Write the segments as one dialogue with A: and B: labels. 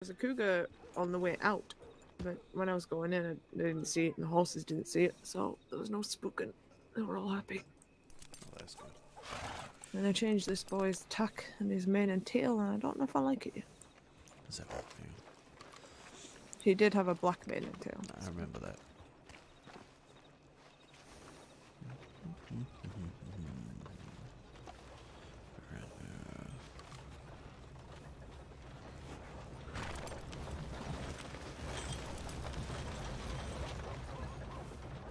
A: There's a cougar on the way out, but when I was going in, I didn't see it, and the horses didn't see it, so there was no spooking. They were all happy.
B: Oh, that's good.
A: And I changed this boy's tack and his mane and tail, and I don't know if I like it yet.
B: Is that right?
A: He did have a black mane and tail.
B: I remember that.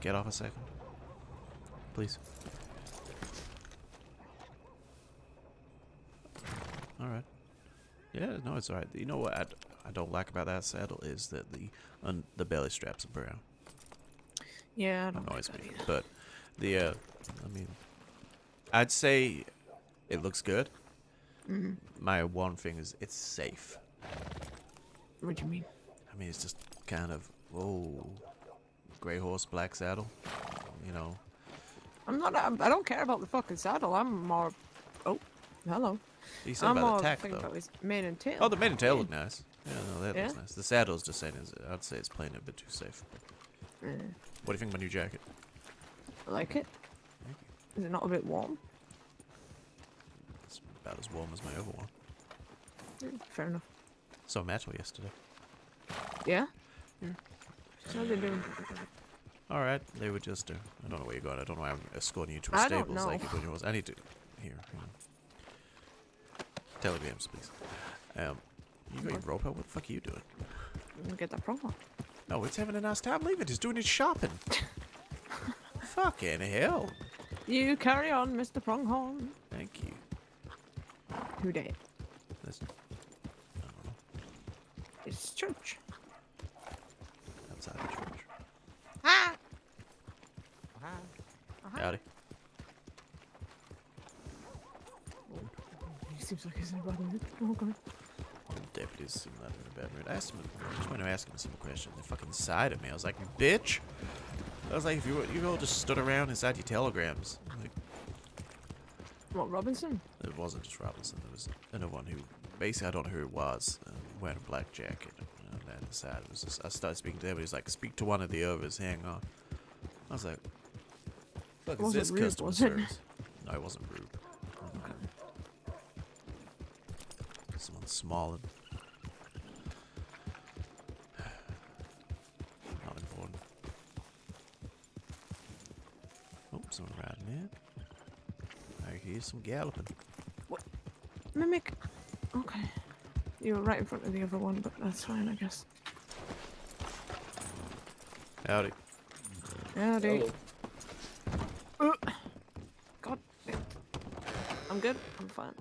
B: Get off a second, please. All right. Yeah, no, it's all right. You know what I don't like about that saddle is that the belly straps are brown.
A: Yeah, I don't
B: Annoys
A: like
B: me.
A: that either.
B: But the I mean, I'd say it looks good.
A: Mm-hmm.
B: My one thing is it's safe.
A: What do you mean?
B: I mean, it's just kind of gray horse, black saddle. You know.
A: I don't care about the fucking saddle. I'm more. Oh, hello.
B: You said
A: I'm
B: about
A: more
B: the tack
A: thinking
B: though.
A: about his mane and tail.
B: Oh, the mane and tail look nice. Yeah, no, that looks
A: Yeah?
B: nice. The saddle's just saying I'd say it's playing a bit too safe.
A: Yeah.
B: What do you think of my new jacket?
A: I like it.
B: Thank you.
A: Is it not a bit warm?
B: It's about as warm as my other one.
A: Fair enough.
B: Saw Metal yesterday.
A: Yeah?
B: Yeah.
A: How are they doing?
B: All right, they were just. I don't know where you're going. I don't know why I'm escorting you to a
A: I don't
B: stables like
A: know.
B: you're doing yours. I need to. Here. Hang on. Telegrams, please. You got your rope out? What the fuck are you doing?
A: Get that promo.
B: No, it's having a nice time. Leave it. He's doing his shopping. Fucking hell.
A: You carry on, Mr. Pronghorn.
B: Thank you.
A: Who did?
B: That's, I don't know.
A: It's church.
B: Outside the church.
A: Ah!
B: Howdy.
A: He seems like he's in a bad mood. Oh god.
B: The deputies seem like they're in a bad mood. I asked him. I just went to ask him a simple question. They fucking sighed at me. I was like, bitch. I was like, if you all just stood around inside your telegrams. Like,
A: What, Robinson?
B: it wasn't just Robinson. There was another one who, basically, I don't know who it was, wearing a black jacket. And then the side, it was just, I started speaking to him. He was like, speak to one of the others. Hang on. I was like, fuck, is
A: Wasn't
B: this
A: rude,
B: customer
A: was it?
B: service? No, it wasn't rude. Someone small and not important. Oh, someone riding in. I hear some galloping.
A: Mimic. Okay. You were right in front of the other one, but that's fine, I guess.
B: Howdy.
A: Howdy. God. I'm good. I'm fine.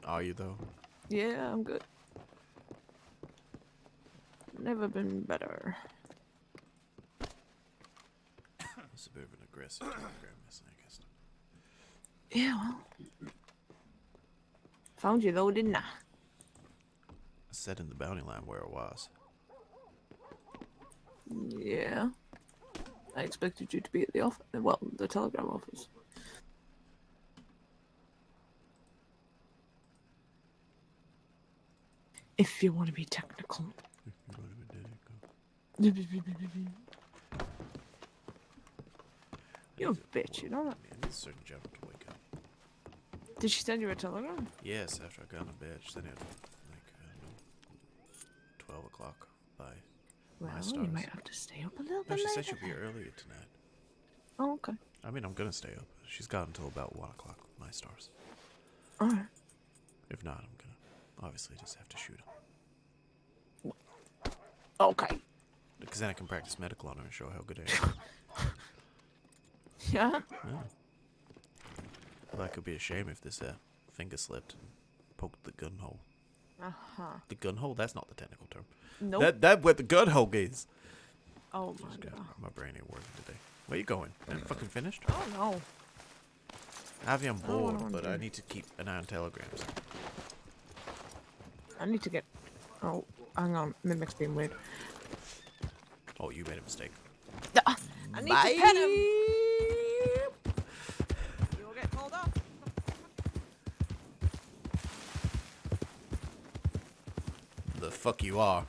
B: Are you though?
A: Yeah, I'm good. Never been better.
B: It's a bit of an aggressive telegram, I guess.
A: Yeah, well. Found you though, didn't I?
B: I said in the bounty line where it was.
A: Yeah. I expected you to be at the office. Well, the telegram office. If you want to be technical. You're a bitch, you know that?
B: I need a certain gentleman to wake up.
A: Did she send you a telegram?
B: Yes, after I got on bed, she said it like, I don't know, 12 o'clock by
A: Well,
B: my
A: you
B: stars.
A: might have to stay up a little
B: No,
A: bit
B: she
A: later.
B: said she'll be earlier tonight.
A: Oh, okay.
B: I mean, I'm gonna stay up. She's got until about 1 o'clock with my stars.
A: Alright.
B: If not, I'm gonna obviously just have to shoot him.
A: Okay.
B: Because then I can practice medical on her and show how good I am.
A: Yeah?
B: Yeah. Well, that could be a shame if this finger slipped and poked the gun hole.
A: Uh-huh.
B: The gun hole? That's not the technical term.
A: Nope.
B: That where the gun hole is.
A: Oh my
B: Just got-
A: god.
B: my brain ain't working today. Where you going? Ain't fucking finished?
A: Oh no.
B: I have you on
A: I don't know what
B: board,
A: I'm
B: but I
A: doing.
B: need to keep an eye on telegrams.
A: I need to get... Oh, hang on. Mimic's being weird.
B: Oh, you made a mistake.
A: I need to pet him! You'll get told off.
B: The fuck you are.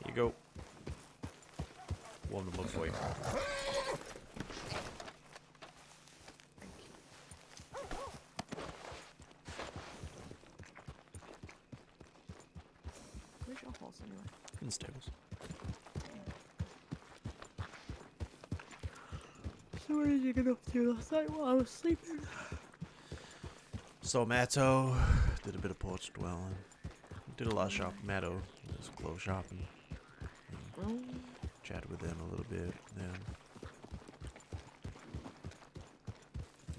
B: You go. Warm them up for you.
A: Where's your horse anyway?
B: In the stables.
A: So what did you get up to last night while I was sleeping?
B: So Matto did a bit of porch dwelling. Did a lot of shopping. Matto was clothes shopping.
A: Oh,
B: Chatted with them a little bit. Then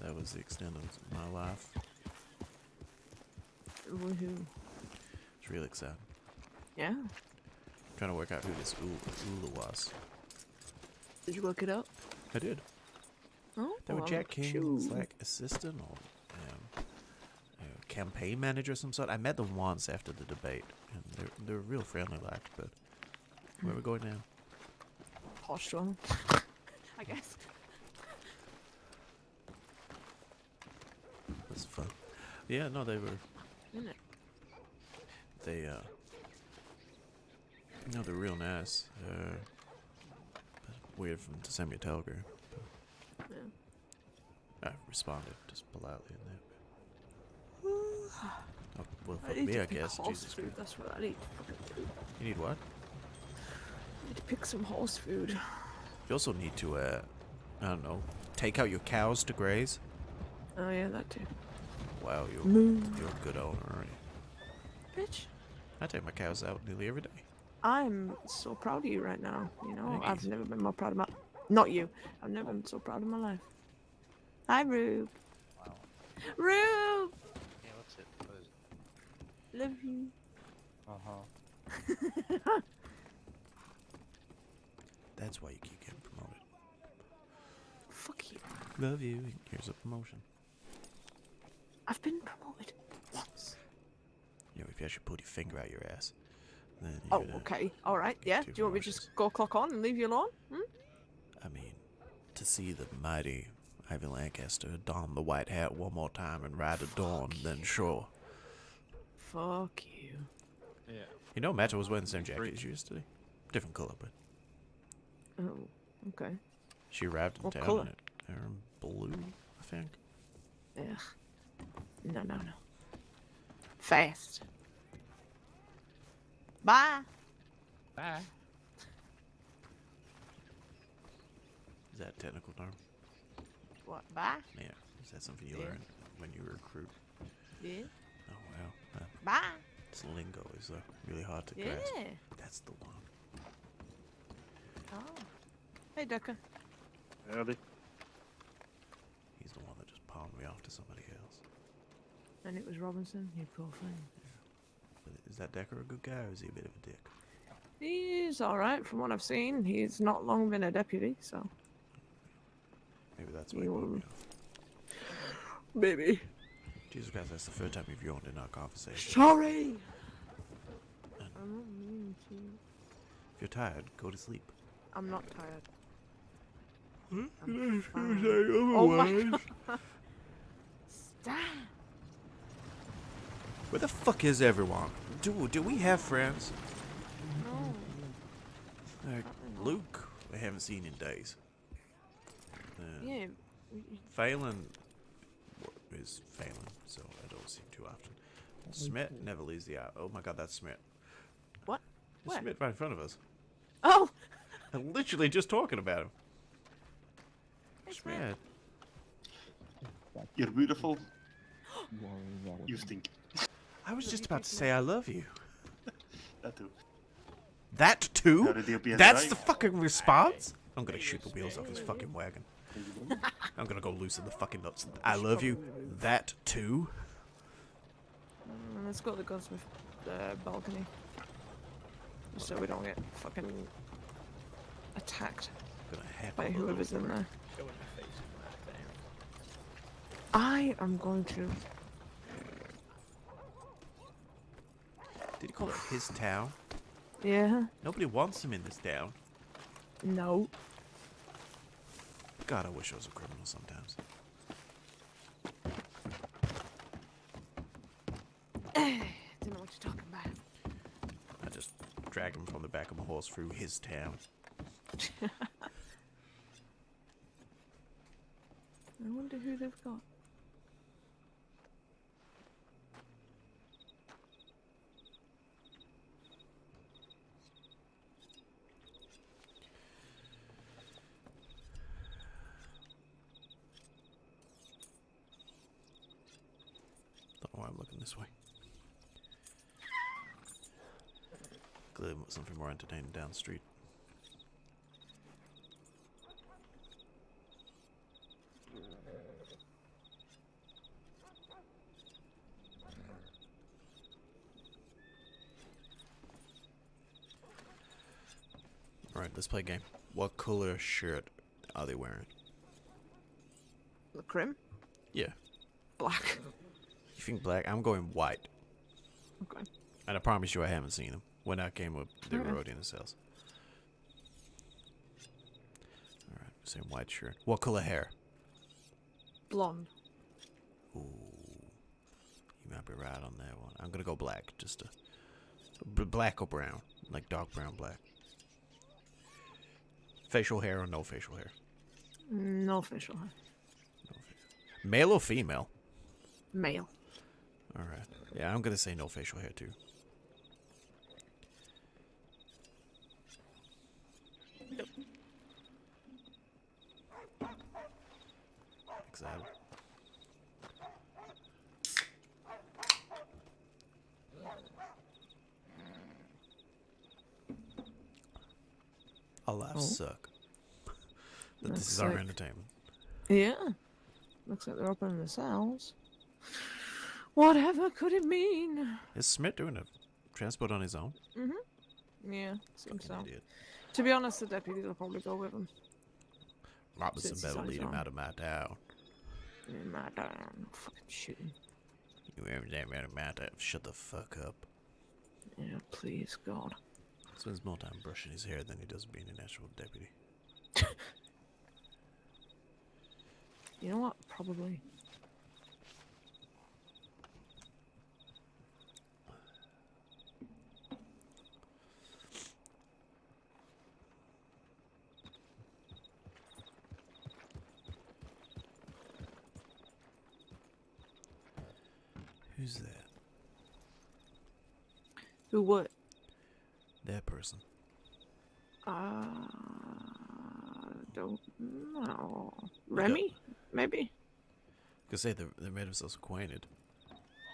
B: that was the extent of my life.
A: woohoo.
B: It's really exciting.
A: Yeah.
B: Trying to work out who this Ula was.
A: Did you look it up?
B: I did.
A: Oh,
B: They were
A: well,
B: Jack King's
A: shoot.
B: like assistant or campaign manager of some sort. I met them once after the debate, and they're real friendly like. But where are we going now?
A: Horse dwelling. I guess.
B: That's fun. Yeah, no, they were.
A: Isn't it?
B: They no, they're real nice. Weird from to send me a telegram.
A: Yeah.
B: I responded just politely in there. Oh, well,
A: I
B: fuck
A: need
B: me,
A: to
B: I
A: pick
B: guess.
A: horse
B: Jesus
A: food.
B: Christ.
A: That's what I need to fucking do.
B: You need what?
A: I need to pick some horse food.
B: You also need to, I don't know, take out your cows to graze.
A: Oh yeah, that too.
B: Wow, you're a good owner, aren't you?
A: Bitch.
B: I take my cows out nearly every day.
A: I'm so proud of you right now. You know,
B: Thank
A: I've
B: you.
A: never been more proud of my. Not you. I've never been so proud of my life. Hi, Rube.
C: Wow.
A: Rube.
C: Yeah, what's it? What is it?
A: Love you.
C: Uh-huh.
B: That's why you keep getting promoted.
A: Fuck you.
B: Love you. Here's a promotion.
A: I've been promoted once.
B: You know, if you actually put your finger out your ass, then
A: Oh,
B: you're gonna
A: okay. All right.
B: get
A: Yeah.
B: two
A: Do you want me to
B: promotions.
A: just go clock on and leave you alone? Hmm?
B: I mean, to see the mighty Ivy Lancaster don the white hat one more time and ride a dawn, then sure.
A: Fuck you.
C: Yeah.
B: You know, Matto was wearing the same jacket as you yesterday. Different color, but
A: Oh, okay.
B: she arrived in
A: What
B: town
A: colour?
B: in it. Blue, I think.
A: Ugh. No, no, no. Fast. Bye.
C: Bye.
B: Is that a technical term?
A: What? Bye?
B: Yeah. Is that something you
A: Yeah.
B: learned when you were a recruit?
A: Yeah.
B: Oh, wow.
A: Bye.
B: This lingo is really hard to
A: Yeah.
B: grasp. That's the one.
A: Oh. Hey, Ducker.
D: Howdy.
B: He's the one that just palmed me off to somebody else.
A: And it was Robinson. You poor thing.
B: But is that Decker a good guy, or is he a bit of a dick?
A: He's all right from what I've seen. He's not long been a deputy, so.
B: Maybe that's why he blew me off.
A: Maybe.
B: Jesus Christ, that's the third time you've yawned in our conversation.
A: Sorry.
B: And
A: I don't mean to.
B: if you're tired, go to sleep.
A: I'm not tired.
B: I'm
A: fine. Oh my God. Stop.
B: Where the fuck is everyone? Do we have friends?
A: No.
B: Like
A: Probably not.
B: Luke, I haven't seen in days.
A: Yeah.
B: Phelan is Phelan, so I don't see him too often. Smith never leaves the eye. Oh my God, that's Smith.
A: What?
B: It's
A: Where?
B: Smith right in front of us.
A: Oh.
B: I'm literally just talking about him.
A: Hey,
B: Smith.
D: You're beautiful. You stink.
B: I was just about to say I love you.
D: That too.
B: That too?
D: How did the OBS
B: That's
D: drive?
B: the fucking response? I'm gonna shoot the wheels off his fucking wagon. I'm gonna go loosen the fucking nuts. I love you. That too?
A: Let's go to the gunsmith balcony. so we don't get fucking attacked
B: Gonna heckle
A: by
B: the little
A: whoever's in there.
C: Go in the face of that thing.
A: I am going to.
B: Did he call it his town?
A: Yeah.
B: Nobody wants him in this town.
A: No.
B: God, I wish I was a criminal sometimes.
A: Don't know what you're talking about.
B: I just dragged him from the back of my horse through his town.
A: I wonder who they've got.
B: Don't know why I'm looking this way. Clearly something more entertaining down the street. Alright, let's play a game. What color shirt are they wearing?
A: The Crim?
B: Yeah.
A: Black.
B: You think black? I'm going white.
A: Okay.
B: And I promise you I haven't seen them. When I came up, they were
A: Okay.
B: already in the cells. Alright, same white shirt. What color hair?
A: Blonde.
B: Ooh. You might be right on that one. I'm gonna go black. Just a black or brown. Like dark brown black. Facial hair or no facial hair?
A: No facial hair.
B: No facial. Male or female?
A: Male.
B: Alright. Yeah, I'm gonna say no facial hair too. Excited. Our lives suck. But this is our
A: That's like-
B: entertainment.
A: Yeah. Looks like they're opening the cells. Whatever could it mean?
B: Is Smith doing a transport on his own?
A: Yeah, seems so.
B: Fucking idiot.
A: To be honest, the deputies will probably go with him.
B: Robinson
A: Since he's
B: better
A: on his
B: lead him
A: own.
B: out of my town.
A: In my town. Fucking shooting.
B: You ever damn out of my town? Shut the fuck up.
A: Yeah, please, God.
B: Spends more time brushing his hair than he does being a natural deputy.
A: You know what? Probably.
B: Who's that?
A: Who would?
B: That person.
A: Don't know. Remy? Maybe?
B: Could say they made themselves acquainted.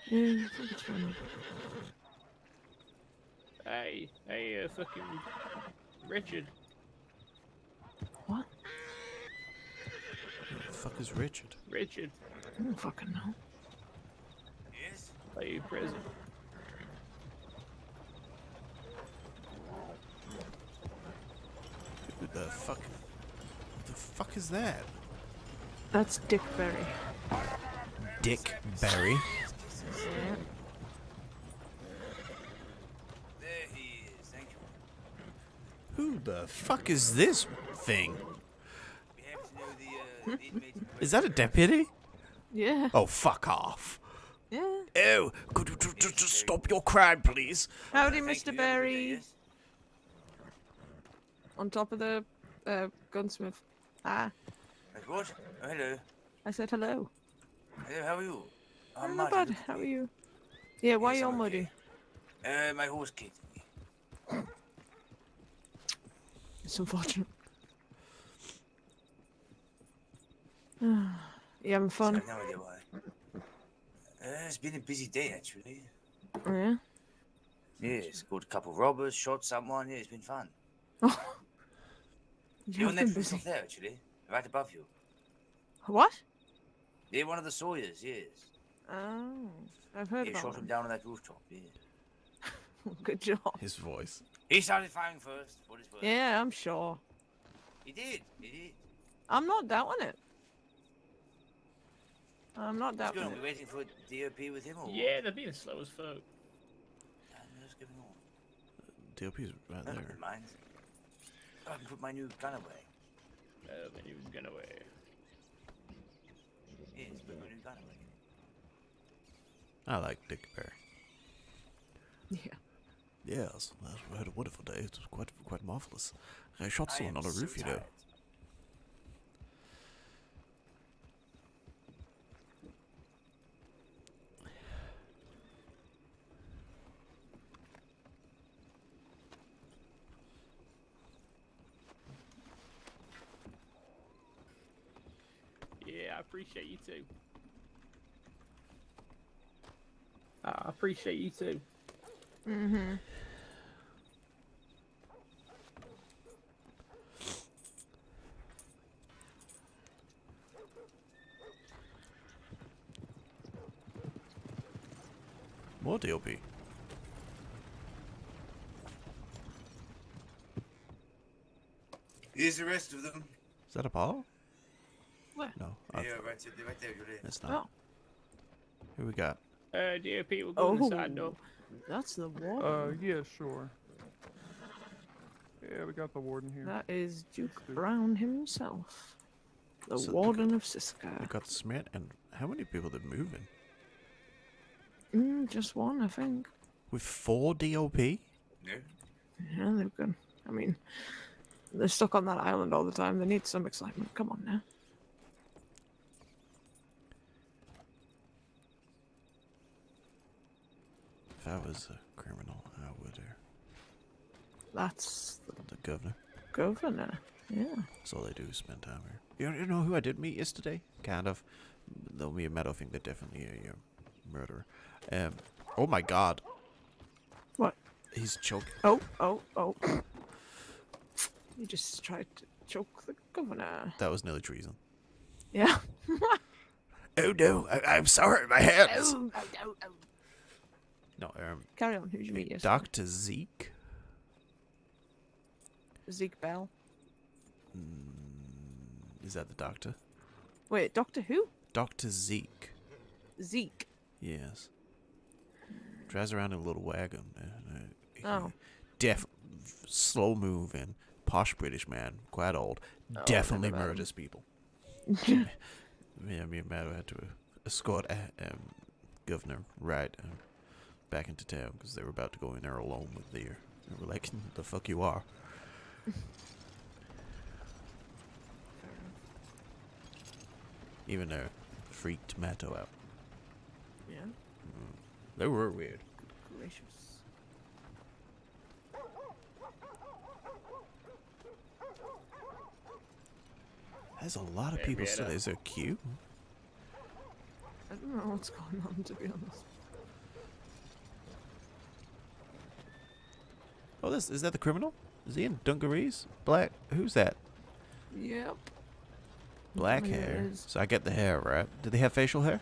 A: Yeah, I think it's Remy.
C: Hey, fucking Richard.
A: What?
B: Who the fuck is Richard?
C: Richard,
A: I don't fucking know.
C: yes. Are you present?
B: Who the fuck? What the fuck is that?
A: That's Dick Berry.
B: Dick Barry.
A: Yeah.
E: There he is, thank you.
B: Who the fuck is this thing?
E: We happen to know the inmates.
B: Is that a deputy?
A: Yeah.
B: Oh, fuck off.
A: Yeah.
B: Oh, could you just stop your crime, please?
A: Howdy,
E: Thank
A: Mr.
E: you, every day,
A: Berry.
E: yes?
A: On top of the gunsmith. Ah,
E: Like what? Oh, hello.
A: I said hello.
E: Hello, how are you?
A: I'm
E: Martin,
A: not bad.
E: look at
A: How are
E: me.
A: you? Yeah, why
E: Yes,
A: you all
E: I'm
A: muddy?
E: okay. My horse kicked me.
A: It's unfortunate. You having fun?
E: I have no idea why. It's been a busy day, actually.
A: Yeah.
E: Yes, caught a couple of robbers, shot someone. Yeah, it's been fun.
A: Oh.
E: You're
A: You've been
E: next to
A: busy.
E: yourself there, actually. Right above you.
A: What?
E: Yeah, one of the Sawyers, yes.
A: Oh, I've heard
E: Yeah,
A: about
E: shot him
A: him.
E: down on that rooftop, yeah.
A: Good job.
B: His voice.
E: He started firing first. What is worth?
A: Yeah, I'm sure.
E: He did. He did.
A: I'm not doubting it. I'm not
E: What's
A: doubting
E: going on?
A: it.
E: We waiting for DOP with him or
F: Yeah, they're being slow as fuck.
E: what? What's going on?
B: DLP's right
E: No,
B: there.
E: never mind. I can put my new gun away.
F: Then he was gonna away.
E: Yes, put my new gun away.
B: I like Dick Bear.
A: Yeah.
B: Yes, we had a wonderful day. It was quite marvelous. I shot
E: I
B: someone
E: am
B: on a
E: so
B: roof, you know.
E: tired.
F: Yeah, I appreciate you too. I appreciate you too.
A: Mm-hmm.
B: More DLP.
E: Here's the rest of them.
B: Is that Apollo?
A: Where?
B: No,
E: Yeah, right there, you're there.
B: it's not.
A: Oh.
B: Who we got?
F: DOP will go on the side door.
A: That's the warden.
G: Yeah, sure. Yeah, we got the warden here.
A: That is Duke Brown himself. The
B: So
A: warden of
B: We
A: Siska.
B: got the Smith, and how many people are moving?
A: Just one, I think.
B: With 4 DOP?
E: Yeah.
A: Yeah, they're good. I mean, they're stuck on that island all the time. They need some excitement. Come on now.
B: If I was a criminal, I would.
A: That's
B: The governor.
A: the governor. Yeah.
B: That's all they do is spend time here. You know who I did meet yesterday? Kind of. Though me and Meadow think they're definitely a murderer. Oh my god.
A: What?
B: He's choking.
A: Oh. You just tried to choke the governor.
B: That was nearly treason.
A: Yeah.
B: Oh no, I'm sorry, my hands.
A: Oh.
B: No,
A: Carry on. Who'd you meet yesterday?
B: Dr. Zeke?
A: Zeke Bell.
B: Is that the doctor?
A: Wait, Doctor Who?
B: Dr. Zeke.
A: Zeke.
B: Yes. Drives around in a little wagon.
A: Oh.
B: Slow moving, posh British man, quite old.
A: Oh,
B: Definitely
A: never met him.
B: murders people. Me and Matt had to escort Governor Wright back into town because they were about to go in there alone with the. They were like, "The fuck you are." Even freaked Matto out.
A: Yeah.
B: They were weird.
A: Gracious.
B: There's a lot of people still. Is there a queue?
A: I don't know what's going on, to be honest.
B: Oh, is that the criminal? Is he in dungarees? Black? Who's that?
A: Yep.
B: Black
A: Yeah, it
B: hair.
A: is.
B: So I get the hair, right? Do they have facial hair?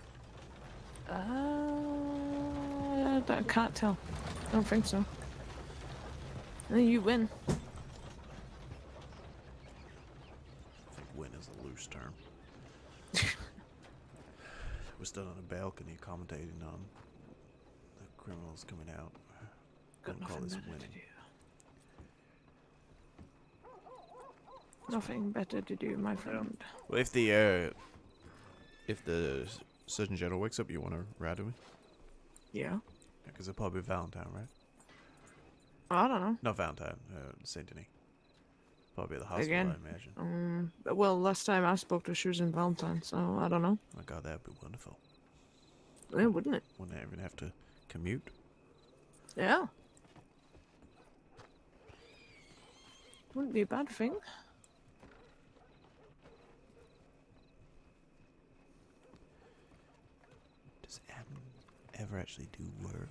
A: I can't tell. I don't think so. I think you win.
B: I think win is a loose term. We're stood on a balcony commentating on the criminals coming out.
A: Got
B: Don't call
A: nothing
B: this
A: better
B: winning.
A: to do. Nothing better to do, my friend.
B: Well, if the Surgeon General wakes up, you want to ride with me?
A: Yeah.
B: Because it'll probably be Valentine, right?
A: I don't know.
B: Not Valentine, Saint Denis. Probably at the hospital,
A: Again.
B: I imagine.
A: Well, last time I spoke to her, she was in Valentine, so I don't know.
B: Oh my god, that'd be wonderful.
A: Yeah, wouldn't it?
B: Wouldn't I even have to commute?
A: Yeah. Wouldn't be a bad thing.
B: Does Adam ever actually do work?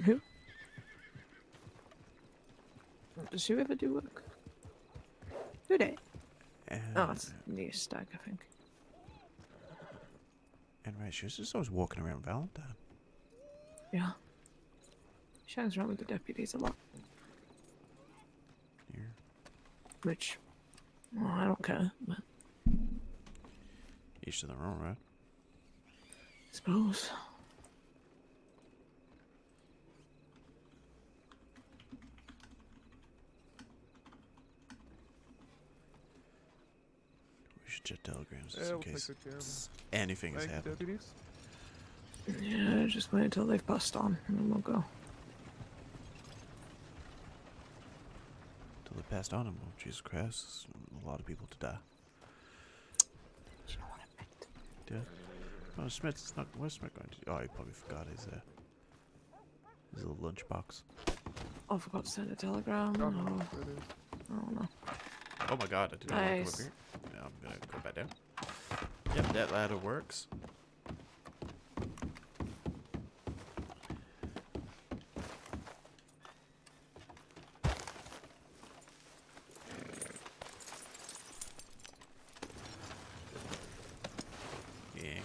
A: Who? Does who ever do work? Who they? Oh, it's Nia Stag, I think.
B: And right, she's just always walking around Valentine.
A: Yeah. She hangs around with the deputies a lot. which, well, I don't care, but
B: Each to their own, right?
A: I suppose.
B: We should check telegrams just
G: Yeah,
B: in
G: we'll take
B: case
G: good care of them.
B: anything has
G: Thank you,
B: happened.
G: deputies.
A: Yeah, just wait until they've passed on, and then we'll go.
B: Till they passed on him. Oh, Jesus Christ. A lot of people to die.
A: Do you know what I meant?
B: Yeah. Oh, Smith's not. Where's Smith going to? Oh, he probably forgot his little lunchbox.
A: Oh, I forgot to send a telegram.
G: Oh,
A: Oh,
G: no, it is.
A: I don't know.
B: Oh my god, I didn't want to come up
A: Nice.
B: here. Now I'm gonna go back down. Yep, that ladder works. Yeah.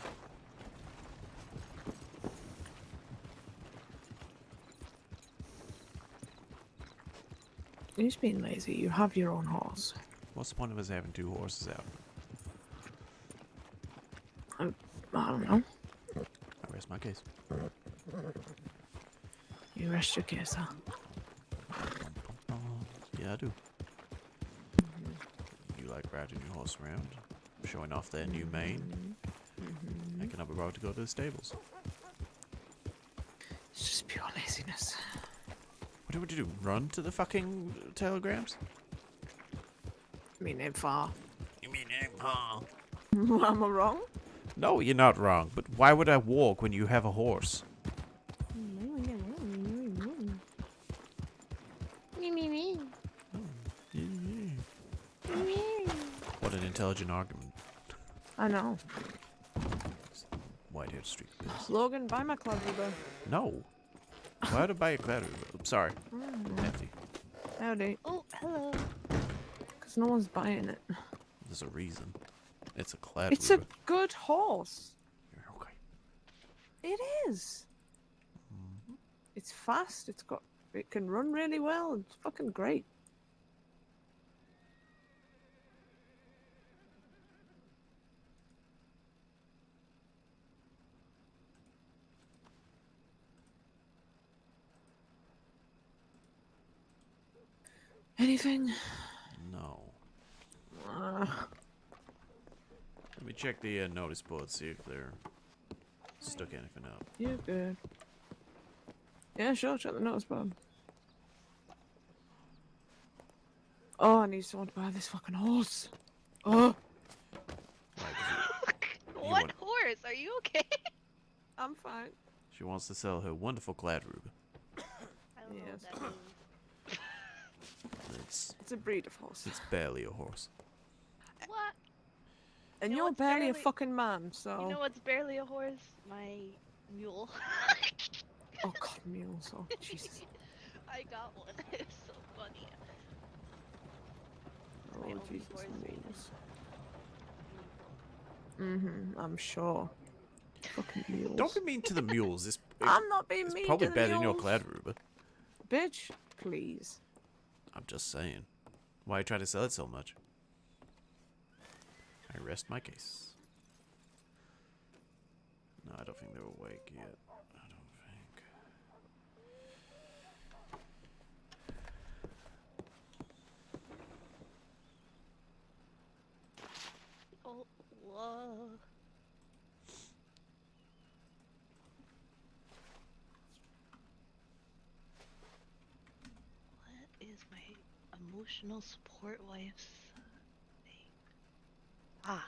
A: You're just being lazy. You have your own horse.
B: What's the point of us having two horses out?
A: I don't know.
B: I rest my case.
A: You rest your case, huh?
B: Yeah, I do. You like riding your horse around, showing off their new mane, making up a road to go to the stables.
A: It's just pure laziness.
B: What would you do? Run to the fucking telegrams?
A: I mean, ain't far.
B: You mean huh?
A: Am I wrong?
B: No, you're not wrong. But why would I walk when you have a horse? What an intelligent argument.
A: I know.
B: White-haired street piss.
A: Logan, buy my Clavruba.
B: No. Why would I buy a clatter? I'm sorry. Empty.
A: Howdy.
H: Oh, hello.
A: Because no one's buying it.
B: There's a reason. It's a clatter.
A: It's a good horse.
B: Okay.
A: It is. It's fast. It can run really well. It's fucking great. Anything?
B: No.
A: Uh,
B: Let me check the notice board, see if they're stuck anything up.
A: you're good. Yeah, sure. Check the notice board. Oh, I need someone to buy this fucking horse. Oh,
B: Right, 'cause
H: What
B: want-
H: horse? Are you okay?
A: I'm fine.
B: she wants to sell her wonderful Cladrube.
H: I don't know
A: Yes.
H: what that means.
A: It's a breed of horse.
B: It's barely a horse.
H: What?
A: And
H: You know
A: you're
H: what's
A: barely a
H: barely-
A: fucking man, so.
H: You know what's barely a horse? My mule.
A: Oh god, mules. Oh Jesus.
H: I got one. It's so funny. my
A: Oh
H: only
A: Jesus,
H: horse
A: mules. I'm sure. Fucking mules.
B: Don't be mean to the mules.
A: I'm not being
B: It's
A: mean
B: probably
A: to the
B: better than your
A: mules.
B: Cladrube.
A: Bitch, please.
B: I'm just saying. Why you try to sell it so much? I rest my case. No, I don't think they're awake yet. I don't think.
H: Oh, whoa. What is my emotional support wife's name? Ah.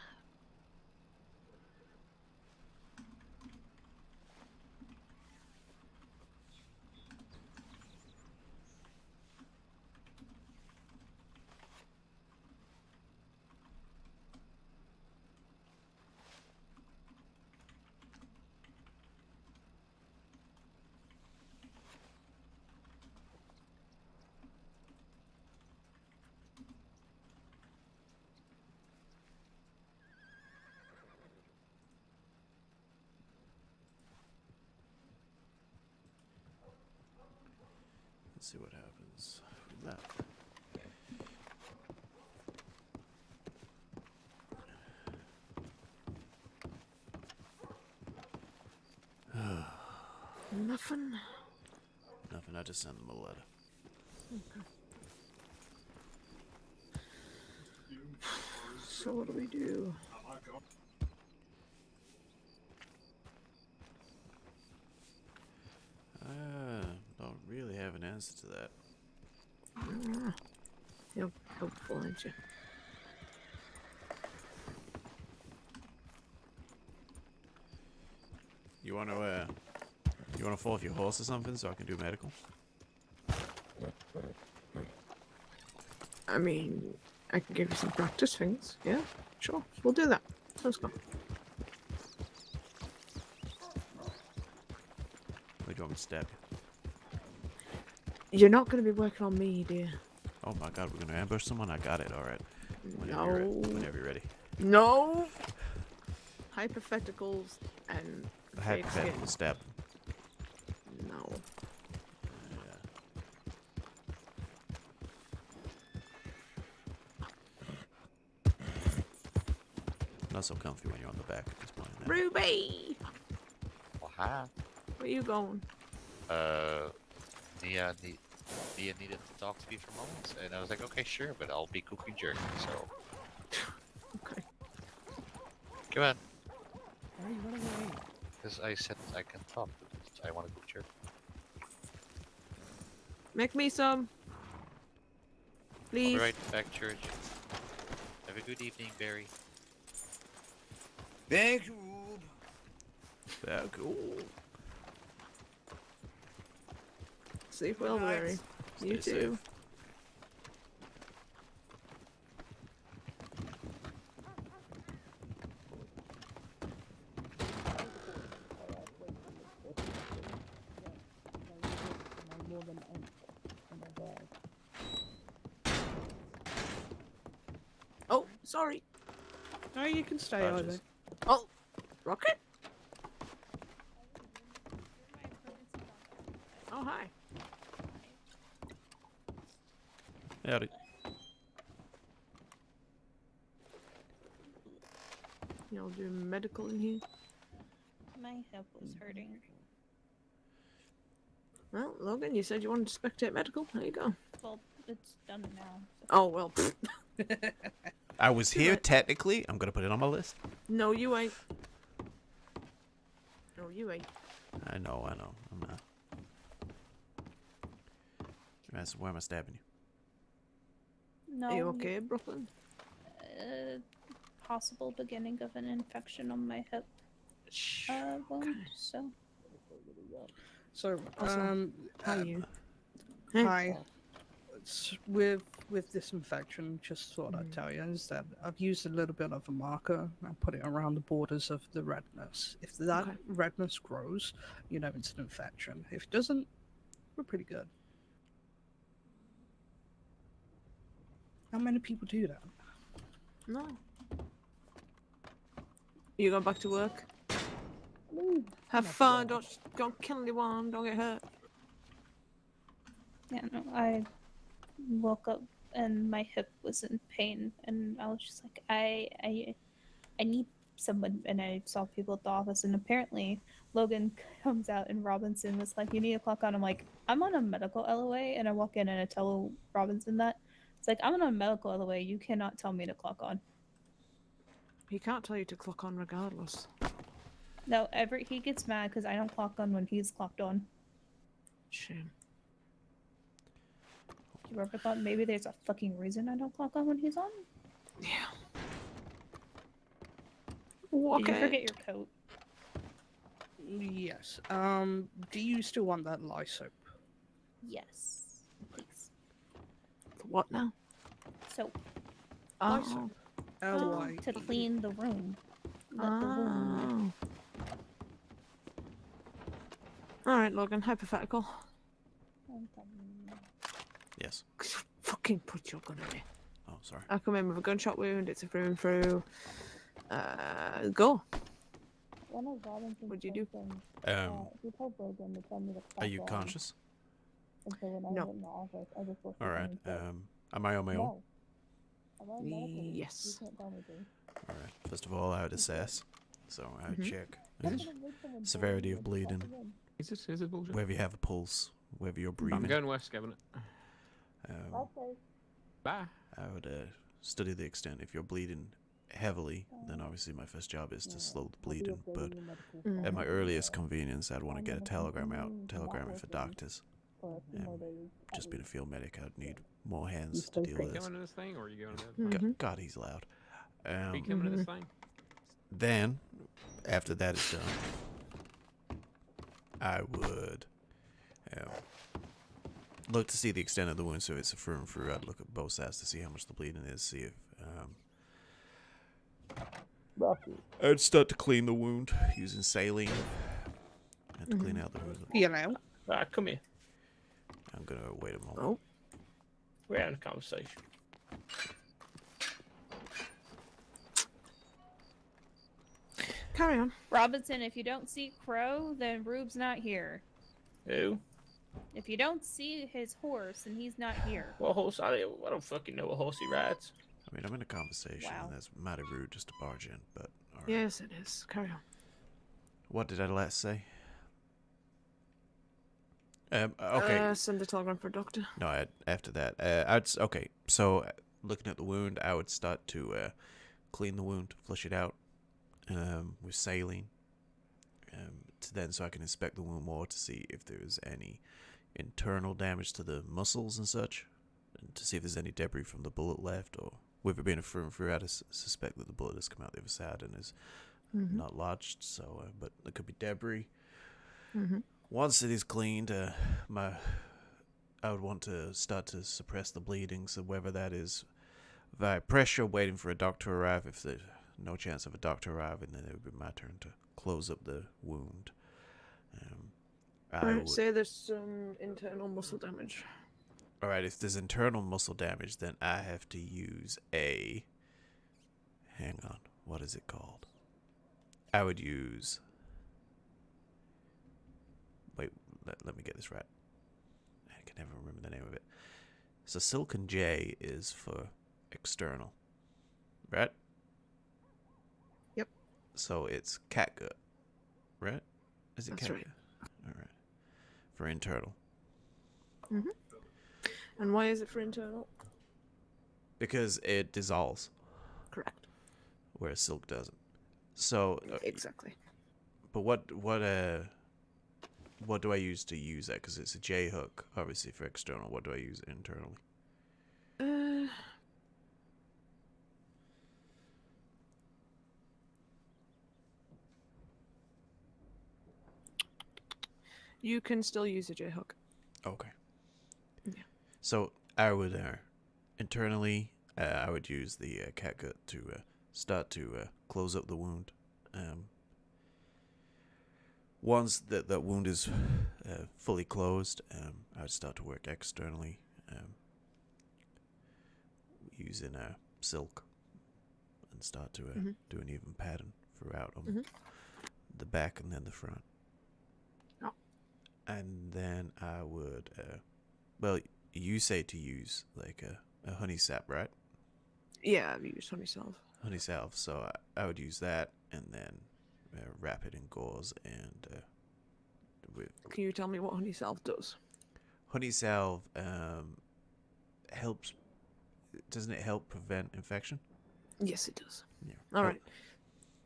B: Let's see what happens with that.
A: Nothing.
B: Nothing. I just sent them a letter.
A: So what do we do?
B: Don't really have an answer to that.
A: You're helpful, aren't you?
B: You wanna fall off your horse or something so I can do medical?
A: I mean, I can give you some practice things. Yeah, sure. We'll do that. Let's go.
B: Where do you want me to stab you?
A: You're not going to be working on me, dear.
B: Oh my god, we're gonna ambush someone? I got it, alright.
A: No.
B: Whenever you're ready.
A: No. Hypotheticals and
B: The
A: fake
B: hypothetical stab.
A: skin. No.
B: Not so comfy when you're on the back at this point. Now.
A: Ruby!
C: Well, hi.
A: Where you going?
C: Nia needed to talk to me for moments, and I was like, okay, sure, but I'll be cooking jerky, so
A: Okay.
C: come on. Why are you running away? Because I said I can talk, but I want to cook jerky.
A: Make me some.
C: I'll
A: Please.
C: be right back, Church. Have a good evening, Barry.
E: Thank you, Rube.
B: Yeah, cool.
A: Sleep well, Larry. You
B: Stay
A: too.
B: safe.
A: Oh, sorry.
F: No, you can stay,
B: Charges.
F: Isaac.
A: Oh, Rocket? Oh, hi.
B: Howdy.
A: Y'all doing medical in here?
G: My hip was hurting.
A: Well, Logan, you said you wanted to spectate medical. There you go.
G: Well, it's done now. So.
A: Oh, well.
B: I was
A: Too
B: here
A: late.
B: technically. I'm gonna put it on my list.
A: No, you ain't. No, you ain't.
B: I know. I'm not. Why am I stabbing you?
G: No.
A: Are you okay, Brooklyn?
G: Possible beginning of an infection on my hip wound. So.
F: So,
A: Awesome. How are you?
F: hi. With this infection, just thought I'd tell you is that I've used a little bit of a marker. I put it around the borders of the redness. If that
A: Okay.
F: redness grows, you know it's an infection. If it doesn't, we're pretty good. How many people do that?
A: No. You going back to work? Have fun. Don't kill anyone. Don't get hurt.
G: Yeah, no, I woke up and my hip was in pain, and I was just like, I need someone. And I saw people at the office, and apparently Logan comes out, and Robinson was like, "You need to clock on." I'm like, "I'm on a medical LOA," and I walk in and I tell Robinson that it's like, "I'm on a medical LOA. You cannot tell me to clock on."
A: He can't tell you to clock on regardless.
G: No, he gets mad because I don't clock on when he's clocked on.
A: Shame.
G: You ever thought maybe there's a fucking reason I don't clock on when he's on?
A: Yeah.
G: Did you forget your coat?
F: Yes. Do you still want that lye soap?
G: Yes, please.
A: What now?
G: Soap.
F: Lye
A: Oh.
F: soap.
G: To
F: L-Y-E.
G: clean the room. Not the wound.
A: Alright, Logan, hypothetical.
B: Yes.
A: Fucking put your gun away.
B: Oh, sorry.
A: I come in with a gunshot wound, it's a through and through. Go.
G: One of Robinson's
A: What'd you do?
G: he told Logan to tell me to clock
B: Are you
G: on.
B: conscious?
G: And so when I
A: No.
G: went in the office, I just looked
B: All
G: at
B: right.
G: him and said,
B: Am I on my own?
G: no. I'm on medical leave.
A: Yes.
G: You can't tell me to.
B: All right. First of all, I would assess. So I would
A: Mhm.
B: check
G: I'm gonna make someone tell
B: severity
G: me
B: of
G: to
B: bleeding,
G: clock in.
I: Is it bullshit?
B: Wherever you have a pulse, wherever you're
I: I'm
B: breathing.
I: going west, Cabinet. Bye.
B: I would study the extent. If you're bleeding heavily, then obviously my first job is to slow the bleeding. But at my earliest convenience, I'd want to get a telegramming for doctors. Just being a field medic, I'd need more hands to deal
I: Are you
B: with this.
I: coming to this thing, or are you going to bed?
B: God, he's loud.
I: Are you coming to this thing?
B: Then, after that is done, I would look to see the extent of the wound. So if it's a through and through, I'd look at both sides to see how much the bleeding is, see if I'd start to clean the wound using saline and to clean out the wound.
F: You know.
J: Right, come here.
B: I'm gonna wait a moment.
A: Oh.
J: We're having a conversation.
A: Carry on.
G: Robinson, if you don't see Crow, then Rube's not here.
J: Who?
G: If you don't see his horse, then he's not here.
J: What horse? I don't fucking know what horse he rides.
B: I mean, I'm in a conversation,
G: Wow.
B: and that's mighty rude just to barge in, but alright.
A: Yes, it is. Carry on.
B: What did I last say? Okay.
A: Send a telegram for a doctor.
B: No, after that, okay. So, looking at the wound, I would start to clean the wound, flush it out with saline, so I can inspect the wound more to see if there's any internal damage to the muscles and such, and to see if there's any debris from the bullet left, or with it being a through and through, I'd suspect that the bullet has come out the other side and is not lodged. So, but there could be debris. Once it is cleaned, I would want to start to suppress the bleeding. So whether that is via pressure, waiting for a doctor to arrive. If there's no chance of a doctor arriving, then it would be my turn to close up the wound.
A: Alright, say there's some internal muscle damage.
B: Alright, if there's internal muscle damage, then I have to use a... Hang on, what is it called? I would use... Wait, let me get this right. I can never remember the name of it. So Silken J is for external, right?
A: Yep.
B: So it's catgut, right? Is it
A: That's
B: catgut?
A: right.
B: All right. For internal.
A: And why is it for internal?
B: Because it dissolves,
A: Correct.
B: whereas silk doesn't. So
A: Exactly.
B: but what do I use to use that? Because it's a J hook, obviously, for external. What do I use internally?
A: You can still use a J hook.
B: Okay.
A: Yeah.
B: So I would internally, I would use the catgut to start to close up the wound. Once that wound is fully closed, I would start to work externally using silk and start to do an even pattern throughout the back and then the front.
A: Oh.
B: And then I would, well, you say to use like a honey sap, right?
A: Yeah, I've used honey salve.
B: Honey salve. So I would use that and then wrap it in gauze and
A: Can you tell me what honey salve does?
B: honey salve helps. Doesn't it help prevent infection?
A: Yes, it does.
B: Yeah.
A: All right.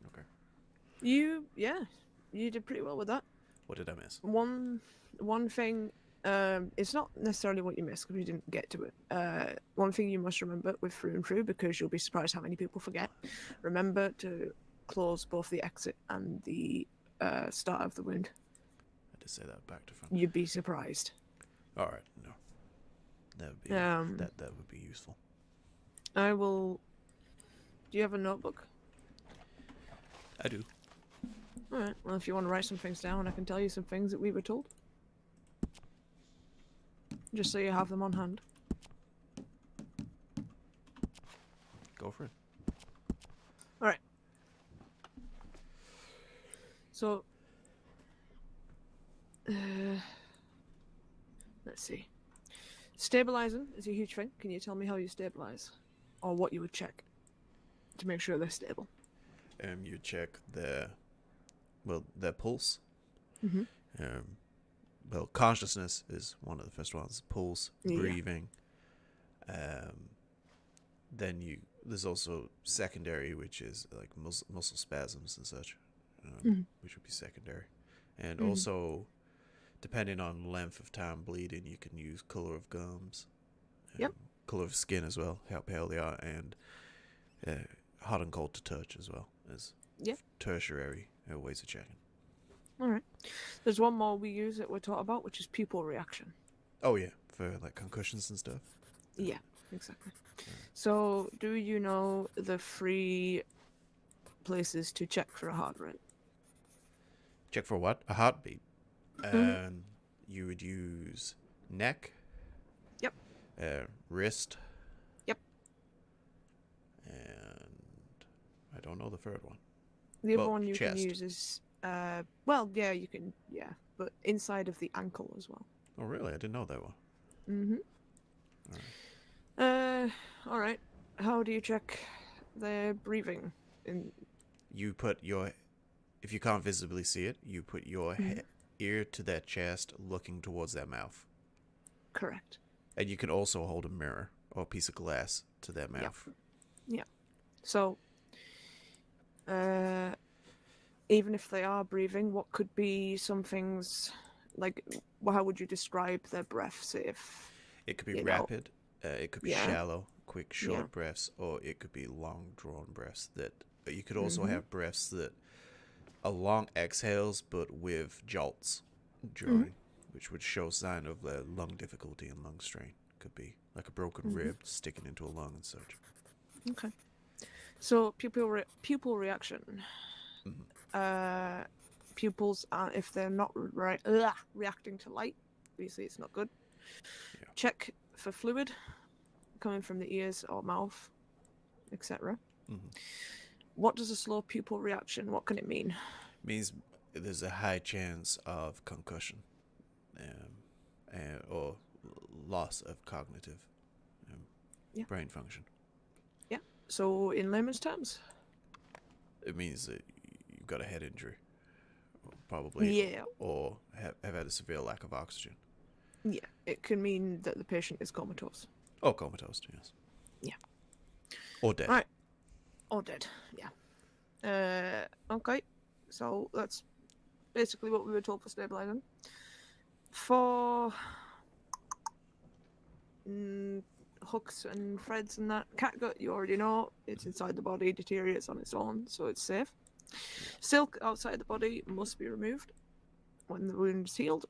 B: Okay.
A: You did pretty well with that.
B: What did I miss?
A: One thing, it's not necessarily what you missed because we didn't get to it. One thing you must remember with through and through, because you'll be surprised how many people forget. Remember to close both the exit and the start of the wound.
B: I did say that back to front.
A: You'd be surprised.
B: All right. No. That would be that would be useful.
A: I will. Do you have a notebook?
B: I do.
A: All right. Well, if you want to write some things down, I can tell you some things that we were told. Just so you have them on hand.
B: Go for it.
A: All right. So, let's see. Stabilizing is a huge thing. Can you tell me how you stabilize, or what you would check to make sure they're stable?
B: You check their pulse. well, consciousness is one of the first ones. Pulse,
A: Yeah.
B: breathing. Then there's also secondary, which is like muscle spasms and such, which would be secondary. And also, depending on length of time bleeding, you can use color of gums,
A: Yep.
B: color of skin as well, how pale they are, and hot and cold to touch as well as tertiary ways of checking.
A: All right. There's one more we use that we're taught about, which is pupil reaction.
B: Oh yeah, for like concussions and stuff.
A: Yeah, exactly. So, do you know the 3 places to check for a heart rate?
B: Check for what? A heartbeat. And you would use neck.
A: Yep.
B: Wrist.
A: Yep.
B: And I don't know the third one.
A: The other
B: Well,
A: one you
B: chest.
A: can use is, well, yeah, you can, but inside of the ankle as well.
B: Oh really? I didn't know that one.
A: All right. How do you check their breathing?
B: You put your, if you can't visibly see it, you put your ear to their chest, looking towards their mouth.
A: Correct.
B: And you can also hold a mirror or a piece of glass to their mouth.
A: Yeah. So, even if they are breathing, what could be some things like? How would you describe their breaths? If
B: it could be rapid, it could be
A: Yeah.
B: shallow, quick, short
A: Yeah.
B: breaths, or it could be long, drawn breaths. That you could also have breaths that are long exhales, but with jolts during, which would show sign of lung difficulty and lung strain. Could be like a broken rib sticking into a lung and such.
A: Okay. So pupil reaction. Pupils are, if they're not reacting to light, obviously it's not good.
B: Yeah.
A: Check for fluid coming from the ears or mouth, etc. What does a slow pupil reaction? What can it mean?
B: Means there's a high chance of concussion, or loss of cognitive brain function.
A: Yeah. So in layman's terms,
B: it means that you've got a head injury, probably, or have had a severe lack of oxygen.
A: Yeah, it can mean that the patient is comatose.
B: Oh, comatose, yes.
A: Yeah.
B: Or dead.
A: Right. Or dead, yeah. Okay, so that's basically what we were told for stabilizing. For hooks and threads and that, catgut, you already know, it's inside the body, deteriorates on its own, so it's safe. Silk outside the body must be removed when the wound's healed.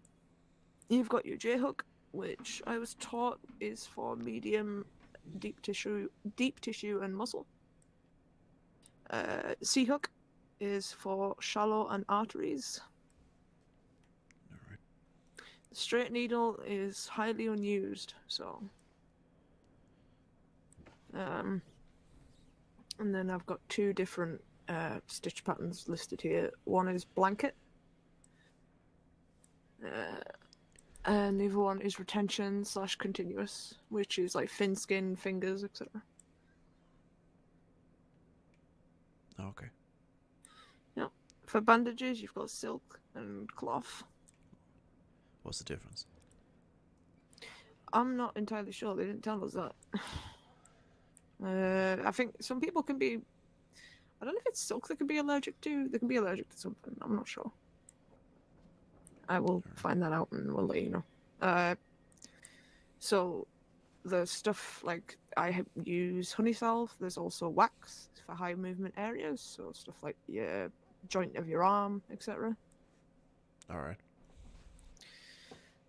A: You've got your J-hook, which I was taught is for medium deep tissue and muscle. C-hook is for shallow and arteries.
B: All right.
A: Straight needle is highly unused, so. And then I've got 2 different stitch patterns listed here. One is blanket. And the other one is retention / continuous, which is like thin skin, fingers, etc.
B: Okay.
A: Yeah. For bandages, you've got silk and cloth.
B: What's the difference?
A: I'm not entirely sure. They didn't tell us that. I think some people can be. I don't know if it's silk they can be allergic to. They can be allergic to something. I'm not sure. I will find that out and we'll let you know. So the stuff like I use honey salve. There's also wax for high movement areas. So stuff like your joint of your arm, etc.
B: All right.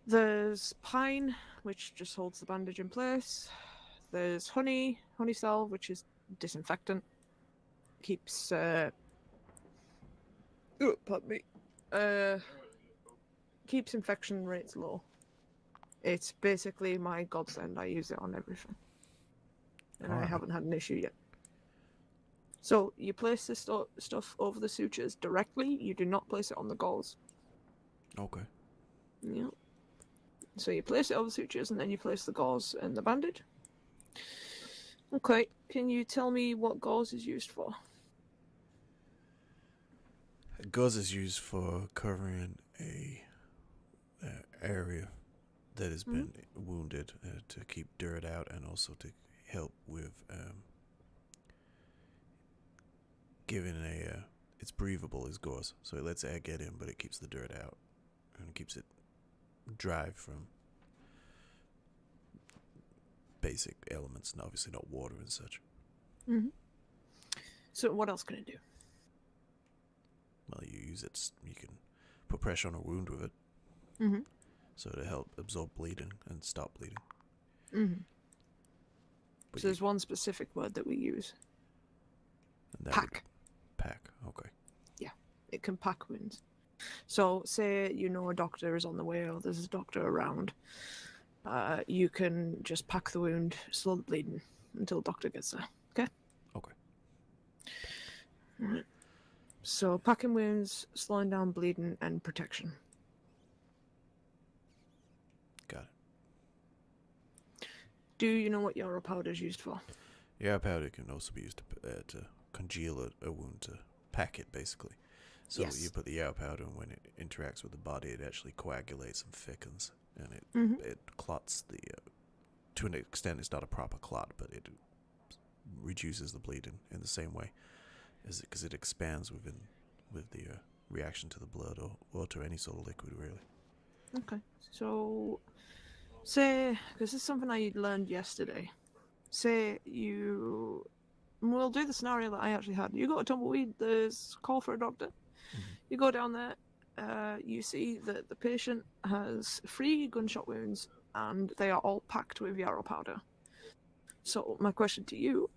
A: There's pine, which just holds the bandage in place. There's honey salve, which is disinfectant. Keeps pardon me. Keeps infection rates low. It's basically my godsend. I use it on everything. And I haven't had an issue yet. So you place this stuff over the sutures directly. You do not place it on the gauze.
B: Okay.
A: Yeah. So you place it over the sutures and then you place the gauze and the bandage. Okay, can you tell me what gauze is used for?
B: Gauze is used for covering a area that has been wounded to keep dirt out and also to help with giving it's breathable as gauze, so it lets air get in, but it keeps the dirt out and it keeps it dry from basic elements, and obviously not water and such.
A: So what else can it do?
B: Well, you use it. You can put pressure on a wound with it, so to help absorb bleeding and stop bleeding. But
A: So there's one specific word that we use.
B: and that
A: Pack.
B: Pack. Okay.
A: It can pack wounds. So say you know a doctor is on the way or there's a doctor around. You can just pack the wound, slow the bleeding until doctor gets there. Okay?
B: Okay.
A: Alright. So packing wounds, slowing down bleeding, and protection.
B: Got it.
A: Do you know what yarrow powder is used for?
B: Yeah, powder can also be used to congeal a wound, to pack it, basically. So
A: Yes.
B: you put the yarrow powder, and when it interacts with the body, it actually coagulates and thickens, and it clots the. To an extent, it's not a proper clot, but it reduces the bleeding in the same way, because it expands with the reaction to the blood or to any sort of liquid, really.
A: Okay. So, say, because this is something I learned yesterday. Say you. We'll do the scenario that I actually had. You got a tumbleweed, there's a call for a doctor. You go down there, you see that the patient has 3 gunshot wounds and they are all packed with yarrow powder. So, my question to you,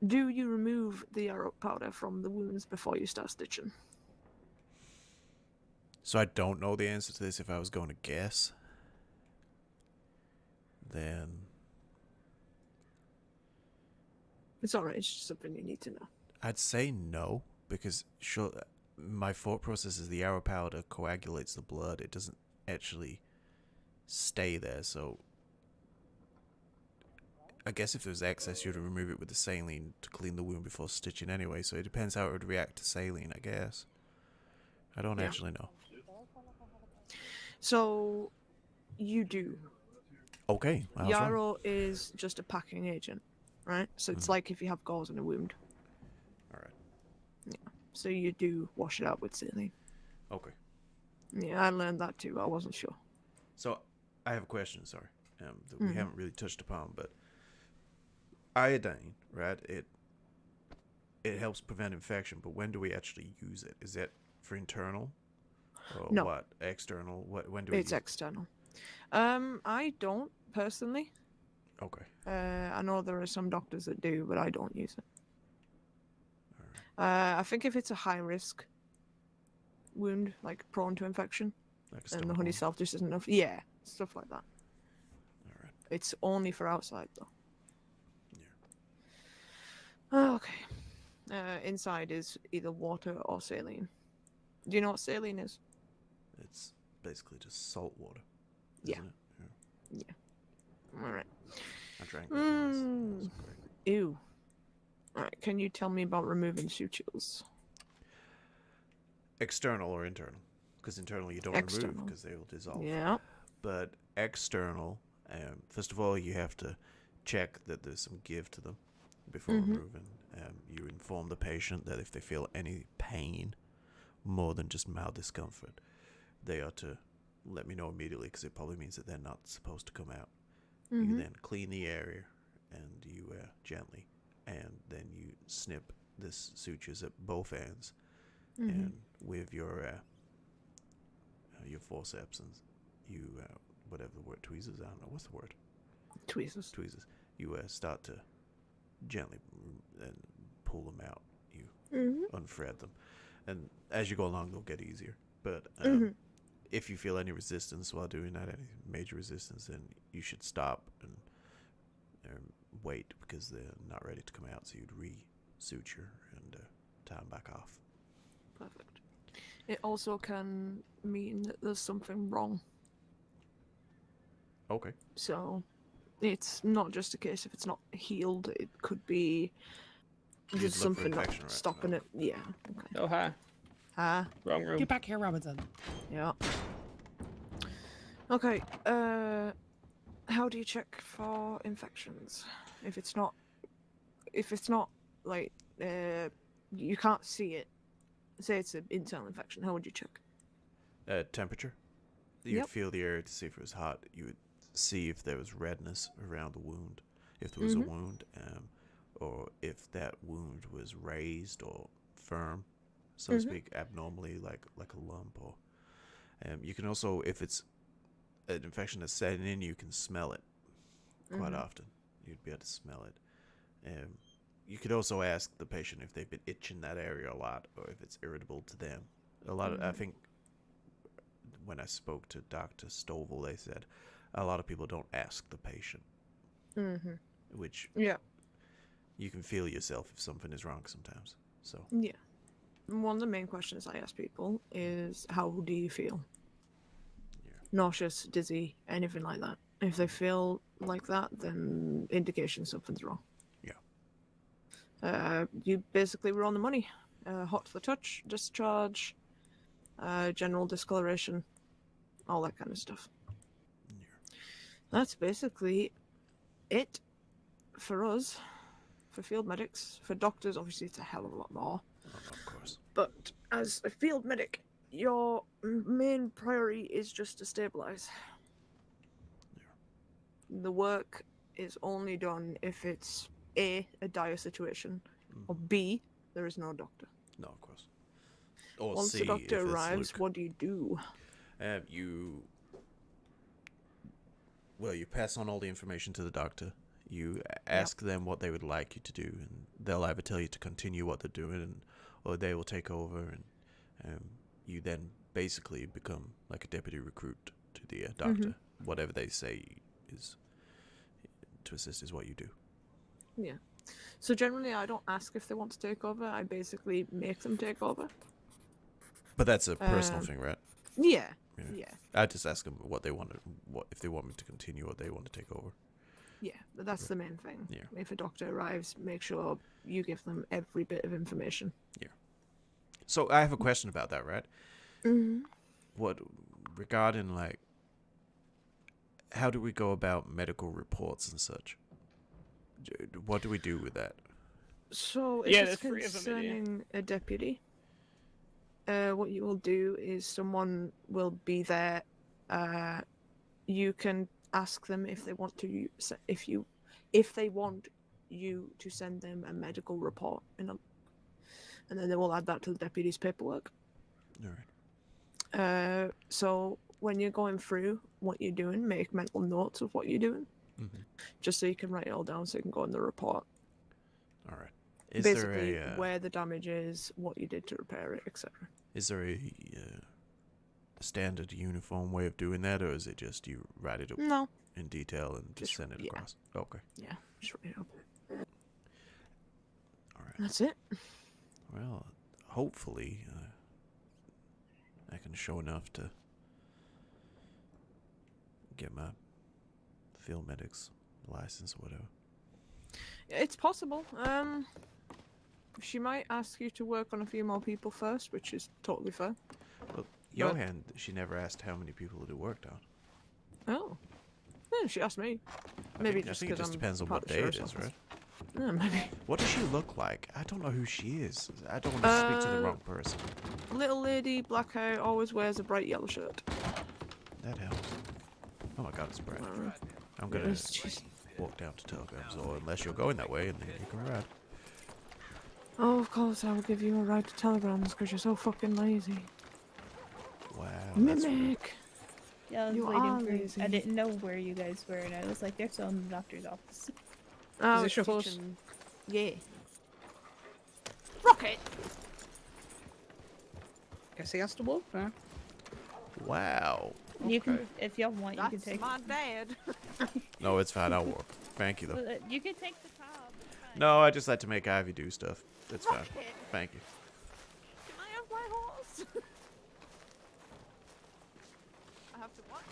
A: do you remove the yarrow powder from the wounds before you start stitching?
B: So I don't know the answer to this. If I was going to guess, then
A: It's alright, it's just something you need to know.
B: I'd say no, because sure, my thought process is the arrow powder coagulates the blood. It doesn't actually stay there, so I guess if there's excess, you'd remove it with the saline to clean the wound before stitching anyway, so it depends how it would react to saline, I guess. I don't actually know.
A: So, you do.
B: Okay. I was wrong.
A: Yarrow is just a packing agent, right? So it's like if you have gauze in a wound.
B: Alright.
A: So you do wash it out with saline.
B: Okay.
A: Yeah, I learned that too. I wasn't sure.
B: So, I have a question, sorry, that we haven't really touched upon, but iodine, right? It helps prevent infection, but when do we actually use it? Is that for internal? Or
A: No.
B: what? External? When do we
A: It's
B: use
A: external. I don't personally.
B: it? Okay.
A: I know there are some doctors that do, but I don't use it. I think if it's a high risk wound, like prone to infection,
B: Like a
A: and the
B: stomach
A: honey
B: wound.
A: self just isn't enough. Yeah, stuff like that.
B: Alright.
A: It's only for outside though.
B: Yeah.
A: Okay. Inside is either water or saline. Do you know what saline is?
B: It's basically just salt water.
A: Yeah.
B: Isn't it? Yeah.
A: All right.
B: I drank that once. That was great.
A: Ew. All right. Can you tell me about removing sutures?
B: External or internal? Because internal you don't remove
A: External.
B: because they will dissolve.
A: Yeah.
B: But external, first of all, you have to check that there's some give to them before removing. You inform the patient that if they feel any pain more than just mild discomfort, they are to let me know immediately, because it probably means that they're not supposed to come out. You then clean the area, and you gently, and then you snip the sutures at both ends, and with your forceps and you whatever the word, tweezers, I don't know what's the word.
A: Tweezers.
B: Tweezers. You start to gently and pull them out. You unthread them, and as you go along, they'll get easier. But if you feel any resistance while doing that, any major resistance, then you should stop and wait, because they're not ready to come out. So you'd re-suture and tie them back off.
A: Perfect. It also can mean that there's something wrong.
B: Okay.
A: So it's not just a case if it's not healed. It could be
B: You
A: just
B: just look for
A: something not
B: infection, right?
A: stopping it. Yeah. Okay.
J: Oh, hi.
A: Ah.
J: Wrong room.
I: Get back here, Robinson.
A: Yeah. Okay. How do you check for infections? If it's not like you can't see it. Say it's an internal infection. How would you check?
B: Temperature. You'd
A: Yep.
B: feel the area to see if it was hot. You would see if there was redness around the wound, if there was a wound, or if that wound was raised or firm, so to speak, abnormally, like a lump. Or you can also, if it's an infection that's setting in, you can smell it quite often. You'd be able to smell it. You could also ask the patient if they've been itching that area a lot, or if it's irritable to them. A lot of, I think, when I spoke to Dr. Stovall, they said a lot of people don't ask the patient, which you can feel yourself if something is wrong sometimes. So
A: yeah, one of the main questions I ask people is, how do you feel? Nauseous, dizzy, anything like that. If they feel like that, then indication something's wrong. You basically were on the money. Hot to the touch, discharge, general discoloration, all that kind of stuff. That's basically it for us, for field medics. For doctors, obviously, it's a hell of a lot more.
B: of course.
A: But as a field medic, your main priority is just to stabilize. The work is only done if it's A, a dire situation, or B, there is no doctor.
B: No, of course. Or
A: Once
B: C,
A: the doctor
B: if it's
A: arrives,
B: Luke.
A: what do you do?
B: You pass on all the information to the doctor. You ask them what they would like you to do, and they'll either tell you to continue what they're doing, or they will take over, and you then basically become like a deputy recruit to the doctor. Whatever they say is to assist is what you do.
A: Yeah. So generally, I don't ask if they want to take over. I basically make them take over.
B: But that's a personal thing, right?
A: Yeah.
B: I just ask them what they want, if they want me to continue, or they want to take over.
A: Yeah, but that's the main thing.
B: Yeah.
A: If a doctor arrives, make sure you give them every bit of information.
B: Yeah. So I have a question about that, right? What regarding like, how do we go about medical reports and such? What do we do with that?
A: So if it's concerning a deputy, what you will do is someone will be there. You can ask them if they want to, if they want you to send them a medical report, and then they will add that to the deputy's paperwork.
B: All right.
A: So when you're going through what you're doing, make mental notes of what you're doing, just so you can write it all down, so you can go in the report.
B: All right. Is
A: Basically,
B: there a,
A: where the damage is, what you did to repair it, etc.
B: Is there a standard uniform way of doing that, or is it just you write it up in detail and just send it across? Okay.
A: Yeah, just write it up.
B: All right.
A: That's it.
B: Well, hopefully, I can show enough to get my field medic's license or whatever.
A: It's possible. She might ask you to work on a few more people first, which is totally fair.
B: Well, Johan, she never asked how many people it worked on.
A: Oh. Yeah, she asked me. Maybe just
B: I think it just depends on what day it is, right?
A: Yeah, maybe.
B: What does she look like? I don't know who she is. I don't want to speak to the wrong person.
A: Little lady, black hair, always wears a bright yellow shirt.
B: That helps. Oh my god, it's bright. I'm gonna walk down to Telegrams, or unless you're going that way, and then you can ride.
A: Oh, of course, I will give you a ride to Telegrams because you're so fucking lazy.
B: Wow.
A: Mimic!
G: Yeah, I was
A: You
G: waiting
A: are
G: for.
A: lazy.
G: I didn't know where you guys were, and I was like, "They're still in the doctor's office."
A: Oh,
F: Is this your horse?
A: Yeah. Rocket!
F: Guess he has to walk now.
B: Wow.
G: You can, if y'all want, you can
A: That's
G: take.
A: my dad.
B: No, it's fine. I'll walk. Thank you, though.
G: You can take the cob. it's fine.
B: No, I just like to make Ivy do stuff. It's fine.
A: Rocket.
B: Thank you.
A: Can I have my horse? I have to what?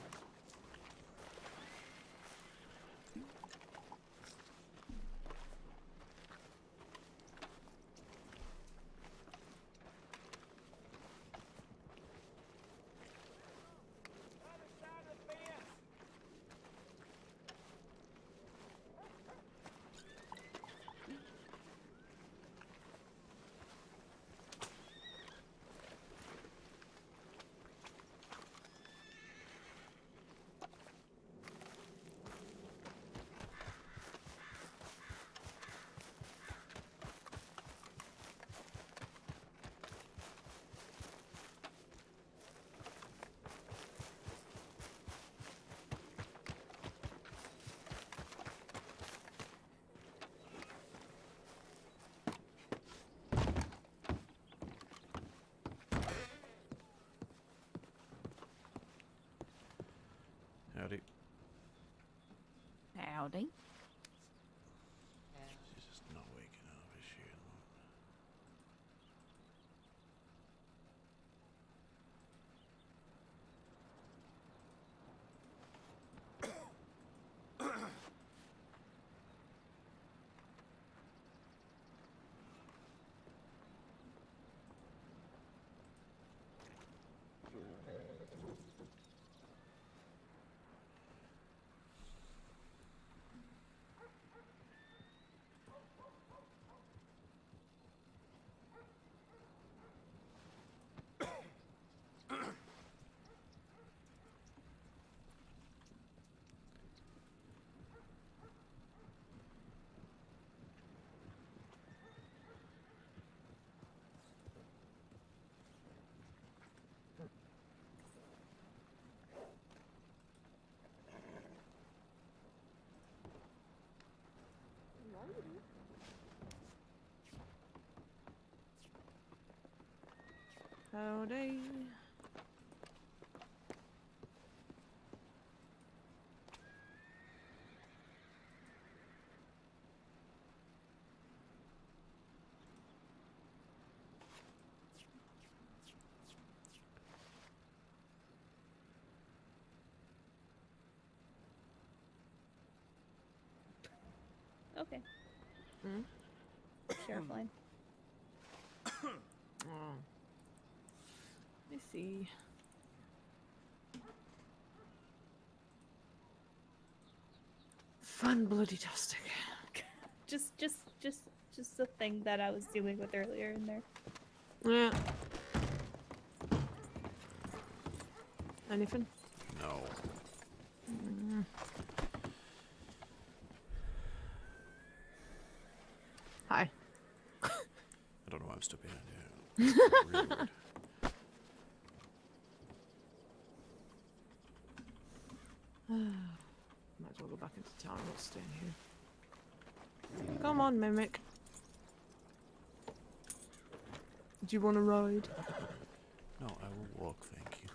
A: Howdy.
G: Okay.
A: Hmm?
G: Sheriff line.
A: Oh. Let me see. Fun bloody tastic.
G: Just the thing that I was dealing with earlier in there.
A: Yeah. Anything?
B: No.
A: Mm. Hi.
B: I don't know why I'm still behind you. Rude.
A: Might as well go back into town, not staying here. Come on, Mimic. Do you want to ride?
B: No, I will walk, thank you.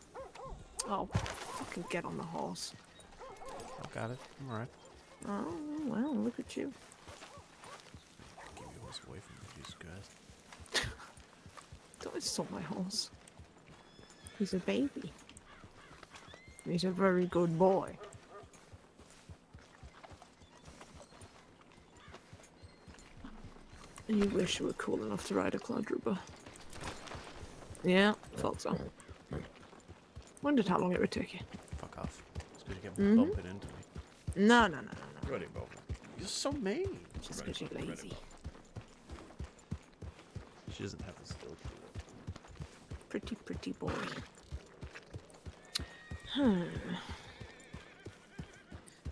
A: Oh, fucking get on the horse.
B: I got it. I'm alright.
A: Oh, well, look at you.
B: Keep your horse away from these guys.
A: Don't insult my horse. He's a baby. He's a very good boy. You wish you were cool enough to ride a quadruple. Yeah, thought so. Wondered how long it would take you.
B: Fuck off. It's because you kept
A: Mhm.
B: bumping into me.
A: No.
B: Ready, Bob. You're so mean.
A: Just because you're lazy.
B: She doesn't have the skill to do that.
A: Pretty boy.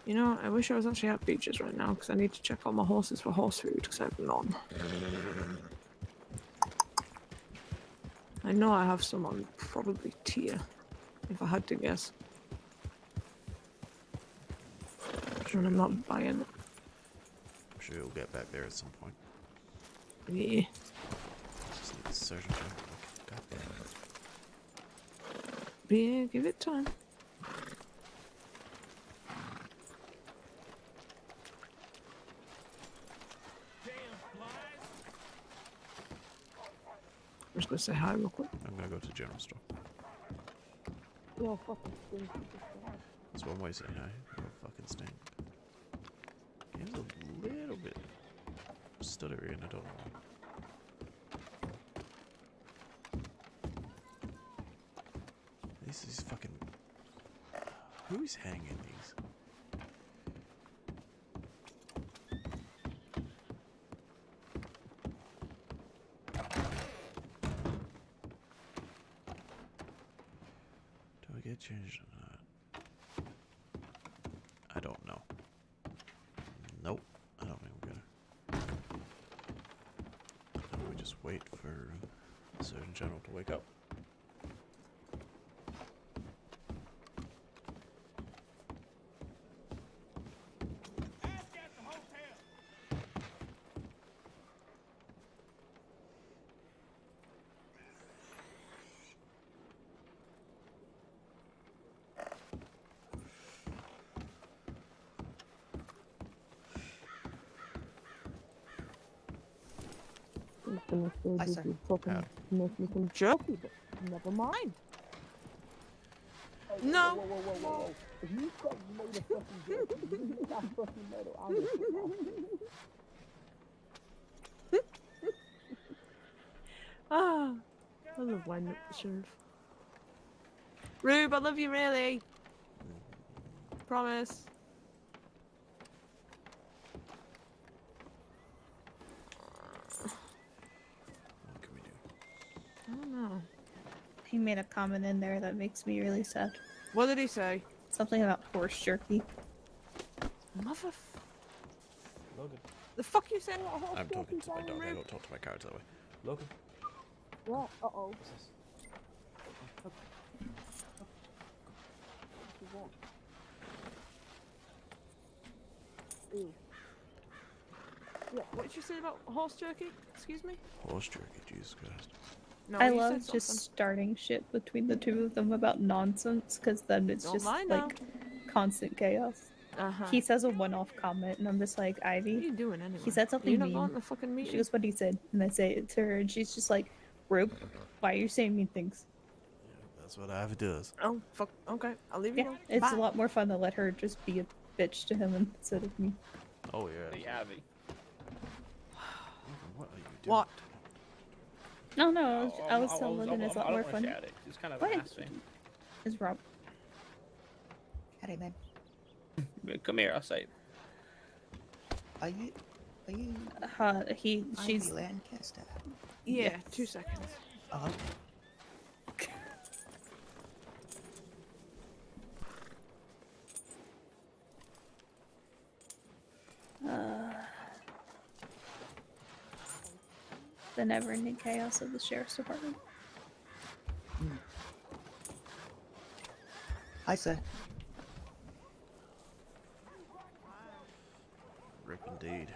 A: You know, I wish I was actually at Beaches right now because I need to check on my horses for horse food because I have none. I know I have some on probably Tia, if I had to guess. And I'm not buying it.
B: I'm sure you'll get back there at some point.
A: Yeah.
B: Just need the surgeon to God damn it.
A: Yeah, give it time. I'm just gonna say hi real quick.
B: I'm gonna go to the general store.
A: Yeah, fucking stink.
B: That's one way to say hi. You fucking stink. He's a little bit stuttery and I don't know. These fucking... Who's hanging these? Do I get changed or not? I don't know. Nope. I don't think we're gonna. We just wait for the Surgeon General to wake up.
A: I
F: sir.
A: fucking make me some jerky, but never mind. No.
K: Whoa. If you said you made a fucking jerky, you mean I fucking made it. I'm just
A: Ah, I love wine at the sheriff. Rube, I love you really. Promise.
B: What can we do?
A: I don't know.
G: He made a comment in there that makes me really sad.
A: What did he say?
G: Something about horse jerky.
A: Mother.
B: Logan.
A: The fuck you saying about horse
B: I'm talking to my
A: jerky,
B: dog. I
A: Rube?
B: don't talk to my cards that way. Logan.
K: What? Uh-oh. Ew.
A: What did you say about horse jerky? Excuse me?
B: Horse jerky, Jesus Christ.
A: No,
G: I
A: you
G: love
A: said
G: just
A: something.
G: starting shit between the two of them about nonsense, because then it's
A: Don't
G: just
A: lie now.
G: like constant chaos.
A: Uh-huh.
G: He says a one-off comment, and I'm just like,
A: What are
G: Ivy.
A: you doing anyway?
G: He said something
A: You're not
G: mean.
A: going to the fucking meeting?
G: She goes, "What he said?" And I say it to her, and she's just like, "Rube, why are you saying mean things?"
B: That's what Ivy does.
A: Oh, fuck. Okay, I'll leave you
G: Yeah,
A: alone.
G: it's
A: Bye.
G: a lot more fun to let her just be a bitch to him instead of me.
B: Oh, yeah.
J: The Ivy.
B: What are you doing?
A: What?
G: No, no, I was telling Logan it's a lot
J: I
G: more
J: don't wanna
G: fun.
J: shout it. It's kind of
G: What?
J: a nice thing.
G: Is Rob?
L: Howdy, man.
J: But come here, I'll say.
L: Are you?
G: She's
L: Ivy Lancaster.
A: Yeah, 2 seconds.
L: Oh, okay.
G: the never-ending chaos of the sheriff's department.
L: Hi, sir.
B: Rip indeed.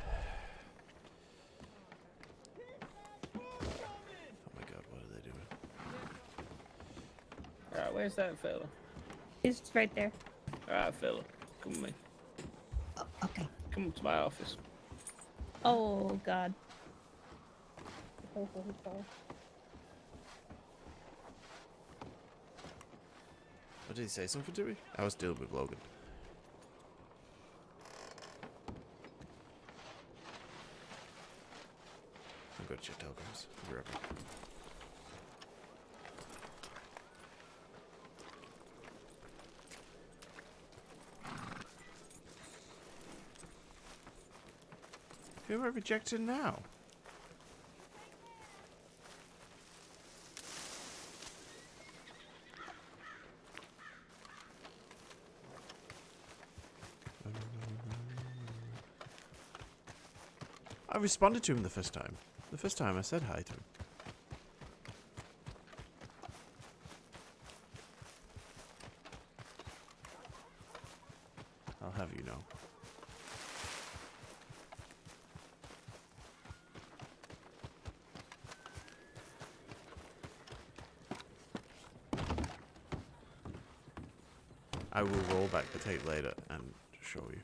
B: Oh my god, what are they doing?
J: Alright, where's that fella?
G: He's right there.
J: Alright, fella. Come with me.
L: Okay.
J: Come to my office.
G: Oh God.
B: What did he say something to me? I was dealing with Logan. I'm going to check telegrams. I'll be right back. Who am I rejecting now? I responded to him the first time. The first time I said hi to him. I'll have you know. I will roll back the tape later and show you.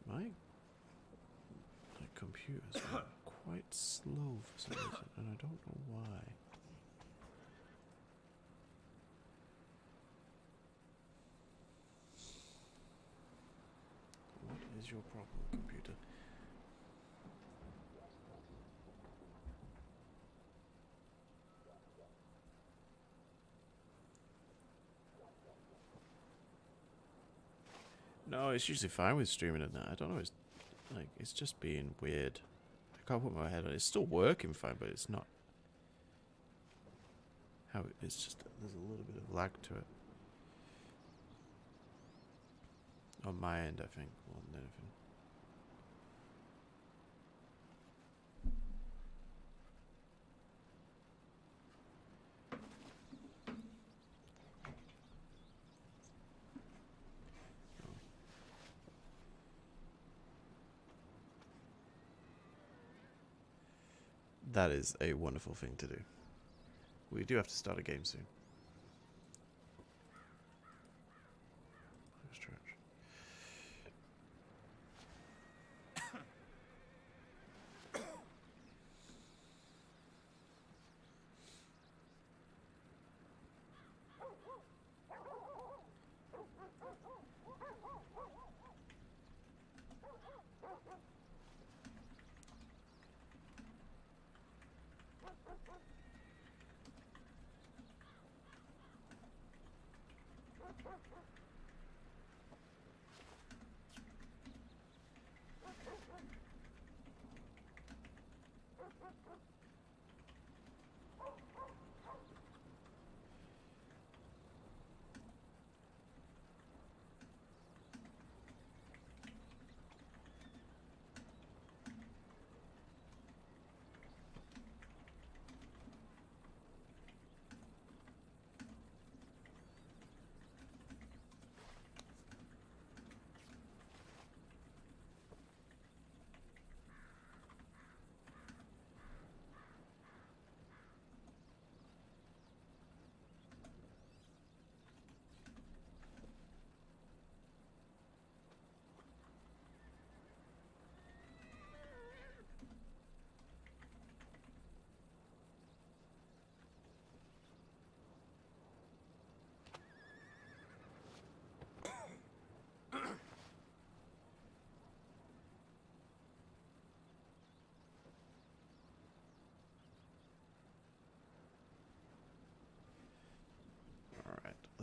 B: My computer's been quite slow for some reason, and I don't know why. What is your problem, computer? No, it's usually fine with streaming at night. I don't know, it's like, it's just being weird. I can't put my head on it. It's still working fine, but it's not how it's just, there's a little bit of lag to it. On my end, I think, more than anything. That is a wonderful thing to do. We do have to start a game soon. Stretch.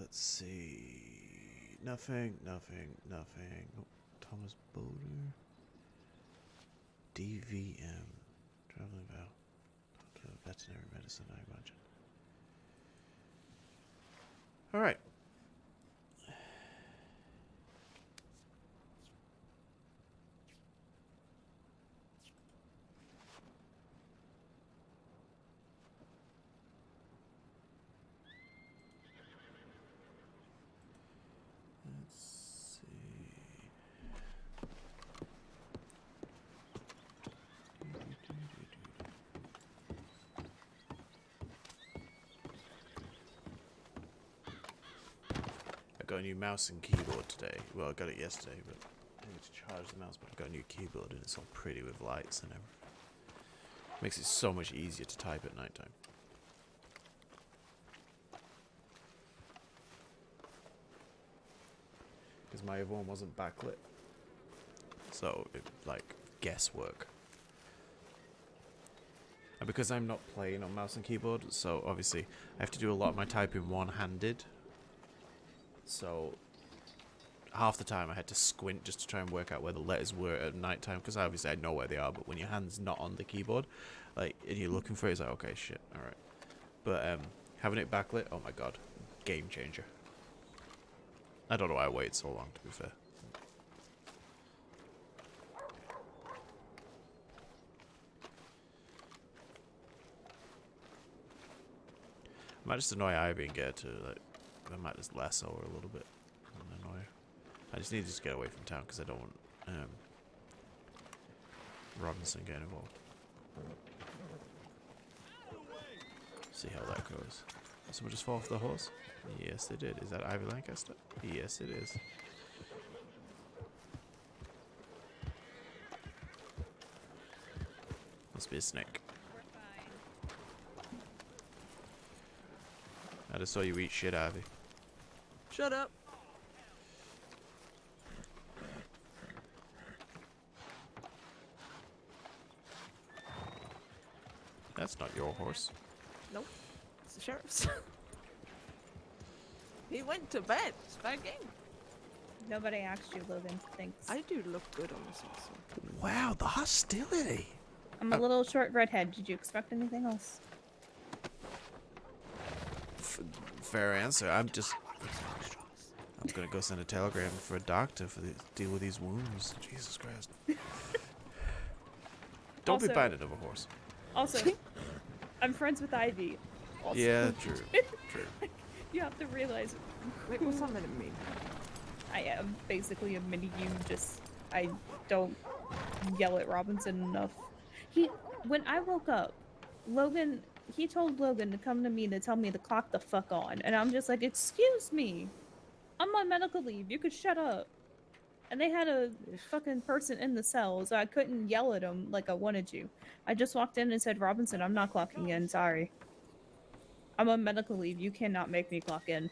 B: let's see. Nothing. Oh, Thomas Boulder. DVM. Traveling Val. Veterinary medicine, I imagine. Alright. Let's see. I got a new mouse and keyboard today. Well, I got it yesterday, but I need to charge the mouse. But I got a new keyboard and it's all pretty with lights and everything. Makes it so much easier to type at nighttime. Because my other one wasn't backlit. So, it, like, guesswork. And because I'm not playing on mouse and keyboard, so obviously I have to do a lot of my typing one-handed. So, half the time I had to squint just to try and work out where the letters were at nighttime, because obviously I know where they are, but when your hand's not on the keyboard, like, and you're looking for it, it's like, okay, shit, alright. But, having it backlit, oh my god, game changer. I don't know why I waited so long, to be fair. I might just annoy Ivy and get her to, like, I might just lasso her a little bit and annoy her. I just need to just get away from town because I don't want Robinson getting involved. See how that goes. Did someone just fall off the horse? Yes, they did. Is that Ivy Lancaster? Yes, it is. Must be a snake. I just saw you eat shit, Ivy.
A: Shut up.
B: That's not your horse.
A: Nope. It's the sheriff's. He went to bed. It's a bad game.
G: Nobody asked you, Logan. Thanks.
A: I do look good on this also.
B: Wow, the hostility.
G: I'm a little short redhead. Did you expect anything else?
B: Fair answer. I'm gonna go send a telegram for a doctor for the deal with these wounds. Jesus Christ. Don't be
G: Also-
B: buying another horse.
G: Also, I'm friends with Ivy. Also,
B: Yeah, true. True.
G: you have to realize
A: Wait, what's that meant to mean?
G: I am basically a mini you. Just I don't yell at Robinson enough. When I woke up, he told Logan to come to me to tell me to clock the fuck on, and I'm just like, excuse me, I'm on medical leave. You could shut up. And they had a fucking person in the cell, so I couldn't yell at him like I wanted to. I just walked in and said, Robinson, I'm not clocking in. Sorry. I'm on medical leave. You cannot make me clock in.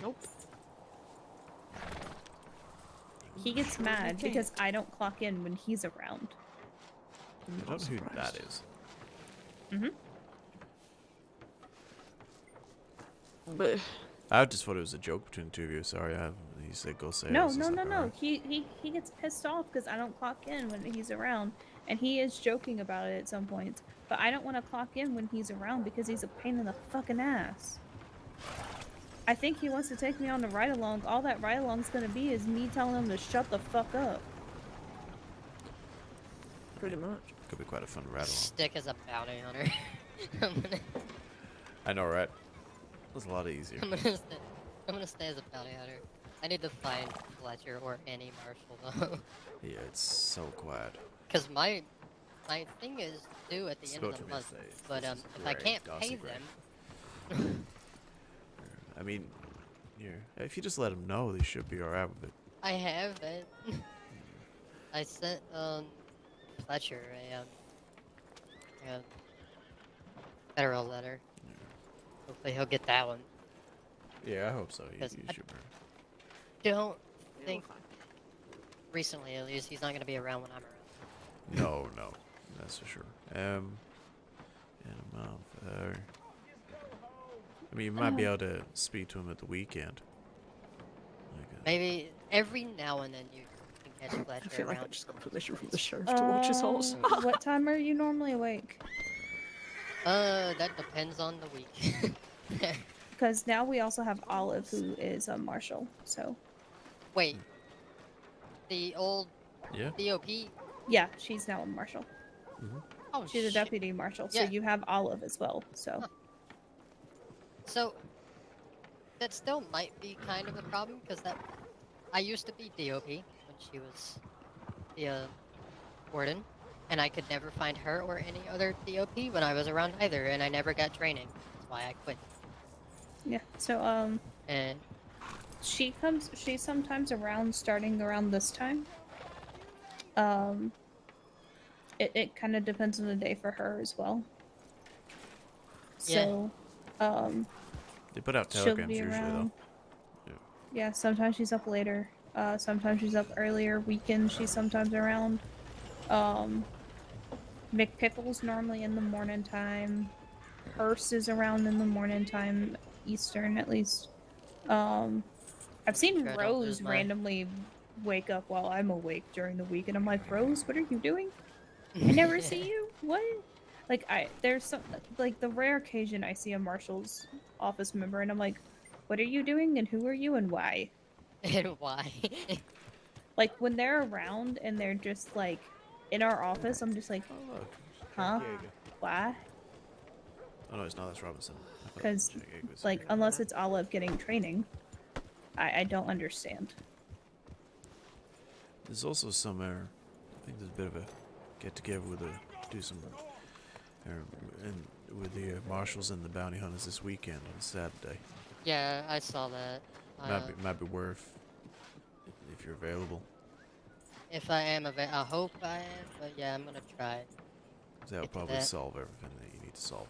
A: Nope.
G: He gets mad because I don't clock in when he's around.
B: I don't know who that is.
G: Mm-hmm.
A: But
B: I just thought it was a joke between the two of you. Sorry, he said go say it.
G: No. He gets pissed off because I don't clock in when he's around, and he is joking about it at some points. But I don't want to clock in when he's around because he's a pain in the fucking ass. I think he wants to take me on the ride along. All that ride along's gonna be is me telling him to shut the fuck up.
A: pretty much.
B: Could be quite a fun ride along.
M: Stick as a bounty hunter.
B: I know, right? That's a lot easier.
M: I'm gonna stay as a bounty hunter. I need to find Fletcher or any Marshall though.
B: Yeah, it's so quiet.
M: Cause my thing is due at the end
B: Spoke
M: of
B: to
M: the
B: me
M: month,
B: today.
M: but
B: This is
M: if I
B: great.
M: can't
B: Darcy
M: pay
B: Gray.
M: them,
B: I mean, if you just let them know, they should be alright with it.
M: I haven't. I sent Fletcher a federal letter. Hopefully he'll get that one.
B: Yeah, I hope so. You
M: 'Cause
B: should.
M: Don't think recently at least he's not gonna be around when I'm around.
B: No, that's for sure. In a month. I mean, you might be able to speak to him at the weekend.
M: Maybe every now and then you can catch
A: I
M: Fletcher
A: feel like I
M: around.
A: just got permission from the sheriff to watch his horse.
F: What time are you normally awake?
M: That depends on the week.
G: Because now we also have Olive, who is a marshal. So
M: Wait. The old
B: Yeah.
M: DOP?
G: yeah, she's now a marshal.
M: Oh,
G: She's a deputy marshal. So
M: Yeah.
G: you have Olive as well. So
M: So, that still might be kind of a problem, because I used to be DOP when she was the warden, and I could never find her or any other DOP when I was around either, and I never got training. That's why I quit.
G: yeah. So
M: And
G: she's sometimes around, starting around this time. It kind of depends on the day for her as well. So
B: They put out
G: she'll
B: telegrams
G: be
B: usually,
G: around.
B: though.
G: Yeah, sometimes she's up later. Sometimes she's up earlier. Weekends she's sometimes around. McPickle's normally in the morning time. Hearst is around in the morning time, Eastern at least. I've seen
M: Sure, don't
G: Rose
M: lose my-
G: randomly wake up while I'm awake during the week, and I'm like, Rose, what are you doing? I never see you. What? Like there's some like the rare occasion I see a marshal's office member, and I'm like, what are you doing, and who are you, and why?
M: And why?
G: Like when they're around and they're just like in our office, I'm just like, huh? Why?
B: Oh no, it's not. That's Robinson.
G: Because like unless it's Olive getting training, I don't understand.
B: There's also some, I think there's a bit of a get together with do some, and with the marshals and the bounty hunters this weekend on Saturday.
M: Yeah, I saw that.
B: Might be worth if you're available.
M: If I am I hope I am, but yeah, I'm gonna try.
B: That'll
M: Get to
B: probably
M: that.
B: solve everything that you need to solve.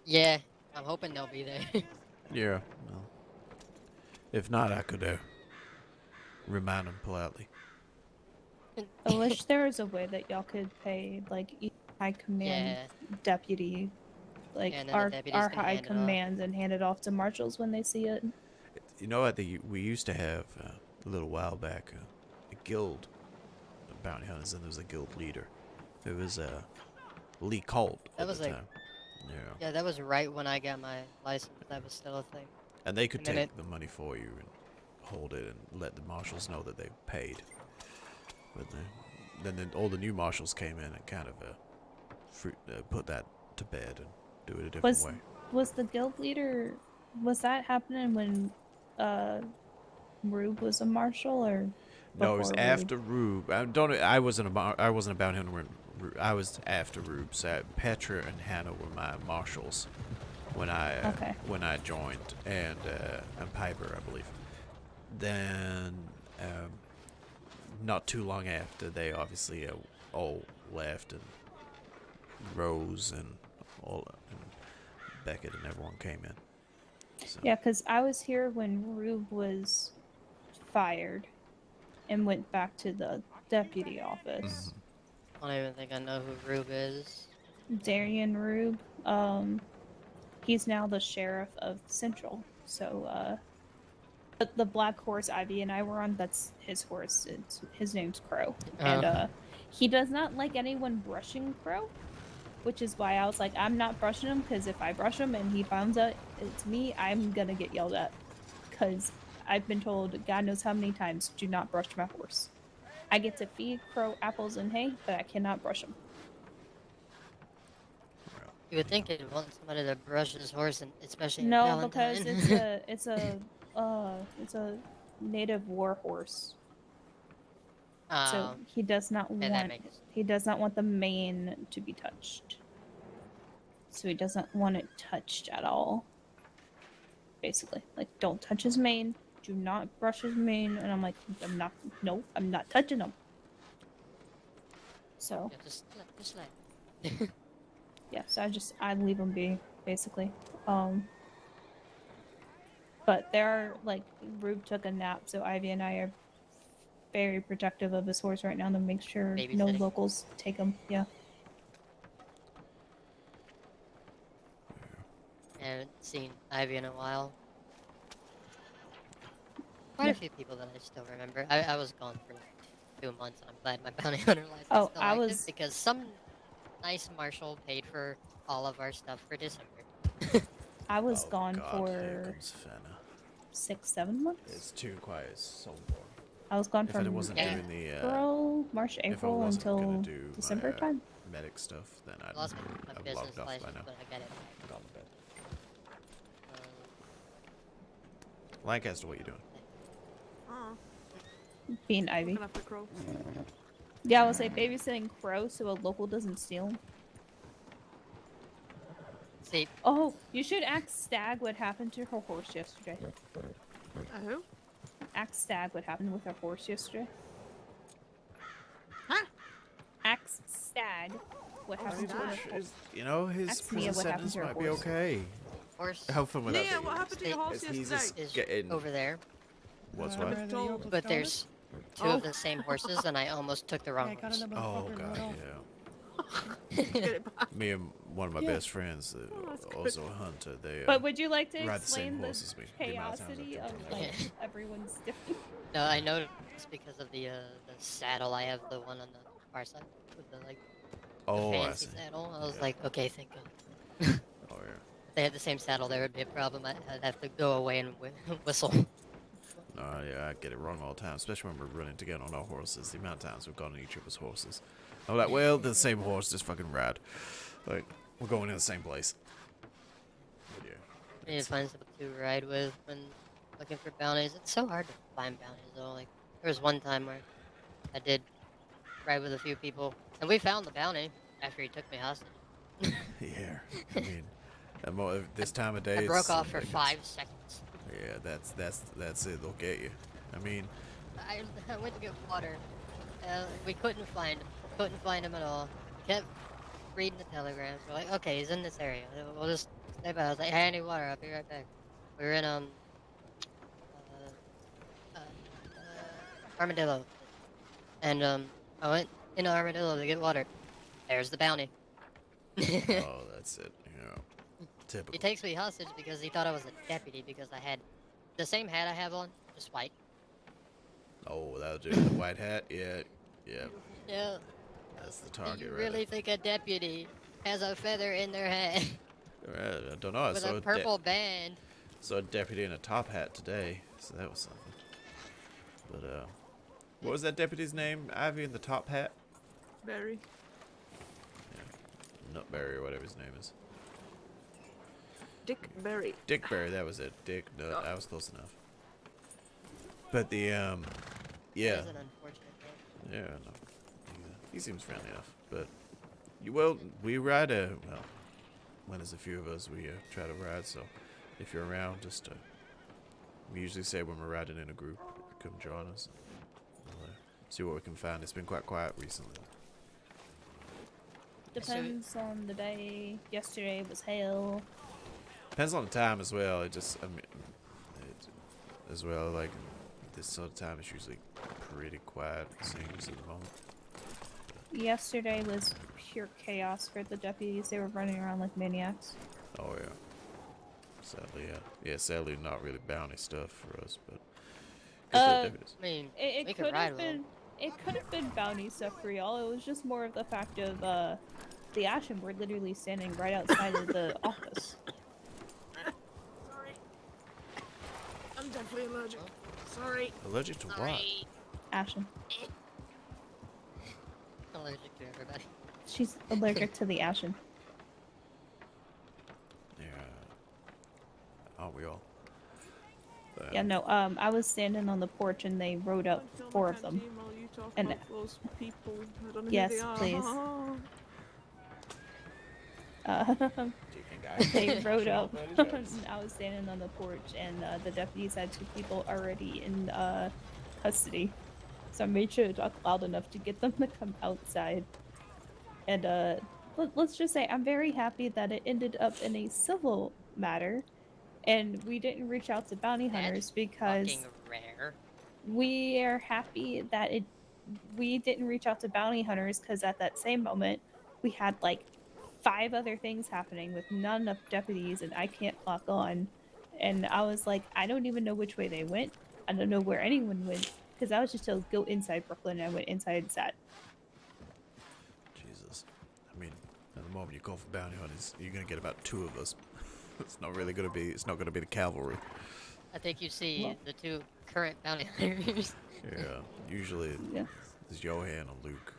M: Yeah, I'm hoping they'll be there.
B: Yeah. Well, if not, I could remind them politely.
G: I wish there was a way that y'all could pay like each high command deputy, like
M: Yeah, and then the
G: our
M: deputies can
G: high
M: hand it off.
G: commands, and hand it off to marshals when they see it.
B: You know what? We used to have a little while back a guild of bounty hunters, and there was a guild leader. It was Lee Colt
M: That
B: at
M: was
B: the
M: like,
B: time. Yeah.
M: yeah, that was right when I got my license. That was still a thing.
B: And they could
M: And then
B: take the money for you and hold it and let the marshals know that they paid. But then all the new marshals came in and kind of put that to bed and do it a different way.
G: Was the guild leader? Was that happening when Rube was a marshal, or
B: No, it was
G: before
B: after Rube. I wasn't a bounty hunter when I was after Rube. So Petra and Hannah were my marshals when I joined, and Piper, I believe. Then not too long after, they obviously all left, and Rose and Beckett and everyone came in. So.
G: Yeah, because I was here when Rube was fired and went back to the deputy office.
M: I don't even think I know who Rube is.
G: Darian Rube. He's now the sheriff of Central. So, the black horse Ivy and I were on, that's his horse. His name's Crow. And he does not like anyone brushing Crow, which is why I was like, I'm not brushing him, because if I brush him and he finds out it's me, I'm gonna get yelled at. Because I've been told God knows how many times, do not brush my horse. I get to feed Crow apples and hay, but I cannot brush him.
M: You would think he'd want somebody to brush his horse, and especially on
G: No,
M: Valentine.
G: because it's a native war horse. So he does not want the mane to be touched. So he doesn't want it touched at all. Basically, like, don't touch his mane. Do not brush his mane. And I'm like, I'm not touching him. So
M: Yeah, just like.
G: yeah, so I leave him be, basically. But there are, like, Rube took a nap, so Ivy and I are very protective of his horse right now to make sure no
M: Babysitting.
G: locals take him. Yeah.
M: haven't seen Ivy in a while. Quite a few people that I still remember. I was gone for like 2 months, and I'm glad my bounty hunter license is
G: Oh,
M: still
G: I
M: active
G: was-
M: because some nice marshal paid for all of our stuff for December.
G: I was
B: Oh,
G: gone
B: God, here
G: for
B: comes Fenna.
G: 6-7 months.
B: It's too quiet. It's so boring.
G: I was gone
B: If I
G: from
B: wasn't doing the
G: April, March,
B: if I
G: April
B: wasn't gonna
G: until
B: do
G: December
B: my,
G: time.
B: medic stuff, then I'd
M: I lost my
B: have
M: business
B: logged off by
M: license,
B: now.
M: but I got it.
B: Gone to bed.
M: Um,
B: Lancaster, what you doing?
G: Being Ivy.
A: Looking after Crow.
G: Yeah, I was like babysitting Crow so a local doesn't steal him.
M: See.
G: Oh, you should ask Stag what happened to her horse yesterday.
A: Who?
G: Ask Stag what happened with her horse yesterday.
A: Huh?
G: Ask Stag what happened to her horse.
B: You know, his
G: Ask
B: prison
G: Mia what happened
B: sentence
G: to her
B: might be
G: horse.
B: okay.
M: Horse.
B: Help him without
A: Nia, what happened to your horse
B: he's
A: yesterday?
B: just getting
M: over there.
B: What's what?
M: But there's two of the same horses, and I almost took the wrong horse.
B: Oh god, yeah. Me and one of my best friends, also a hunter, they
G: But would you like to
B: ride the same
G: explain the
B: horse as me. The amount of times I've
G: chaosity
B: jumped
G: of
B: on their
G: like
B: horse.
G: everyone's different?
M: No, I noticed because of the saddle. I have the one on the far side with the like
B: Oh,
M: the
B: I
M: fancy
B: see.
M: saddle. I was
B: Yeah.
M: like, okay, thank God.
B: Oh yeah.
M: If they had the same saddle, there would be a problem. I'd have to go away and whistle.
B: No, yeah, I get it wrong all the time, especially when we're running together on our horses. The amount of times we've gone on each other's horses. I'm like, well, they're the same horse, just fucking ride. Like, we're going in the same place. But yeah.
M: I need to find someone to ride with when looking for bounties. It's so hard to find bounties though. Like, there was one time where I did ride with a few people, and we found the bounty after he took me hostage.
B: Yeah, I mean, this time of day,
M: I broke
B: it's
M: off for
B: like
M: 5 seconds.
B: Yeah, that's it. They'll get you. I mean,
M: I went to get water. We couldn't find him at all. We kept reading the telegrams. We're like, okay, he's in this area. We'll just stay by. I was like, hey, I need water. I'll be right back. We were in Armadillo, and I went into Armadillo to get water. There's the bounty.
B: oh, that's it. You know, typical.
M: He takes me hostage because he thought I was a deputy because I had the same hat I have on, just white.
B: Oh, that'll do. The white hat. Yeah, yeah.
M: Yeah.
B: That's the
M: Do
B: target,
M: you
B: right?
M: really think a deputy has a feather in their hat
B: I don't know. I
M: with
B: saw
M: a purple band?
B: saw a deputy in a top hat today, so that was something. But what was that deputy's name? Ivy in the top hat?
A: Barry.
B: Nutberry or whatever his name is.
A: Dick Berry.
B: Dick Berry, that was it. Dick Nut. I was close enough. But the yeah.
M: That was an unfortunate thing.
B: Yeah, no. He seems friendly enough, but we ride well, when there's a few of us, we try to ride. So if you're around, just we usually say when we're riding in a group, come join us. We'll, see what we can find. It's been quite quiet recently.
G: Depends on the day. Yesterday was hail.
B: Depends on the time as well. As well, like this sort of time is usually pretty quiet. It seems at the moment.
G: Yesterday was pure chaos for the deputies. They were running around like maniacs.
B: Oh yeah. Sadly, yeah. Yeah, sadly, not really bounty stuff for us, but.
M: I mean,
G: It
M: we
G: could
M: could ride
G: have
M: with him.
G: been. It could have been bounty stuff for y'all. It was just more of the fact of the Ashen were literally standing right outside of the office.
A: Sorry. I'm definitely allergic. Sorry.
B: Allergic to what?
G: Ashen.
M: Allergic to everybody.
G: She's allergic to the Ashen.
B: Yeah. Aren't we all? But,
G: Yeah, no. I was standing on the porch and they rode up
A: Fill my
G: 4 of them.
A: canteen while you talk
G: And
A: about those people. I don't know
G: Yes,
A: who they are.
G: please.
B: do you think
G: They rode
B: should
G: up.
B: all go to jobs?
G: I was standing on the porch, and the deputies had 2 people already in custody. So I made sure to talk loud enough to get them to come outside. And let's just say I'm very happy that it ended up in a civil matter, and we didn't reach out to bounty hunters because
M: Fucking rare.
G: we are happy that we didn't reach out to bounty hunters because at that same moment we had like 5 other things happening with not enough deputies, and I can't clock on. And I was like, I don't even know which way they went. I don't know where anyone went because I was just told go inside Brooklyn, and I went inside SAT.
B: Jesus. I mean, at the moment you call for bounty hunters, you're gonna get about 2 of us. It's not really gonna be. It's not gonna be the cavalry.
M: I think you see the 2 current bounty hunters.
B: Yeah. Usually,
G: Yeah.
B: it's Johan or Luke,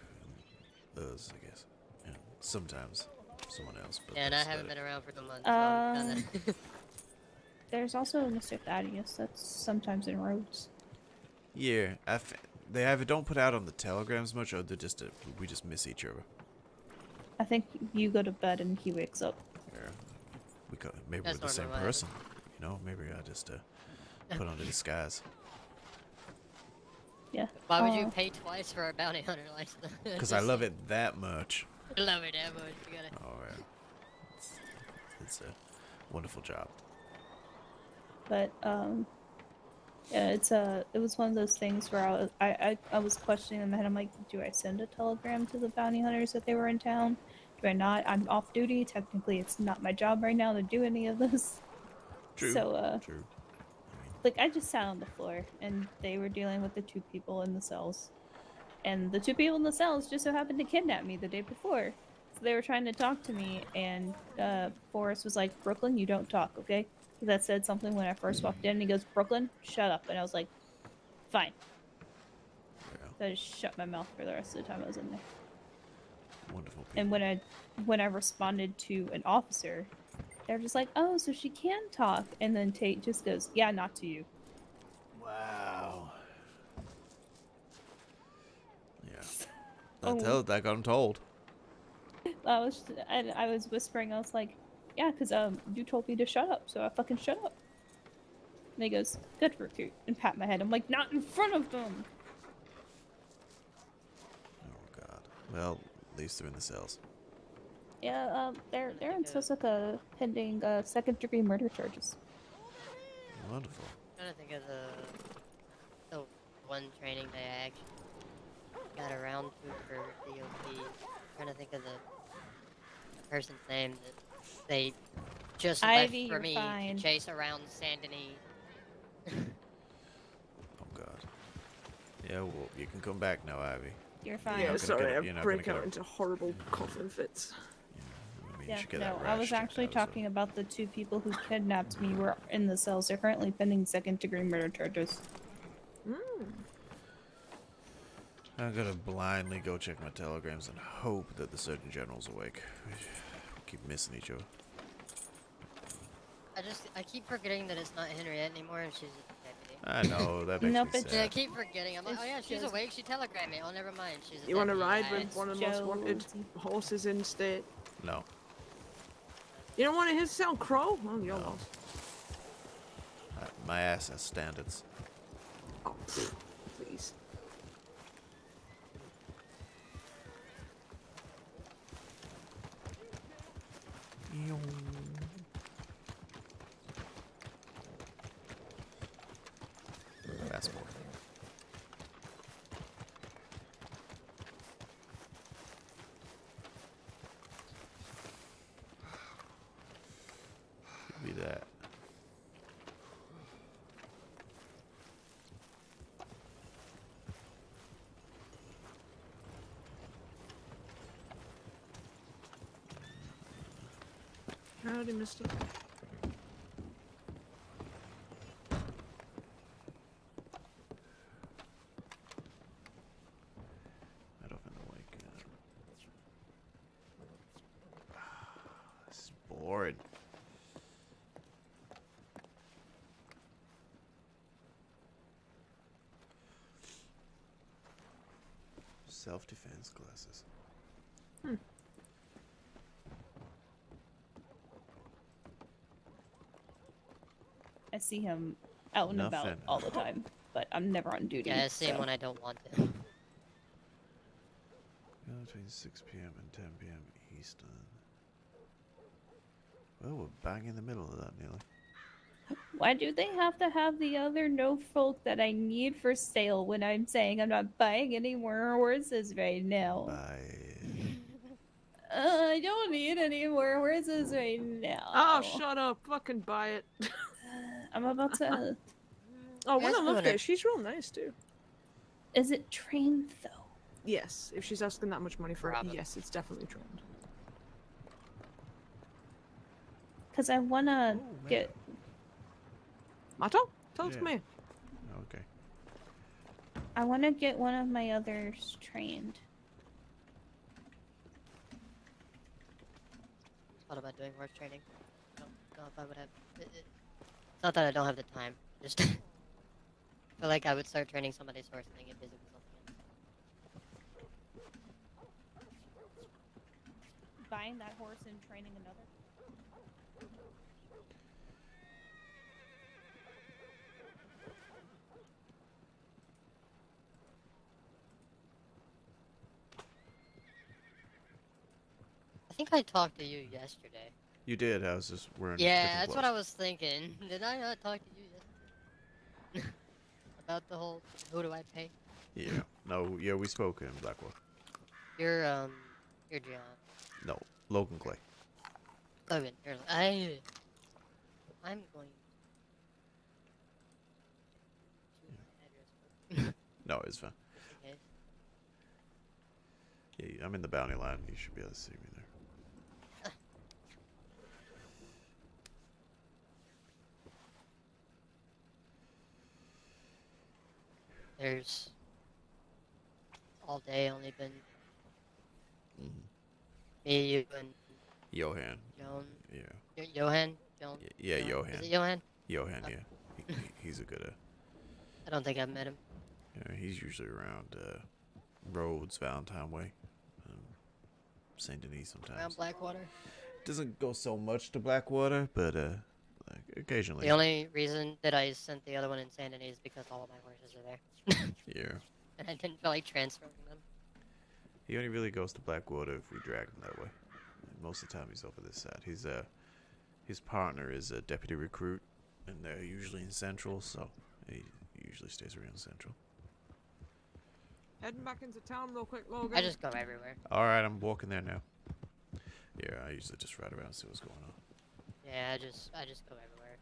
B: and us, I guess, and sometimes someone else. But
M: Yeah, and I
B: that's
M: haven't
B: about
M: been
B: it.
M: around for the month. So I'm kinda...
G: There's also Mr. Thaddeus that's sometimes in Rhodes.
B: Yeah, they either don't put out on the telegrams much, or they're just we just miss each other.
G: I think you go to bed and he wakes up.
B: Yeah, maybe
M: That's
B: we're the same
M: normally what
B: person. You know, maybe I just put on a disguise.
G: Yeah.
M: Why would you pay twice for a bounty hunter license?
B: Because I love it that much.
M: I love it that much. You gotta...
B: Oh yeah, it's a wonderful job.
G: But yeah, it was one of those things where I was questioning in my head. I'm like, do I send a telegram to the bounty hunters that they were in town? Do I not? I'm off duty. Technically, it's not my job right now to do any of this.
B: True.
G: So
B: True.
G: like I just sat on the floor, and they were dealing with the 2 people in the cells, and the 2 people in the cells just so happened to kidnap me the day before. So they were trying to talk to me, and Forrest was like, "Brooklyn, you don't talk, okay?" That said something when I first walked in, and he goes, "Brooklyn, shut up," and I was like, "Fine."
B: Yeah.
G: So I just shut my mouth for the rest of the time I was in there.
B: Wonderful people.
G: And when I responded to an officer, they're just like, "Oh, so she can talk," and then Tate just goes, "Yeah, not to you."
B: Wow. Yeah.
G: Oh.
B: That got him told.
G: I was whispering. I was like, "Yeah, because you told me to shut up, so I fucking shut up." And he goes, "Good recruit," and pat my head. I'm like, "Not in front of them."
B: Oh God. Well, at least they're in the cells.
G: Yeah, they're in Suzuka pending 2nd-degree murder charges.
B: Wonderful.
M: I'm trying to think of the one training day I actually got around to for DOP. I'm trying to think of the person's name that they just
G: Ivy,
M: left for
G: you're
M: me
G: fine.
M: to chase around Saint Denis.
B: Oh God. Yeah. Well, you can come back now, Ivy.
G: You're fine.
A: Yeah,
B: gonna
A: sorry,
B: get a-
A: I
B: you're not
A: break
B: gonna
A: out
B: get a-
A: into horrible coughing fits.
B: I mean, you
G: Yeah,
B: should get
G: no,
B: that
G: I was
B: rash checked
G: actually
B: out, so-
G: talking about the 2 people who kidnapped me were in the cells. They're currently pending 2nd-degree murder charges.
B: I'm gonna blindly go check my telegrams and hope that the Surgeon General's awake. We keep missing each other.
M: I keep forgetting that it's not Henriette anymore and she's a deputy.
B: I know, that makes
G: Nope,
B: me
G: it's-
M: Yeah, I
B: sad.
M: keep forgetting. I'm like, oh yeah, she's awake. She telegrammed me. Oh, never mind. She's a
A: You want to
M: deputy.
A: ride with
G: It's
A: one of the most wanted
G: Josie.
A: horses in state?
B: No.
A: You don't want to hear sound crow? Oh, you're
B: No.
A: lost.
B: My ass has standards.
A: Oh, please.
B: Passport. Be that.
A: Howdy, mister.
B: I don't know, like, this is boring. Self-defense classes.
G: I see him out and about
B: Nothing.
G: all the time, but I'm never on duty.
M: Yeah, I see him
G: so.
M: when I don't want to.
B: Between 6 p.m. and 10 p.m. Eastern. Well, we're bang in the middle of that, nearly.
G: Why do they have to have the other no folk that I need for sale when I'm saying I'm not buying any more horses right now?
B: By
G: I don't need any more horses right now.
A: Oh, shut up. Fucking buy it.
G: I'm about to.
A: Oh, when
M: Yes,
A: I loved
M: Governor.
A: it. She's real nice too.
G: Is it trained though?
A: Yes, if she's asking that much money for it,
M: Probably.
A: yes, it's definitely trained.
G: Because I wanna get.
A: Mato? Tell us
B: Yeah.
A: come here.
B: Okay.
G: I wanna get one of my others trained.
M: Thought about doing horse training. I don't know if I would have. It's not that I don't have the time. Just feel like I would start training somebody's horse and then get busy with something else.
G: Buying that horse and training another.
M: I think I talked to you yesterday.
B: You did. I was just wearing.
M: Yeah,
B: different
M: that's what
B: clothes.
M: I was thinking. Did I not talk to you yesterday? About the whole who do I pay?
B: Yeah. No. Yeah, we spoke in Blackwater.
M: You're John.
B: No, Logan Clay.
M: Logan, I'm going to my address.
B: No, it's fine.
M: Okay.
B: Yeah, I'm in the bounty line. You should be able to see me there.
M: There's all day only been me, you, and
B: Johan.
M: Joan.
B: Yeah.
M: Johan? Joan?
B: Yeah,
M: Joan?
B: Johan.
M: Is it Johan?
B: Johan, yeah. He's a good.
M: I don't think I've met him.
B: Yeah, he's usually around Rhodes, Valentine Way, Saint Denis sometimes.
M: Around Blackwater?
B: Doesn't go so much to Blackwater, but like occasionally.
M: The only reason that I sent the other one in San Denis is because all of my horses are there.
B: Yeah.
M: And I didn't feel like transferring them.
B: He only really goes to Blackwater if we drag him that way. Most of the time he's over this side. His partner is a deputy recruit, and they're usually in Central, so he usually stays around Central.
A: Heading back into town real quick, Logan.
M: I just go everywhere.
B: Alright, I'm walking there now. Yeah, I usually just ride around and see what's going on.
M: Yeah, I just go everywhere.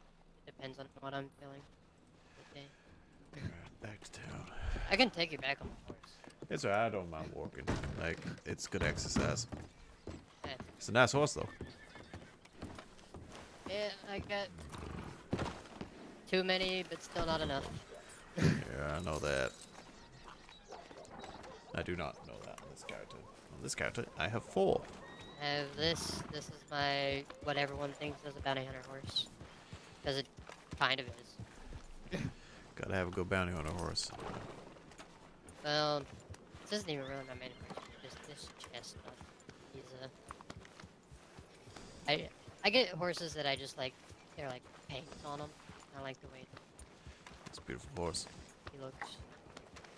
M: It depends on what I'm feeling. Okay.
B: Alright, back to town.
M: I can take you back on the horse.
B: It's alright, I don't mind walking. Like, it's good exercise.
M: Yeah.
B: It's a nice horse, though.
M: Yeah, I got too many, but still not enough.
B: Yeah, I know that. I do not know that on this character. On this character, I have 4.
M: I have this. This is my what everyone thinks is a bounty hunter horse, because it kind of is.
B: Gotta have a good bounty hunter horse.
M: Well, this isn't even really my main horse. Just this chestnut. He's I get horses that I just like. They're like paints on them. I like the way
B: It's a beautiful horse.
M: he looks.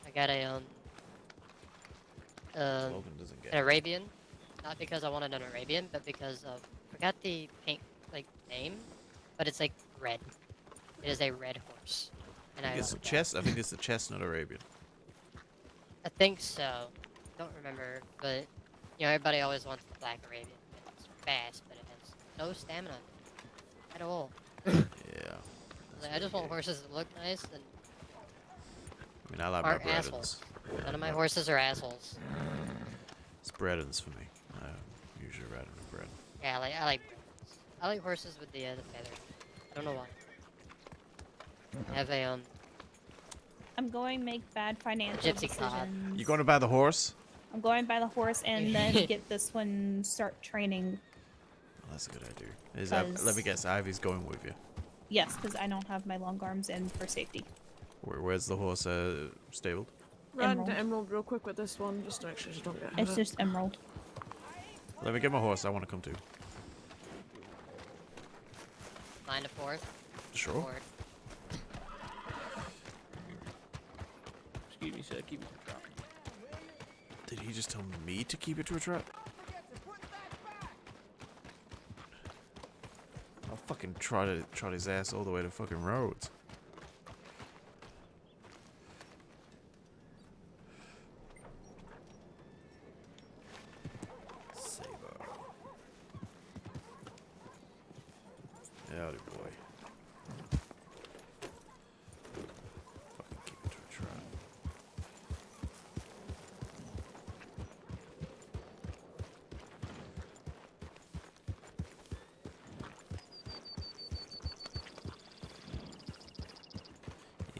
M: I got a
B: Logan doesn't get
M: an Arabian, not because I wanted an Arabian, but because of I forgot the paint like name, but it's like red. It is a red horse, and I
B: It's a
M: love
B: chest. I think it's the chestnut Arabian.
M: I think so. Don't remember, but you know everybody always wants the black Arabian. It's fast, but it has no stamina at all.
B: Yeah.
M: Like, I just want horses that look nice and
B: I mean, I like my
M: aren't
B: Bredens.
M: assholes. None of my horses are assholes.
B: It's Bredens for me. I usually ride them with Bredden.
M: Yeah, I like horses with the feather. I don't know why. I have a
G: I'm going to make bad financial
M: Gypsy cod.
G: decisions.
B: You going to buy the horse?
G: I'm going by the horse and then get this one start training.
B: Oh, that's a good idea. Is let me guess, Ivy's going with you.
G: Yes, because I don't have my long arms in for safety.
B: Where's the horse stabled?
A: Run
G: Emerald.
A: to Emerald real quick with this one, just to make sure you don't get
G: It's
A: hurt.
G: just Emerald.
B: Let me get my horse. I want to come too.
M: Find a fourth.
B: Sure.
M: Or
J: Excuse me, sir. Keep it to the trot.
B: Did he just tell me to keep it to a trot? I'll fucking trot his ass all the way to fucking Rhodes. Saber.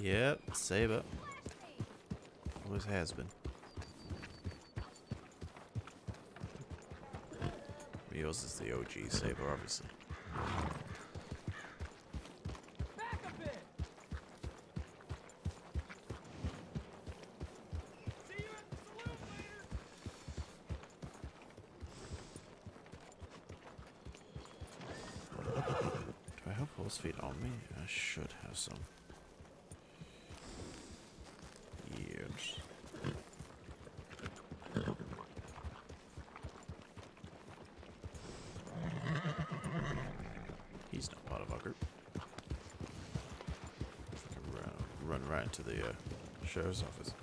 B: Yep, Saber. Always has been. Yours is the OG Saber, obviously. Do I have horse feet on me? I should have some. Years. He's not part of our group. I can run right into the sheriff's office.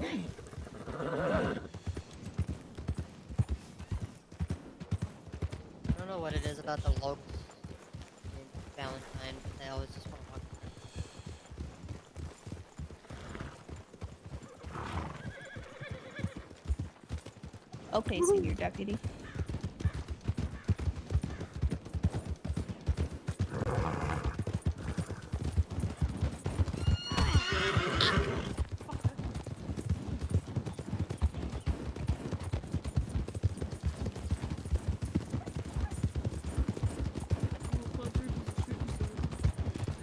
M: I don't know what it is about the Logan and Valentine, but they always just want to walk.
G: Okay, senior deputy.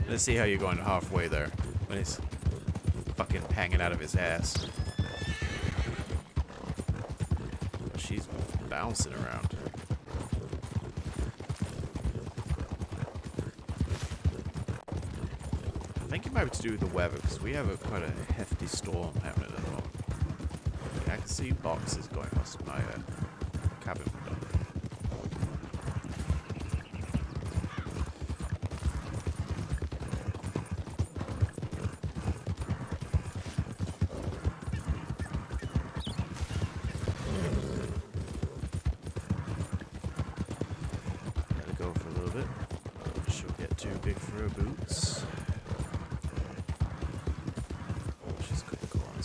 B: Let's see how you're going halfway there when it's fucking hanging out of his ass. She's bouncing around. I think it might be to do with the weather because we have quite a hefty storm happening at the moment. I can see boxes going past my cabin window. Big for her boots. She's good to go on.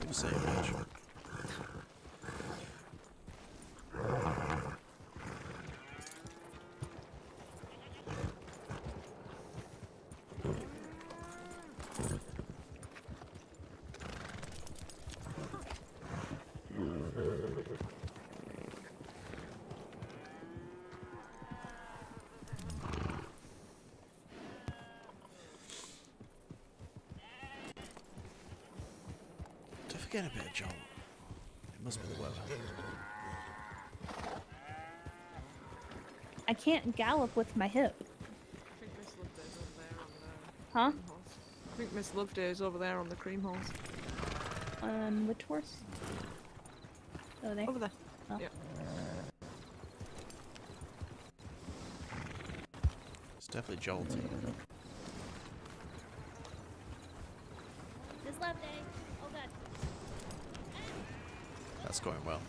B: You say, bitch. Get a bit of jolt. It must be the weather.
G: I can't gallop with my hip.
A: I think Miss Loveday's over there on the
G: Huh?
A: cream horse. I think Miss Loveday's over there on the cream horse.
G: On which horse? Oh, there.
A: Over there.
G: Oh.
A: Yeah.
B: It's definitely jolty.
G: Miss Loveday. Oh god.
B: That's going well.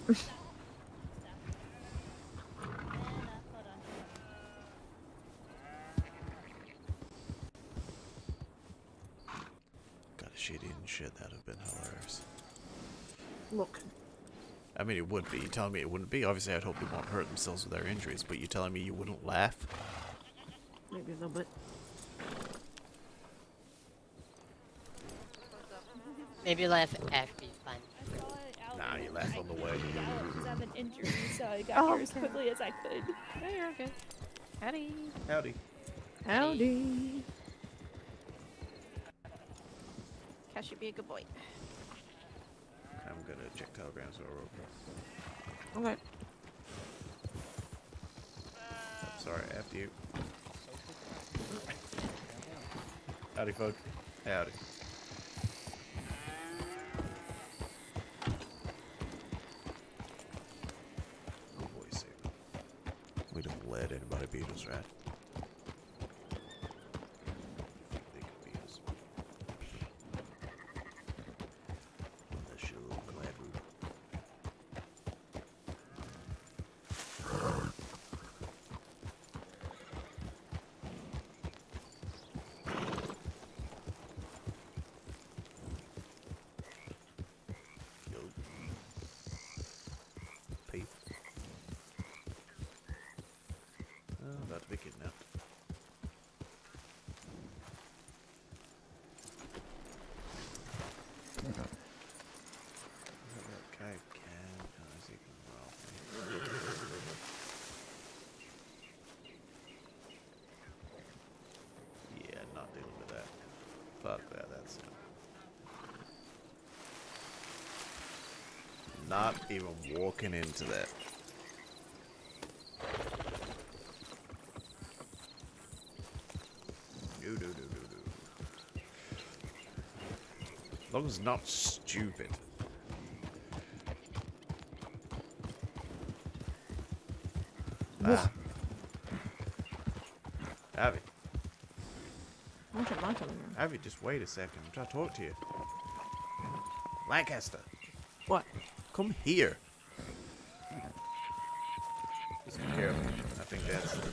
G: Hold on.
B: shit, that'd have been hilarious.
A: Look,
B: I mean, it would be. You're telling me it wouldn't be? Obviously, I'd hope they won't hurt themselves with their injuries, but you're telling me you wouldn't laugh?
A: maybe a little bit.
M: Maybe laugh after you find.
B: Nah, you laugh on the way.
G: I have an injury, so I got
A: Oh,
G: here as
A: okay.
G: quickly as I could.
H: Oh, you're okay. Howdy.
B: Howdy.
A: Howdy.
H: Cash should be a good boy.
B: I'm gonna check telegrams real quick.
A: Okay.
B: Sorry, after you. Howdy, folk. Howdy. Oh boy, sake. We don't let anybody beat us, right? They can beat us. Unless you're a little clever. Yo. Peep. About to be kidnapped. Okay, yeah, not dealing with that. Fuck that, that's not even walking into that. No. Logan's not stupid. Ah. Abby.
A: What's your mic on here?
B: Abby, just wait a second. I'm trying to talk to you. Lancaster.
A: What?
B: Come here. Just be careful. I think that's the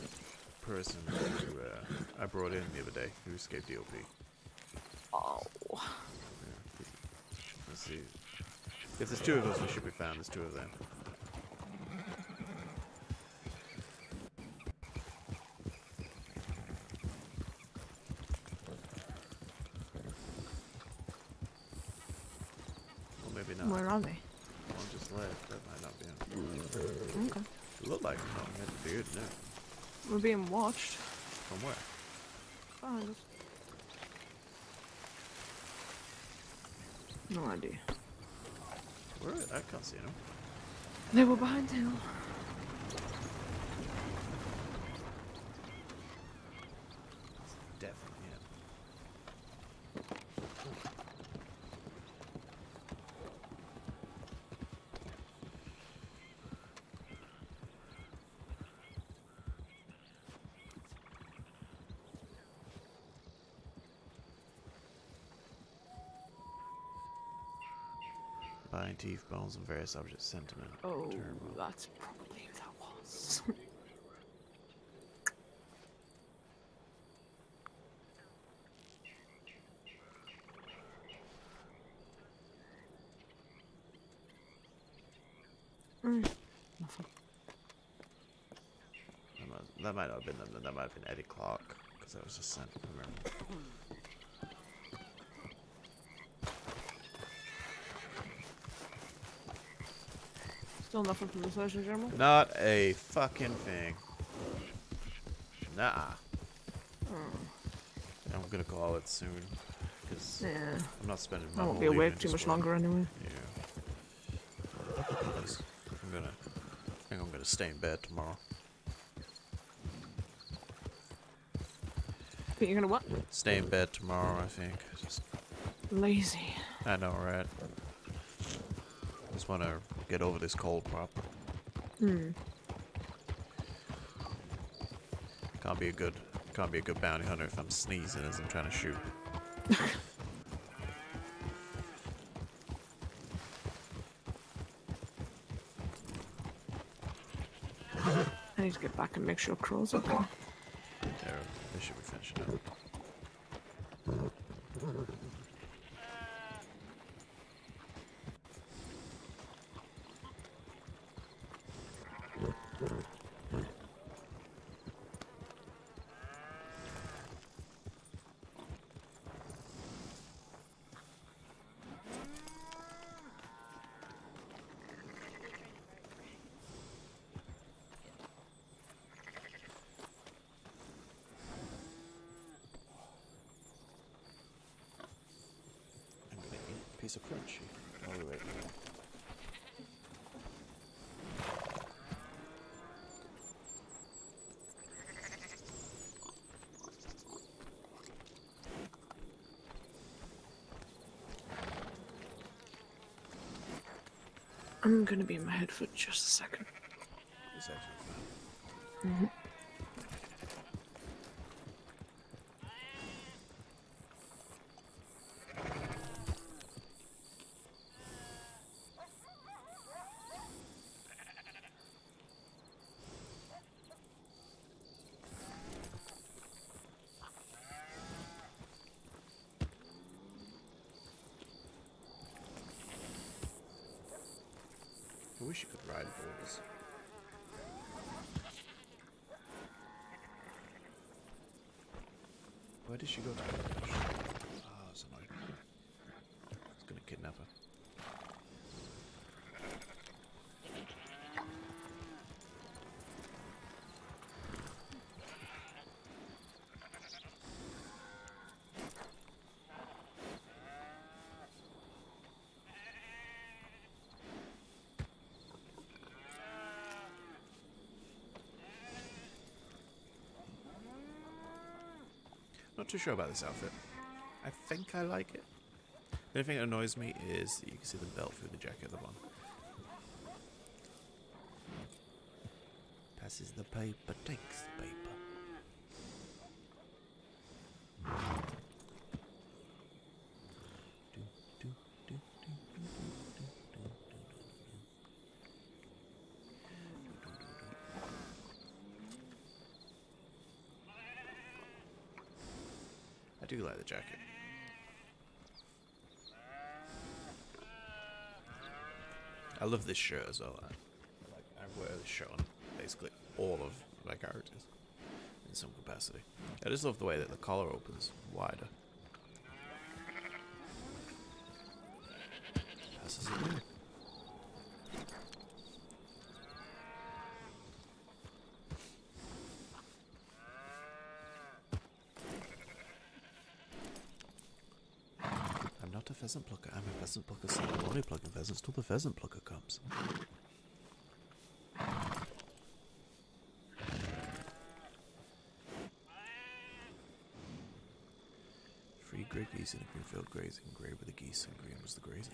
B: person who I brought in the other day who escaped DOP.
A: Oh.
B: Yeah. Let's see. If there's two of us, we should be found. There's two of them. Well, maybe not.
A: Where are they?
B: One just left. That might not be him.
A: Okay.
B: It looked like him. No, he had a beard, no.
A: We're being watched.
B: From where?
A: Behind us. No idea.
B: Where? I can't see him.
A: They were behind the hill.
B: Definitely him. Buying teeth, bones, and various objects sent to me.
A: Oh, that's probably who that was. Nothing.
B: That might not have been them. That might have been Eddie Clark, because that was just sent. Remember.
A: Still nothing from the Surgeon General?
B: Not a fucking thing. Nah. I'm gonna call it soon, because
A: Yeah.
B: I'm not spending my
A: I won't
B: whole
A: be
B: evening
A: awake too
B: just
A: much
B: worrying.
A: longer anyway.
B: Yeah. I think I'm gonna stay in bed tomorrow.
A: Think you're gonna what?
B: Stay in bed tomorrow, I think. Just,
A: Lazy.
B: I know, right? Just wanna get over this cold proper. Can't be a good bounty hunter if I'm sneezing as I'm trying to shoot.
A: I need to get back and make sure Crow's okay.
B: They should be finishing up. I'm gonna eat a piece of crunchy while we wait.
A: I'm gonna be in my head for just a second.
B: It's actually fine. I wish you could ride boulders. Where did she go to? Ah, it's annoying. I was gonna kidnap her. Not too sure about this outfit. I think I like it. The only thing that annoys me is that you can see the belt through the jacket at the bottom. Passes the paper, takes the paper. I do like the jacket. I love this shirt as well. I wear this shirt on basically all of my characters in some capacity. I just love the way that the collar opens wider. Passes it in. I'm not a pheasant plucker, I'm a pheasant plucker, so I'm only plucking pheasants till the pheasant plucker comes. Free grey geese in a green field grazing, grey were the geese and green was the grazing.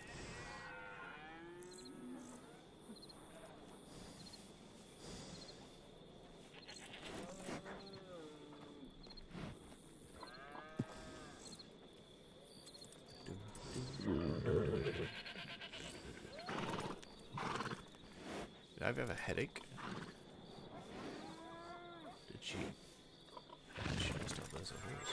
B: Did I have a headache? Did she? She must have those at horse.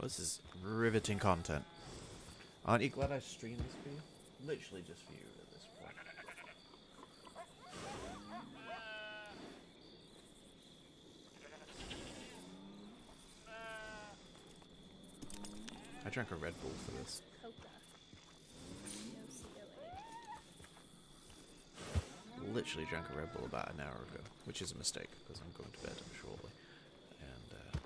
B: This is riveting content. Aren't you glad I streamed this for you? Literally just for you at this point. I drank a Red Bull for this. Literally drank a Red Bull about an hour ago, which is a mistake because I'm going to bed shortly. And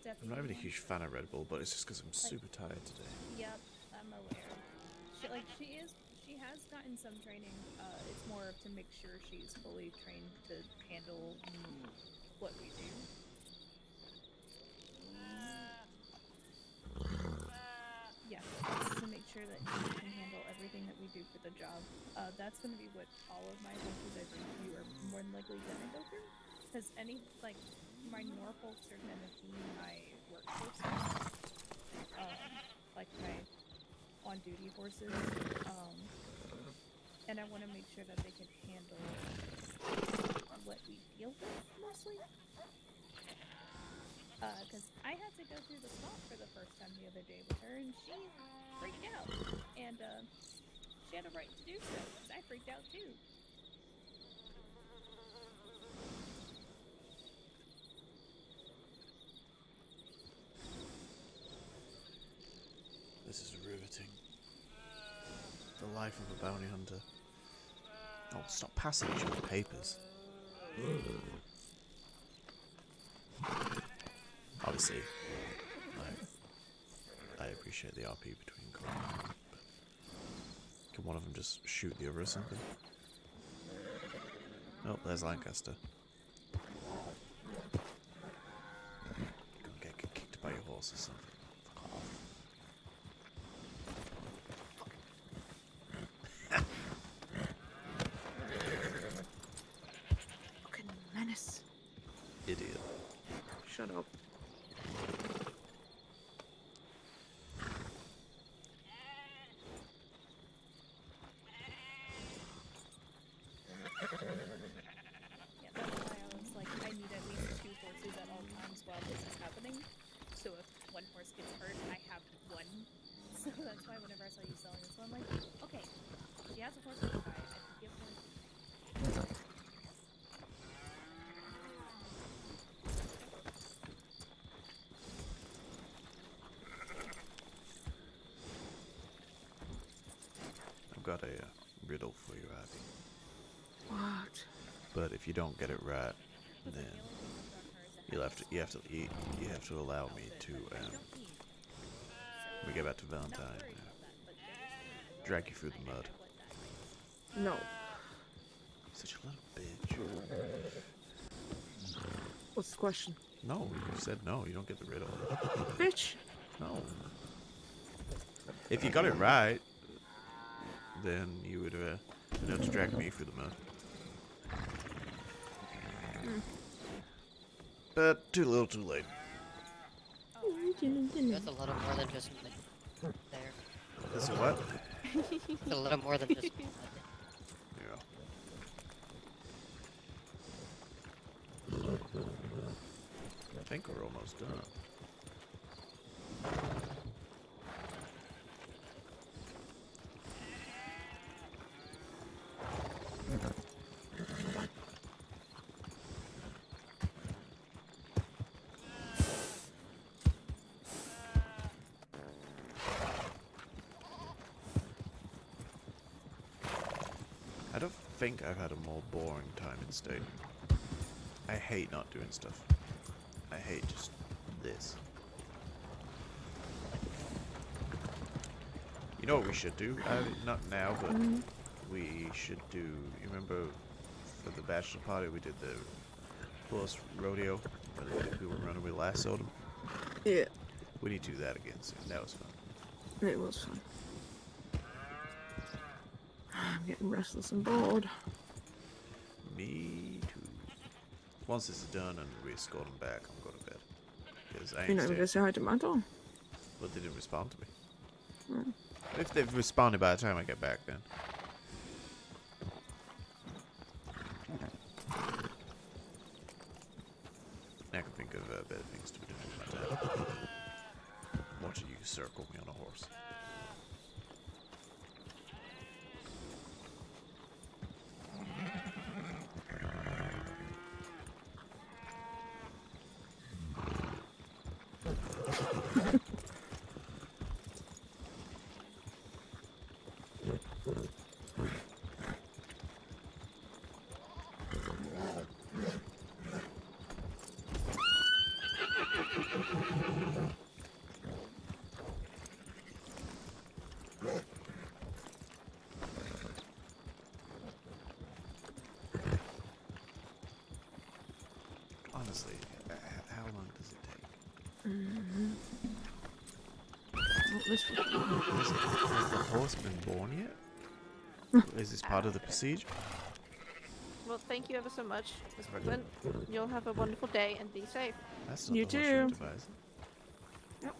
B: I'm not even a huge fan of Red Bull, but it's just because I'm super tired today.
G: Yep, I'm aware. She has gotten some training. It's more to make sure she's fully trained to handle what we do. Yeah, it's to make sure that she can handle everything that we do for the job. That's going to be what all of my adventures I bring to you are more than likely going to go through. Because my Norfolks are going to be my work horses. Like my on-duty horses. And I want to make sure that they can handle what we deal with, mostly. Because I had to go through the swamp for the first time the other day with her, and she freaked out. And she had a right to do so, because I freaked out too.
B: This is riveting. The life of a bounty hunter. Oh, stop passing each other papers. Obviously, I appreciate the RP between colonies, but can one of them just shoot the other or something? Oh, there's Lancaster. Gonna get kicked by your horse or something. Fuck off.
A: Fucking menace.
B: Idiot.
A: Shut up.
G: Yeah, that's why I was like, I need at least 2 horses at all times while this is happening. So if one horse gets hurt, I have 1. So that's why whenever I saw you selling this one, I'm like, okay, she has a horse to buy, I can give one.
B: I've got a riddle for you, Abby.
A: What?
B: But if you don't get it right, then you have to allow me to when we get back to Valentine, drag you through the mud.
A: No.
B: Such a little bitch.
A: What's the question?
B: No, you said no. You don't get the riddle.
A: Bitch.
B: No. If you got it right, then you would been able to drag me through the mud. But too little, too late.
M: That's a little more than just there.
B: That's a what?
M: It's a little more than just
B: Yeah. I think we're almost done. I don't think I've had a more boring time in state. I hate not doing stuff. I hate just this. You know what we should do? Not now, but we should do. You remember for the bachelor party we did the horse rodeo where the people were running with lassoed them?
A: Yeah.
B: We need to do that again soon. That was fun.
A: It was fun. I'm getting restless and bored.
B: Me too. Once this is done and we escort them back, I'm going to bed. Because I ain't
A: You're not even gonna say hi to my dog.
B: But they didn't respond to me.
A: Hmm.
B: If they've responded by the time I get back, then. I can think of better things to be doing with my time. Watching you circle me on a horse. Honestly, how long does it take?
A: Not this one.
B: Has the horse been born yet? Is this part of the procedure?
H: Well, thank you ever so much, Miss Brooklyn. You'll have a wonderful day and be safe.
B: That's not
A: You
B: the horse
A: too.
B: room device.
A: Yep.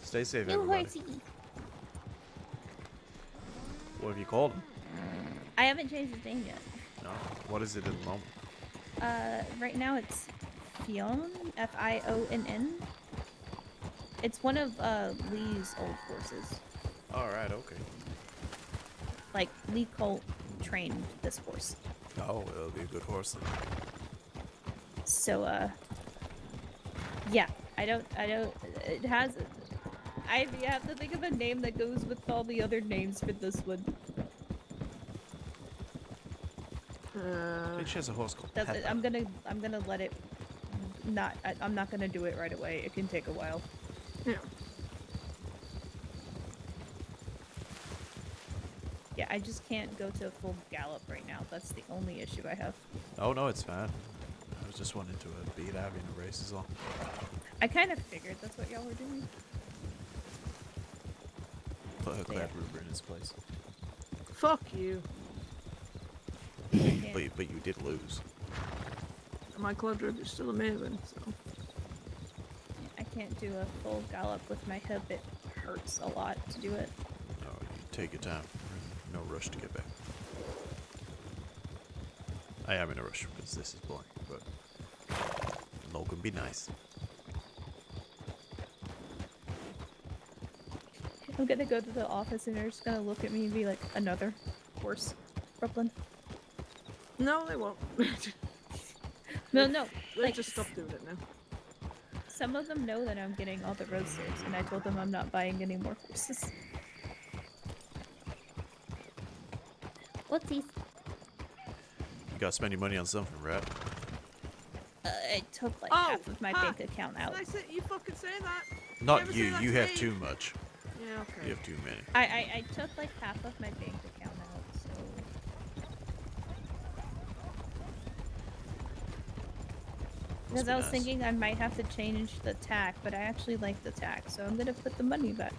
B: Stay safe,
G: New
B: everybody.
G: horsey.
B: What have you called him?
G: I haven't changed his name yet.
B: No. What is it at the moment?
G: Right now it's Fionn, Fionn. It's one of Lee's old horses.
B: Alright, okay.
G: Like Lee Colt trained this horse.
B: Oh, it'll be a good horse then.
G: So yeah, I don't it has I have to think of a name that goes with all the other names for this one.
B: She has a horse called
G: That's
B: Pepper.
G: it. I'm gonna let it not I'm not gonna do it right away. It can take a while.
A: Yeah.
G: Yeah, I just can't go to a full gallop right now. That's the only issue I have.
B: Oh no, it's fine. I was just wanting to beat Abby in a race is all.
G: I kind of figured that's what y'all were doing.
B: Put her clad Ruber in his place.
A: Fuck you.
B: But you did lose.
A: My club drug is still amazing, so.
G: I can't do a full gallop with my hip. It hurts a lot to do it.
B: No, you take your time. No rush to get back. I am in a rush because this is boring, but Logan be nice.
G: I'm gonna go to the office and they're just gonna look at me and be like, another horse, Brooklyn.
A: No, they won't.
G: No, no.
A: Let's
G: Like,
A: just stop doing it now.
G: some of them know that I'm getting all the roadsters, and I told them I'm not buying any more horses. Whoopsies.
B: You gotta spend your money on something, right?
G: I took like
A: Oh,
G: half of my bank account out.
A: Did I say you fucking say that?
B: Not
A: ever say
B: you.
A: that
B: You
A: to
B: have
A: me?
B: too much.
A: Yeah, okay.
B: You have too many.
G: I took like half of my bank account out, so because I was thinking I might have to change the tack, but I actually like the tack, so I'm gonna put the money back.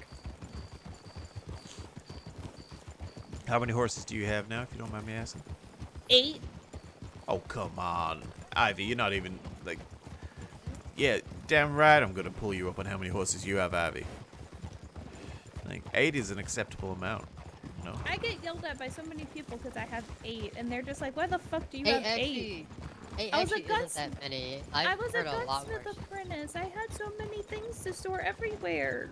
B: How many horses do you have now, if you don't mind me asking?
G: 8.
B: Oh, come on. Ivy, you're not even, like... Yeah, damn right I'm gonna pull you up on how many horses you have, Ivy. Like, 8 is an acceptable amount. No?
G: I get yelled at by so many people because I have 8, and they're just like, "Why the fuck do you
M: 8
G: have
M: actually,
G: 8?"
M: 8
G: I was a
M: actually isn't that many.
G: I
M: I've
G: was a
M: heard a lot
G: gunsmith
M: worse.
G: apprentice. I had so many things to store everywhere,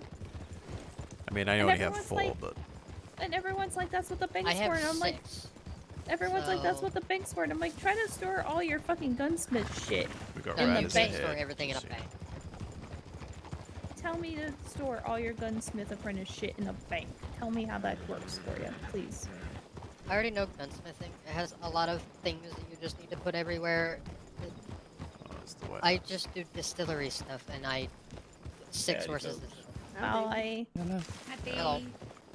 B: I mean, I
G: And
B: only have
G: everyone's
B: 4,
G: like-
B: but...
G: and everyone's like, "That's what the bank's
M: I have
G: for," and I'm
M: 6.
G: like, everyone's like, "That's
M: so-
G: what the bank's for," and I'm like, "Try to store all your fucking gunsmith shit
B: We got
G: in
M: No,
G: the
M: you
B: Radis
M: can't
G: bank.
M: store
B: ahead.
M: everything in a
B: Shit.
M: bank.
G: Tell me to store all your gunsmith apprentice shit in a bank. Tell me how that works for you, please."
M: I already know gunsmithing. It has a lot of things that you just need to put everywhere.
B: Oh, that's the way.
M: I just do distillery stuff, and I 6
J: Daddy
M: horses.
J: folks.
G: Bye.
M: Hello.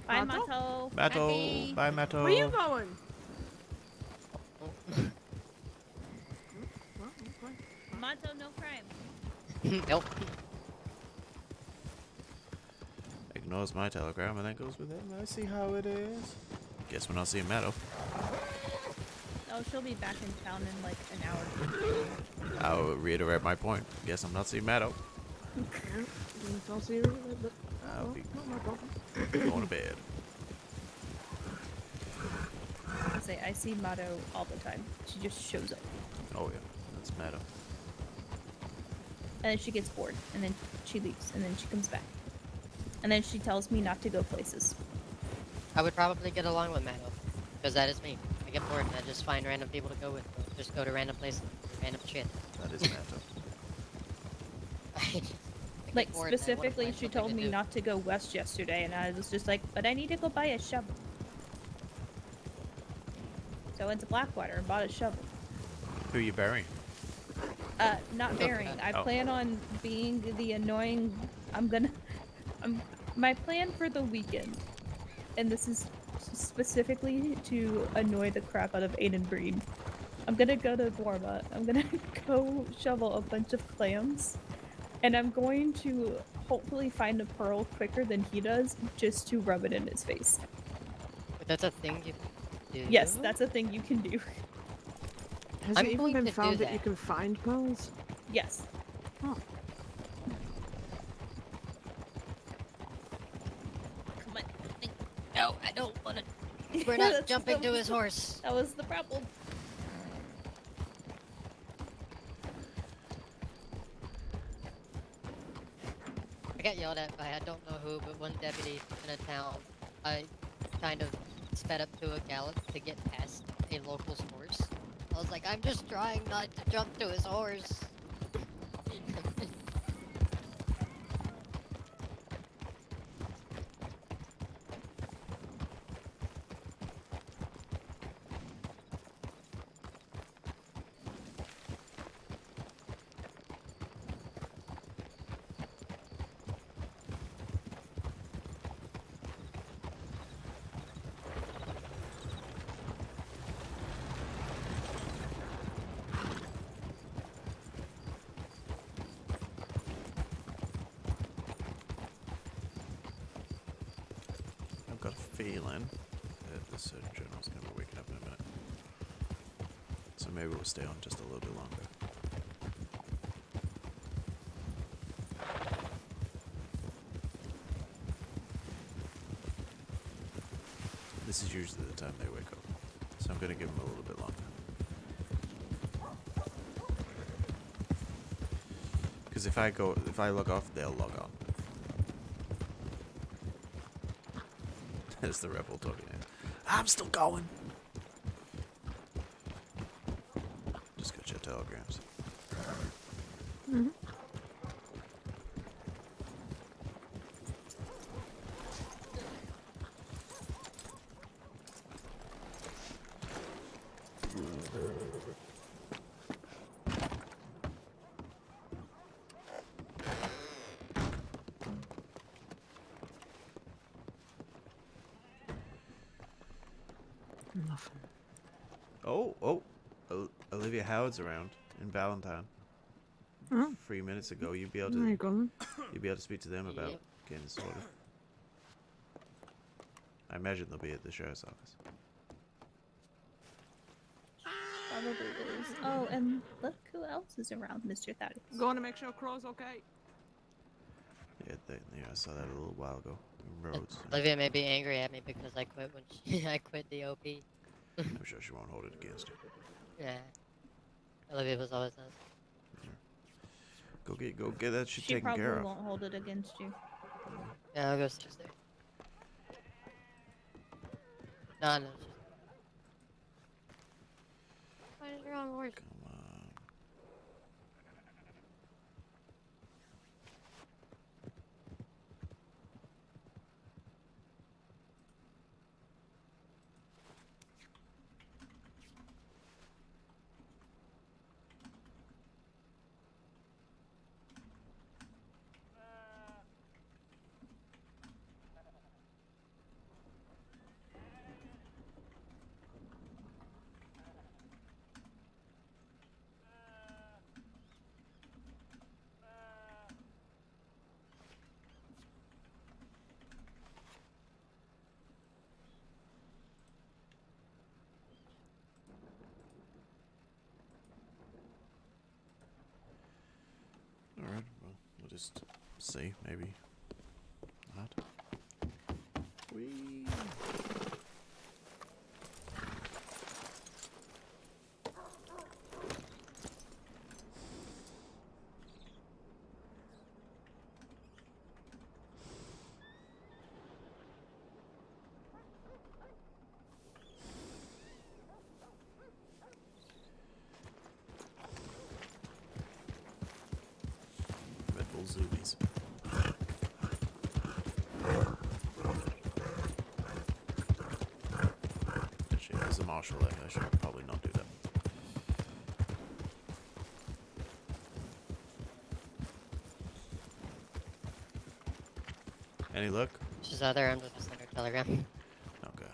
G: Bye,
A: Mato?
G: Mato.
B: Mato!
G: Happy.
B: Bye, Mato!
A: Where you going?
G: Mato, no crime.
M: Nope.
B: Ignores my telegram and then goes with it. I see how it is. Guess we're not seeing Mato.
G: Oh, she'll be back in town in like an hour.
B: I'll reiterate my point. Guess I'm not seeing Mato.
A: I'll see you.
B: I'll be
A: Not my problem.
B: going to bed.
G: I see Mato all the time. She just shows up.
B: Oh yeah, that's Mato.
G: And then she gets bored. And then she leaves. And then she comes back. And then she tells me not to go places.
M: I would probably get along with Mato, because that is me. I get bored and I just find random people to go with. Just go to random places, random shit.
B: That is Mato.
M: I get
G: Like,
M: bored and I wanna
G: specifically,
M: find
G: she
M: something
G: told
M: to
G: me
M: do.
G: not to go west yesterday. And I was just like, but I need to go buy a shovel. So I went to Blackwater and bought a shovel.
B: Who are you burying?
G: Not
M: Okay.
G: burying. I
B: Oh.
G: plan on being the annoying. My plan for the weekend, and this is specifically to annoy the crap out of Aiden Breen. I'm gonna go to Borma. I'm gonna go shovel a bunch of clams, and I'm going to hopefully find a pearl quicker than he does, just to rub it in his face.
M: But that's a thing you do?
G: Yes, that's a thing you can do.
A: Has
M: I'm
A: it even
M: going
A: been
M: to do
A: found that you
M: that.
A: can find pearls?
G: Yes.
A: Oh.
G: Come on.
M: No, I don't want to. We're not jumping to his horse.
G: That was the problem.
M: I got yelled at by I don't know who, but one deputy in a town. I kind of sped up to a gallop to get past a local's horse. I was like, I'm just trying not to jump to his horse.
B: I've got a feeling that the Surgeon General's going to be waking up in a minute. So maybe we'll stay on just a little bit longer. This is usually the time they wake up, so I'm going to give them a little bit longer. Because if I log off, they'll log on. There's the rebel talking. I'm still going. Just got your telegrams.
A: Mm-hmm. Nothing.
B: Oh, Olivia Howard's around in Valentine.
A: Oh.
B: 3 minutes ago, you'd be able
A: There you
B: to
A: go.
B: you'd be able to speak to them about getting this sorted. I imagine they'll be at the sheriff's office.
G: Probably is. Oh, and look who else is around, Mr. Thaddeus.
A: Going to make sure Crow's okay.
B: Yeah, I saw that a little while ago. In Rhodes.
M: Olivia may be angry at me because I quit when I quit the OP.
B: I'm sure she won't hold it against you.
M: Yeah. Olivia was always nice.
B: Go get that shit
G: She
B: taken
G: probably
B: care of.
G: won't hold it against you.
M: Yeah, I'll go sit there. No. Why is the wrong horse?
B: Come on. Alright, well, we'll just see, maybe not. Whee! Red Bull Zoomies. Actually, as a marshal, I should probably not do that. Any luck?
M: She's out there. I'm just sending her telegram.
B: Okay.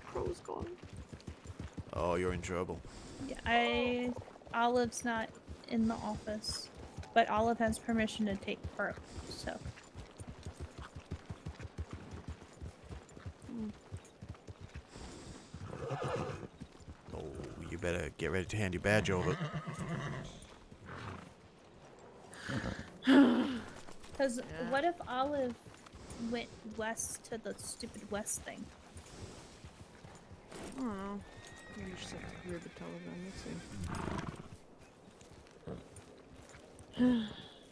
A: Crow's gone.
B: Oh, you're in trouble.
G: Yeah, Olive's not in the office, but Olive has permission to take Crow, so.
B: Oh, you better get ready to hand your badge over.
G: Because what if Olive went west to the stupid west thing?
A: I don't know. Maybe you should have to hear the telegram. Let's see.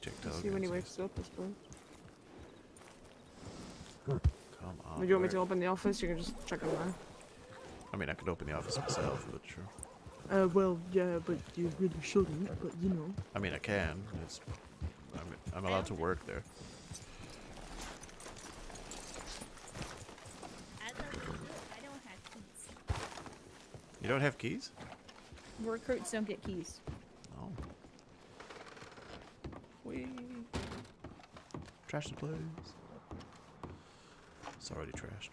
B: Check
A: Let's see when he
B: telegrams.
A: wakes up, I suppose.
B: Come on.
A: Would you want me to
B: where-
A: open the office? You can just check it now.
B: I mean, I could open the office myself, but sure.
A: Well, yeah, but you really shouldn't, but you know.
B: I mean, I can. I'm allowed to work there.
G: I don't have keys.
B: You don't have keys?
G: Recruits don't get keys.
B: Oh. Whee. Trash the place. It's already trashed.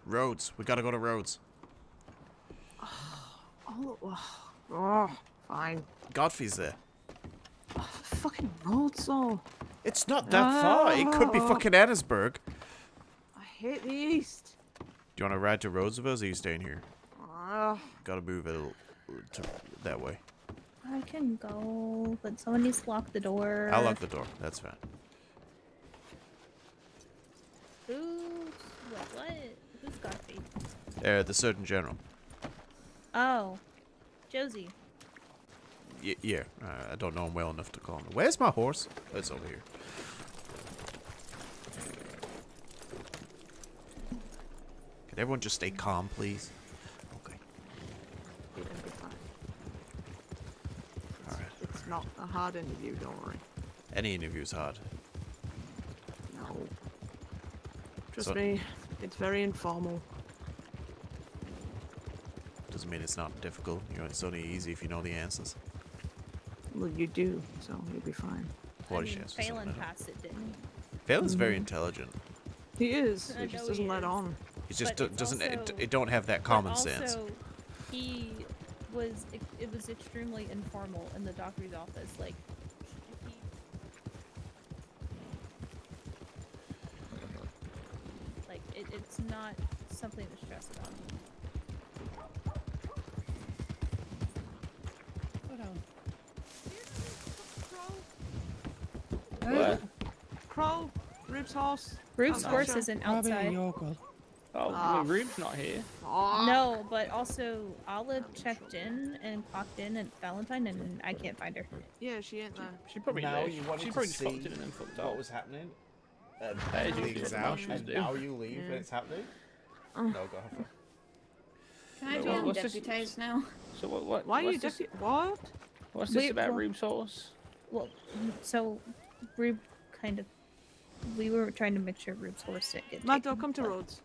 B: Rhodes. We gotta go to Rhodes.
A: Oh, fine.
B: Godfrey's there.
A: Fucking roads, though.
B: It's not that far. It could be fucking Annisburg.
A: I hate the east.
B: Do you want to ride to Rhodes with us, or are you staying here?
A: Ah.
B: Gotta move it to that way.
G: I can go, but someone needs to lock the door.
B: I'll lock the door. That's fine.
G: What? Who's Godfrey?
B: The Surgeon General.
G: Oh, Josie.
B: Yeah. I don't know him well enough to call him. Where's my horse? Oh, it's over here. Can everyone just stay calm, please? Okay.
A: It'll be fine.
B: Alright.
A: It's not a hard interview, don't worry.
B: Any interview's hard.
A: No. Trust
B: So-
A: me, it's very informal.
B: Doesn't mean it's not difficult. You know, it's only easy if you know the answers.
A: Well, you do, so you'll be fine.
B: What
G: I
B: is she
G: mean,
B: has for something?
G: Phelan passed it, didn't he?
B: Phelan's very intelligent.
A: He is.
G: I
A: He just
G: know
A: doesn't
G: he
A: let
G: is.
A: on.
B: He just
G: But it's
B: doesn't.
G: also-
B: It don't have that
G: But
B: common sense.
G: Also, he was. It was extremely informal in the doctor's office. Like, he, it's not something to stress about.
J: What?
A: Crow, Rib's horse.
G: Rube's
A: Oh,
G: horse
A: sure.
G: isn't outside.
J: Oh,
A: Ah.
J: Rube's not here.
A: Aw.
G: No, but also Olive checked in and clocked in at Valentine, and I can't find her.
A: Yeah, she ain't there.
J: She probably
N: Now
J: left.
N: you wanted
J: She
N: to
J: probably just
N: see
J: clocked in and then fucked
N: what
J: off.
N: was happening.
J: That is
N: leave
J: usually what the
N: out,
J: Martians
N: and
J: do.
N: now you leave
A: Yeah.
N: and it's happening.
A: Oh.
N: No, go ahead.
O: Can I
J: So
O: be
J: what's this-
O: undeputized now?
J: So what?
A: Why are you
J: what's this,
A: What?
J: What's this
G: Wait,
J: about
G: well-
J: Rube's horse?
G: Well, so Rube kind of. We were trying to make sure Rube's horse didn't get
A: Matt,
G: taken,
A: come to
G: but-
A: Rhodes.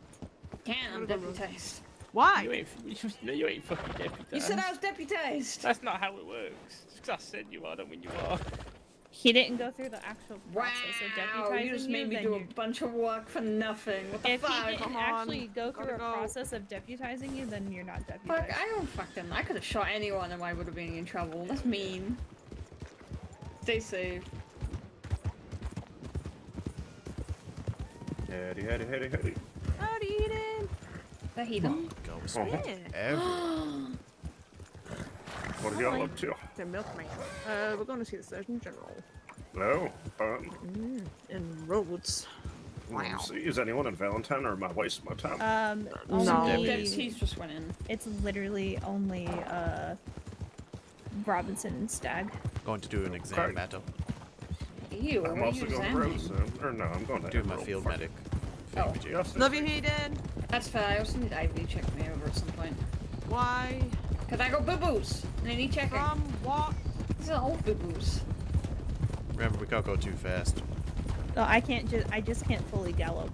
O: Can't, I'm
A: Gotta go,
O: deputized.
A: Why?
J: You ain't, you ain't fucking deputized.
O: You said I was deputized.
J: That's not how it works. Just 'cause I said you are, don't mean you are.
G: He didn't go through the actual
O: Wow,
G: process of deputizing
O: you just made me
G: then
O: do a
G: you're-
O: bunch of work for nothing. What the
G: If he
O: fuck?
G: didn't
A: Come
G: actually
A: on,
G: go
A: gotta
G: through a
A: go.
G: process of deputizing you, then you're not deputized.
O: Fuck, I don't fucking. I could have shot anyone if I would have been in trouble. That's mean. Stay safe.
D: Howdy, howdy, howdy, howdy.
A: Howdy, Eden.
O: The heathen.
B: Go with
D: Oh.
B: sweet everywhere.
D: What are y'all up to?
A: The milkman. We're going to see the Surgeon General.
D: No.
A: In Rhodes. Wow.
D: See, is anyone in Valentine or am I wasting my time?
A: No.
O: He's just went in.
G: It's literally only Robinson and Stag.
B: Going to do an exam, Matto.
O: Ew,
D: I'm
O: what are
D: also
O: you
D: going to the road
O: examining?
D: soon. Or no, I'm going to
B: Do my
D: Emerald.
B: field
D: Fuck.
B: medic.
O: Oh.
B: thingamajig.
A: Love you, Hayden.
O: That's fair. I also need Ivy to check me over at some point.
A: Why?
O: Cause I got boo-boos and I need checking.
A: From what?
O: These are old boo-boos.
B: Remember, we can't go too fast.
G: No, I can't just. I just can't fully gallop.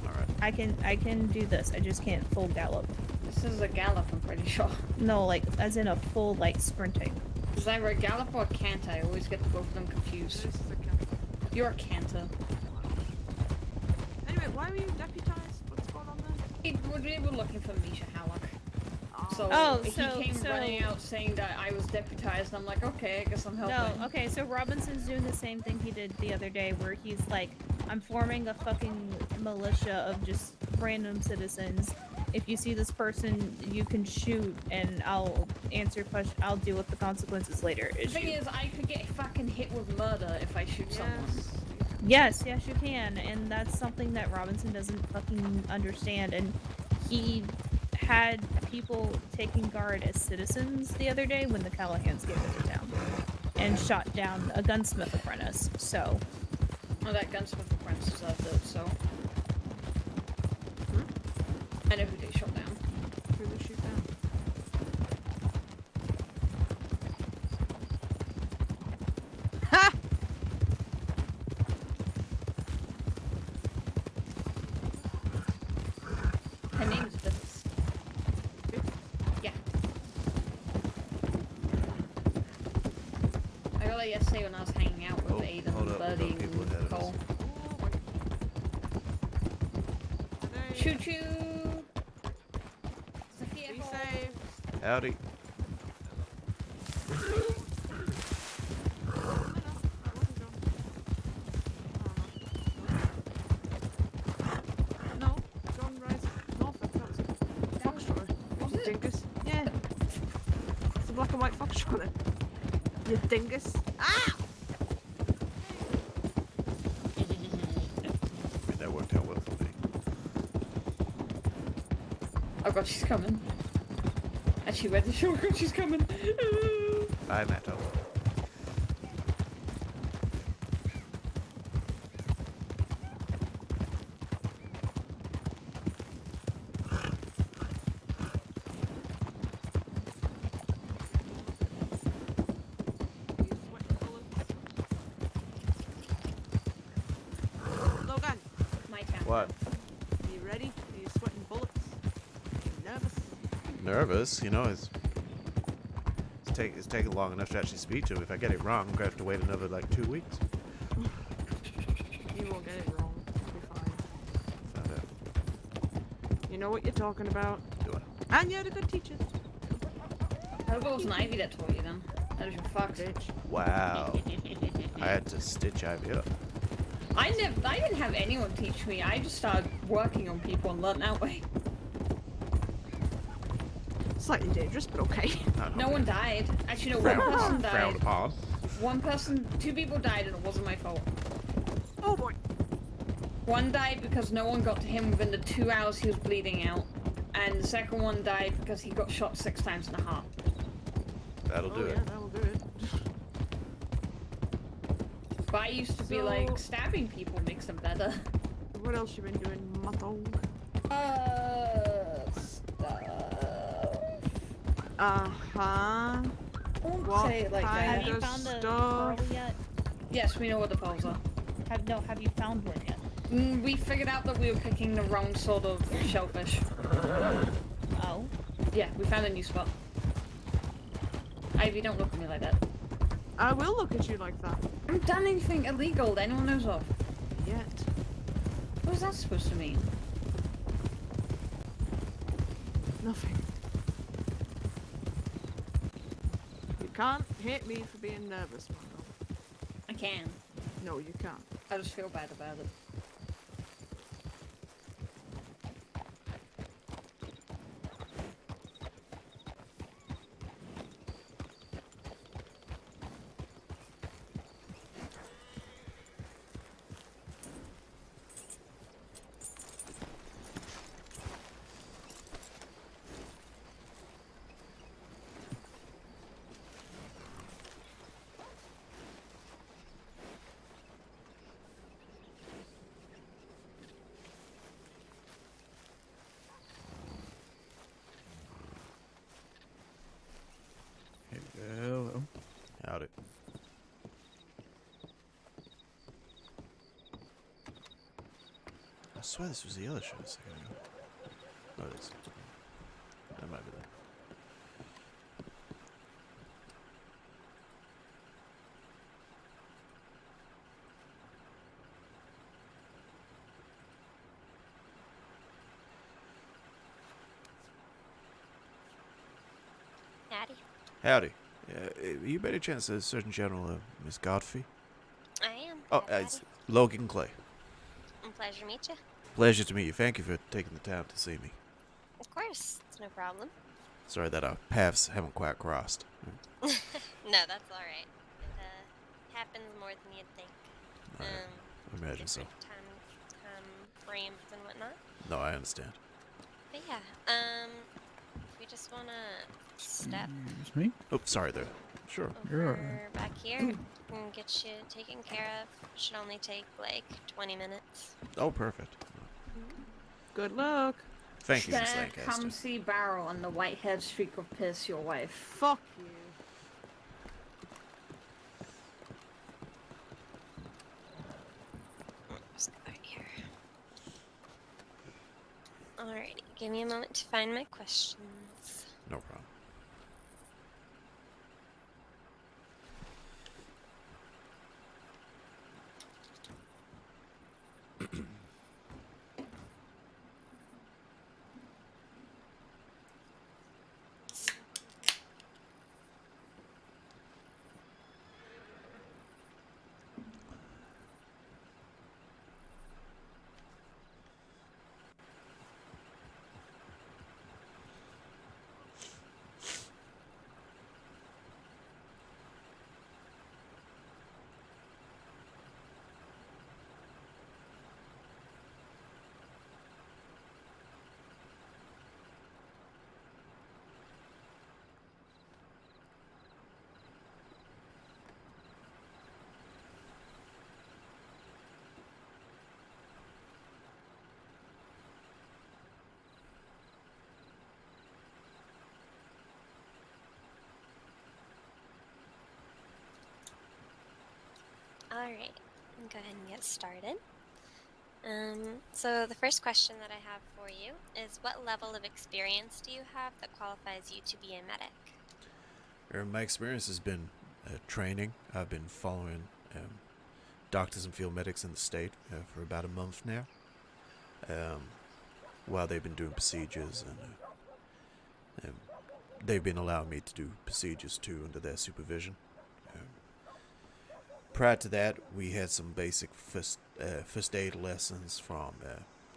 B: All right.
G: I can do this. I just can't full gallop.
O: This is a gallop, I'm pretty sure.
G: No, like as in a full like sprinting.
O: Is either a gallop or a canter. I always get both of them confused.
A: This is a canter.
O: You're a canter.
A: Anyway, why were you deputized? What's going on there?
O: We were looking for Misha Halleck. So he came running out saying that I was deputized, and I'm like, okay, I guess I'm helping.
G: No, okay, so Robinson's doing the same thing he did the other day, where he's like, I'm forming a fucking militia of just random citizens. If you see this person, you can shoot, and I'll answer questions. I'll deal with the consequences later.
O: The thing is, I could get fucking hit with murder if I shoot someone.
G: Yes, you can, and that's something that Robinson doesn't fucking understand, and he had people taking guard as citizens the other day when the Callahans came into town and shot down a gunsmith apprentice, so...
O: Oh, that gunsmith apprentice deserved it, so... I know who they shot down.
A: Who they shoot down? Ha!
O: Her name's Vince. Yeah. I got that yesterday when I was hanging out with Aiden and Birdie and Cole. Choo choo! Sophia,
A: be safe.
B: Howdy.
A: No, John Rice, Norfolk, that was a foxtrot.
O: Was it?
A: Dingus. Yeah. It's a black and white foxtrot. You dingus. Ah!
B: I mean, that worked out well for me.
O: Oh god, she's coming. Actually, where did she go? She's coming.
B: Bye, Matto.
A: Logan,
O: My town.
B: What?
A: are you ready? Are you sweating bullets? Are you nervous?
B: Nervous? You know, it's taking long enough to actually speak to him. If I get it wrong, I'm gonna have to wait another like 2 weeks.
A: You won't get it wrong. You'll be fine.
B: Found out.
A: You know what you're talking about.
B: Do I?
A: And you're a good teacher.
O: I hope it wasn't Ivy that taught you then. That was your fuck.
B: Wow. I had to stitch Ivy up.
O: I didn't have anyone teach me. I just started working on people and learned that way.
A: Slightly dangerous, but okay.
O: No one died. Actually, no, one person died. Two people died, and it wasn't my fault.
A: Oh boy.
O: One died because no one got to him within the 2 hours he was bleeding out, and the second one died because he got shot 6 times in the heart.
B: That'll do it.
A: Yeah, that'll do it.
O: But I used to be like, stabbing people makes them better.
A: What else you been doing, Matto?
O: Stuff.
A: Uh-huh.
O: Don't
A: What
O: say it like that.
G: Have you found a pearl yet?
O: Yes, we know what the pearls are.
G: Have you found one yet?
O: We figured out that we were picking the wrong sort of shellfish.
G: Oh.
O: Yeah, we found a new spot. Ivy, don't look at me like that.
A: I will look at you like that.
O: I haven't done anything illegal that anyone knows of.
A: Yet.
O: What is that supposed to mean?
A: Nothing. You can't hit me for being nervous, Matto.
O: I can.
A: No, you can't.
O: I just feel bad about it.
B: swear this was the other shot a second ago. Oh, it is. That might be that.
N: Howdy.
B: Howdy. You by any chance Surgeon General Miss Godfrey?
N: I am.
B: Oh,
N: Howdy,
B: it's Logan Clay.
N: Pleasure to meet you.
B: Pleasure to meet you. Thank you for taking the time to see me.
N: Of course, it's no problem.
B: Sorry that our paths haven't quite crossed.
N: No, that's all right. It happens more than you'd think.
B: I imagine so.
N: Time frames and whatnot.
B: No, I understand.
N: But yeah, we just wanna step
P: Excuse me?
B: Oh, sorry there. Sure.
N: over back here and get you taken care of. Should only take like 20 minutes.
B: Oh, perfect.
A: Good luck.
B: Thank you, Miss
O: Dad,
B: Lancaster.
O: come see Barrel and the white-haired streak will pierce your wife.
A: Fuck you.
N: Just go right here. Alrighty, give me a moment to find my questions.
B: No problem.
N: Alright, go ahead and get started. So the first question that I have for you is, what level of experience do you have that qualifies you to be a medic?
B: My experience has been training. I've been following doctors and field medics in the state for about a month now. While they've been doing procedures, and they've been allowing me to do procedures too under their supervision. Prior to that, we had some basic first aid lessons from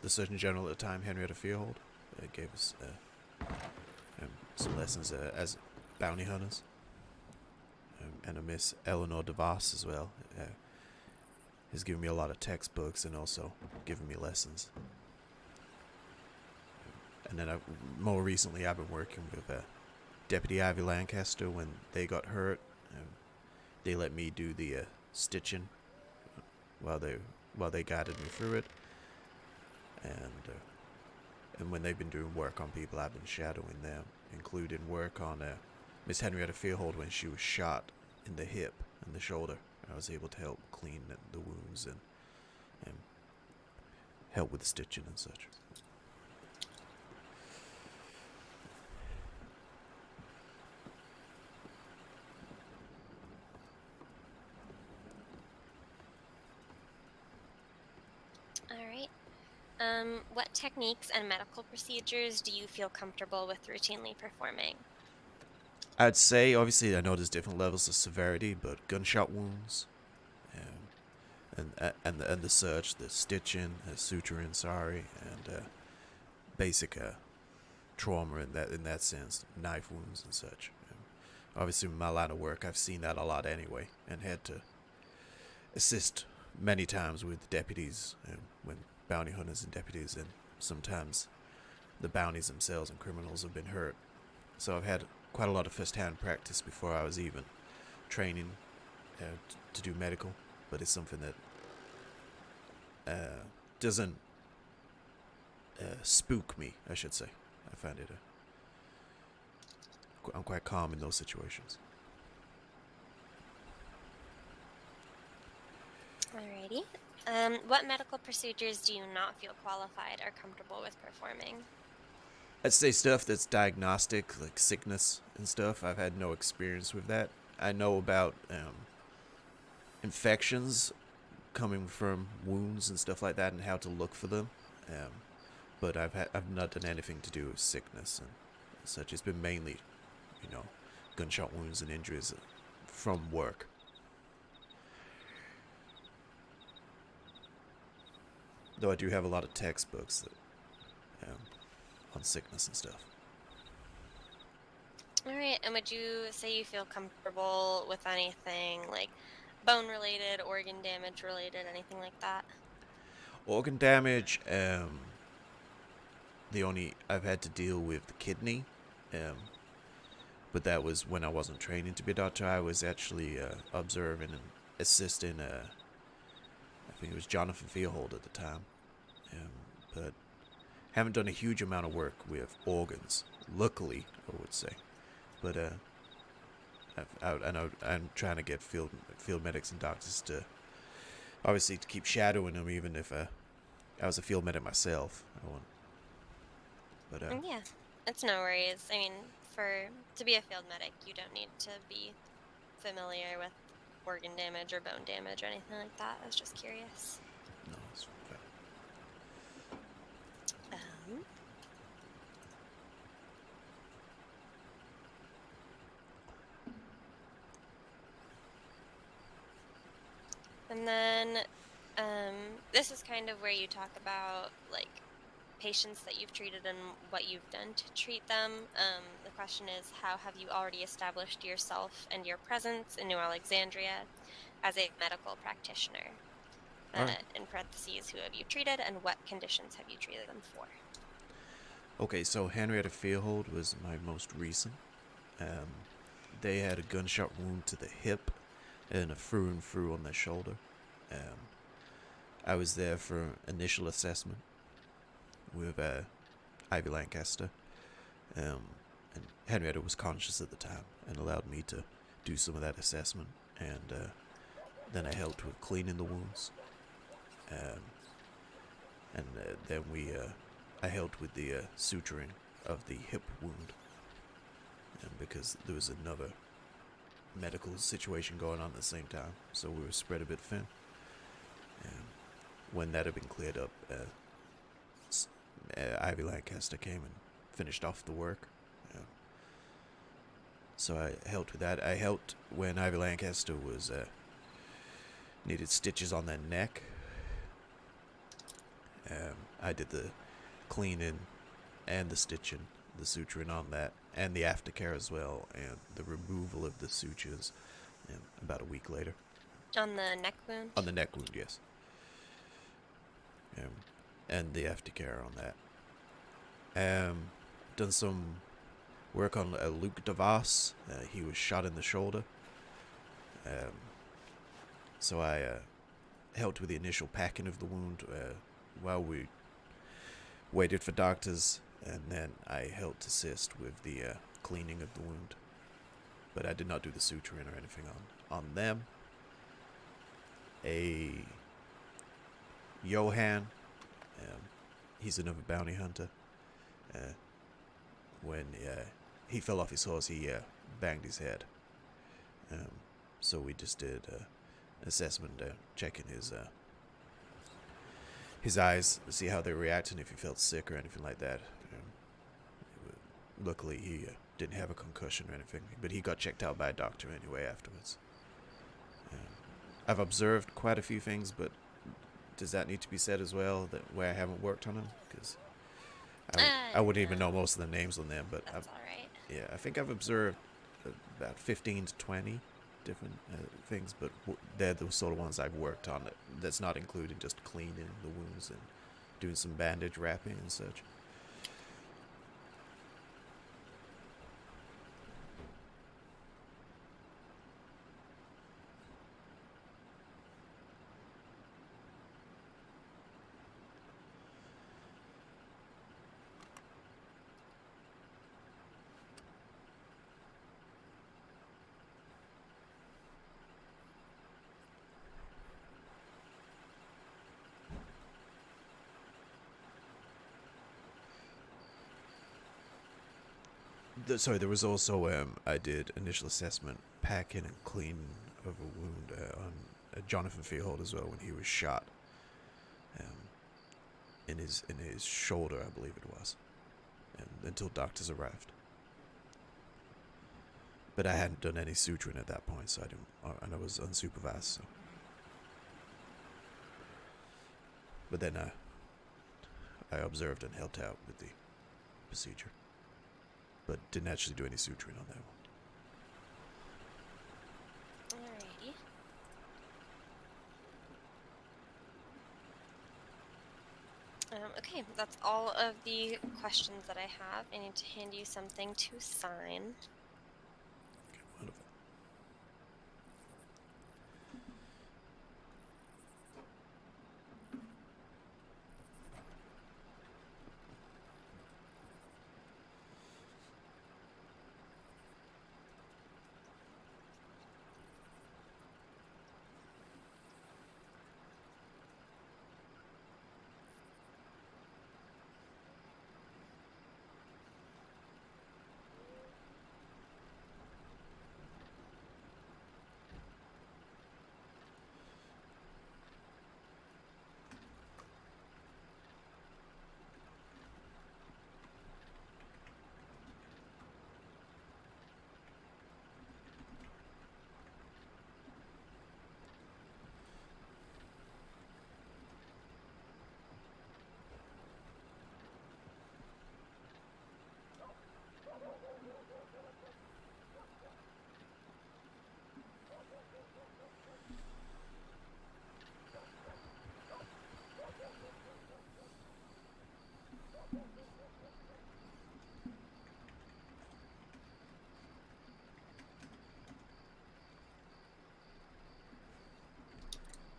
B: the Surgeon General at the time, Henrietta Fierhold. Gave us some lessons as bounty hunters. And a Miss Eleanor DeVos as well. Has given me a lot of textbooks and also given me lessons. And then more recently, I've been working with Deputy Ivy Lancaster when they got hurt. They let me do the stitching while they guided me through it, and when they've been doing work on people, I've been shadowing them, including work on Miss Henrietta Fierhold when she was shot in the hip and the shoulder. I was able to help clean the wounds and help with the stitching and such.
N: Alright. What techniques and medical procedures do you feel comfortable with routinely performing?
B: I'd say, obviously, I know there's different levels of severity, but gunshot wounds, and the search, the stitching, suturing, and basic trauma in that sense, knife wounds and such. Obviously, in my line of work, I've seen that a lot anyway, and had to assist many times with deputies, when bounty hunters and deputies, and sometimes the bounties themselves and criminals have been hurt. So I've had quite a lot of first-hand practice before I was even training to do medical, but it's something that doesn't spook me, I should say. I find it I'm quite calm in those situations.
N: Alrighty. What medical procedures do you not feel qualified or comfortable with performing?
B: I'd say stuff that's diagnostic, like sickness and stuff. I've had no experience with that. I know about infections coming from wounds and stuff like that, and how to look for them. But I've not done anything to do with sickness and such. It's been mainly, gunshot wounds and injuries from work. Though I do have a lot of textbooks that, on sickness and stuff.
N: Alright, and would you say you feel comfortable with anything like bone related, organ damage related, anything like that?
B: Organ damage, I've had to deal with the kidney, but that was when I wasn't training to be a doctor. I was actually observing and assisting, I think it was Jonathan Fiehold at the time, but haven't done a huge amount of work with organs, luckily, I would say. But I'm trying to get field medics and doctors to, obviously, to keep shadowing them, even if I was a field medic myself.
N: Yeah, it's no worries. I mean, to be a field medic, you don't need to be familiar with organ damage or bone damage or anything like that. I was just curious.
B: No, it's okay.
N: And then, this is kind of where you talk about, like, patients that you've treated and what you've done to treat them. The question is, how have you already established yourself and your presence in New Alexandria as a medical practitioner? In parentheses, who have you treated and what conditions have you treated them for?
B: Okay, so Henrietta Fiehold was my most recent. They had a gunshot wound to the hip and a through and through on their shoulder. I was there for initial assessment with Ivy Lancaster, and Henrietta was conscious at the time and allowed me to do some of that assessment, and then I helped with cleaning the wounds, and then I helped with the suturing of the hip wound, because there was another medical situation going on at the same time, so we were spread a bit thin. When that had been cleared up, Ivy Lancaster came and finished off the work. So I helped with that. I helped when Ivy Lancaster was needed stitches on their neck. I did the cleaning and the stitching, the suturing on that, and the aftercare as well, and the removal of the sutures about a week later.
N: On the neck wound?
B: On the neck wound, yes. And the aftercare on that. Done some work on Luke DeVos. He was shot in the shoulder. So I helped with the initial packing of the wound while we waited for doctors, and then I helped assist with the cleaning of the wound. But I did not do the suturing or anything on them. Johan, he's another bounty hunter. When he fell off his horse, he banged his head. So we just did assessment, checking his eyes, see how they react and if he felt sick or anything like that. Luckily, he didn't have a concussion or anything, but he got checked out by a doctor anyway afterwards. I've observed quite a few things, but does that need to be said as well, that where I haven't worked on them? Because I wouldn't even know most of the names on them, but
N: that's alright.
B: Yeah, I think I've observed about 15 to 20 different things, but they're the sort of ones I've worked on. That's not including just cleaning the wounds and doing some bandage wrapping and such. Sorry, there was also I did initial assessment, packing and cleaning of a wound on Jonathan Freehold as well when he was shot. In his shoulder, I believe it was, until doctors arrived. But I hadn't done any suturing at that point, so I didn't, and I was unsupervised. So, but then I observed and helped out with the procedure, but didn't actually do any suturing on that one.
N: Alrighty. Okay, that's all of the questions that I have. I need to hand you something to sign.
B: Okay, wonderful.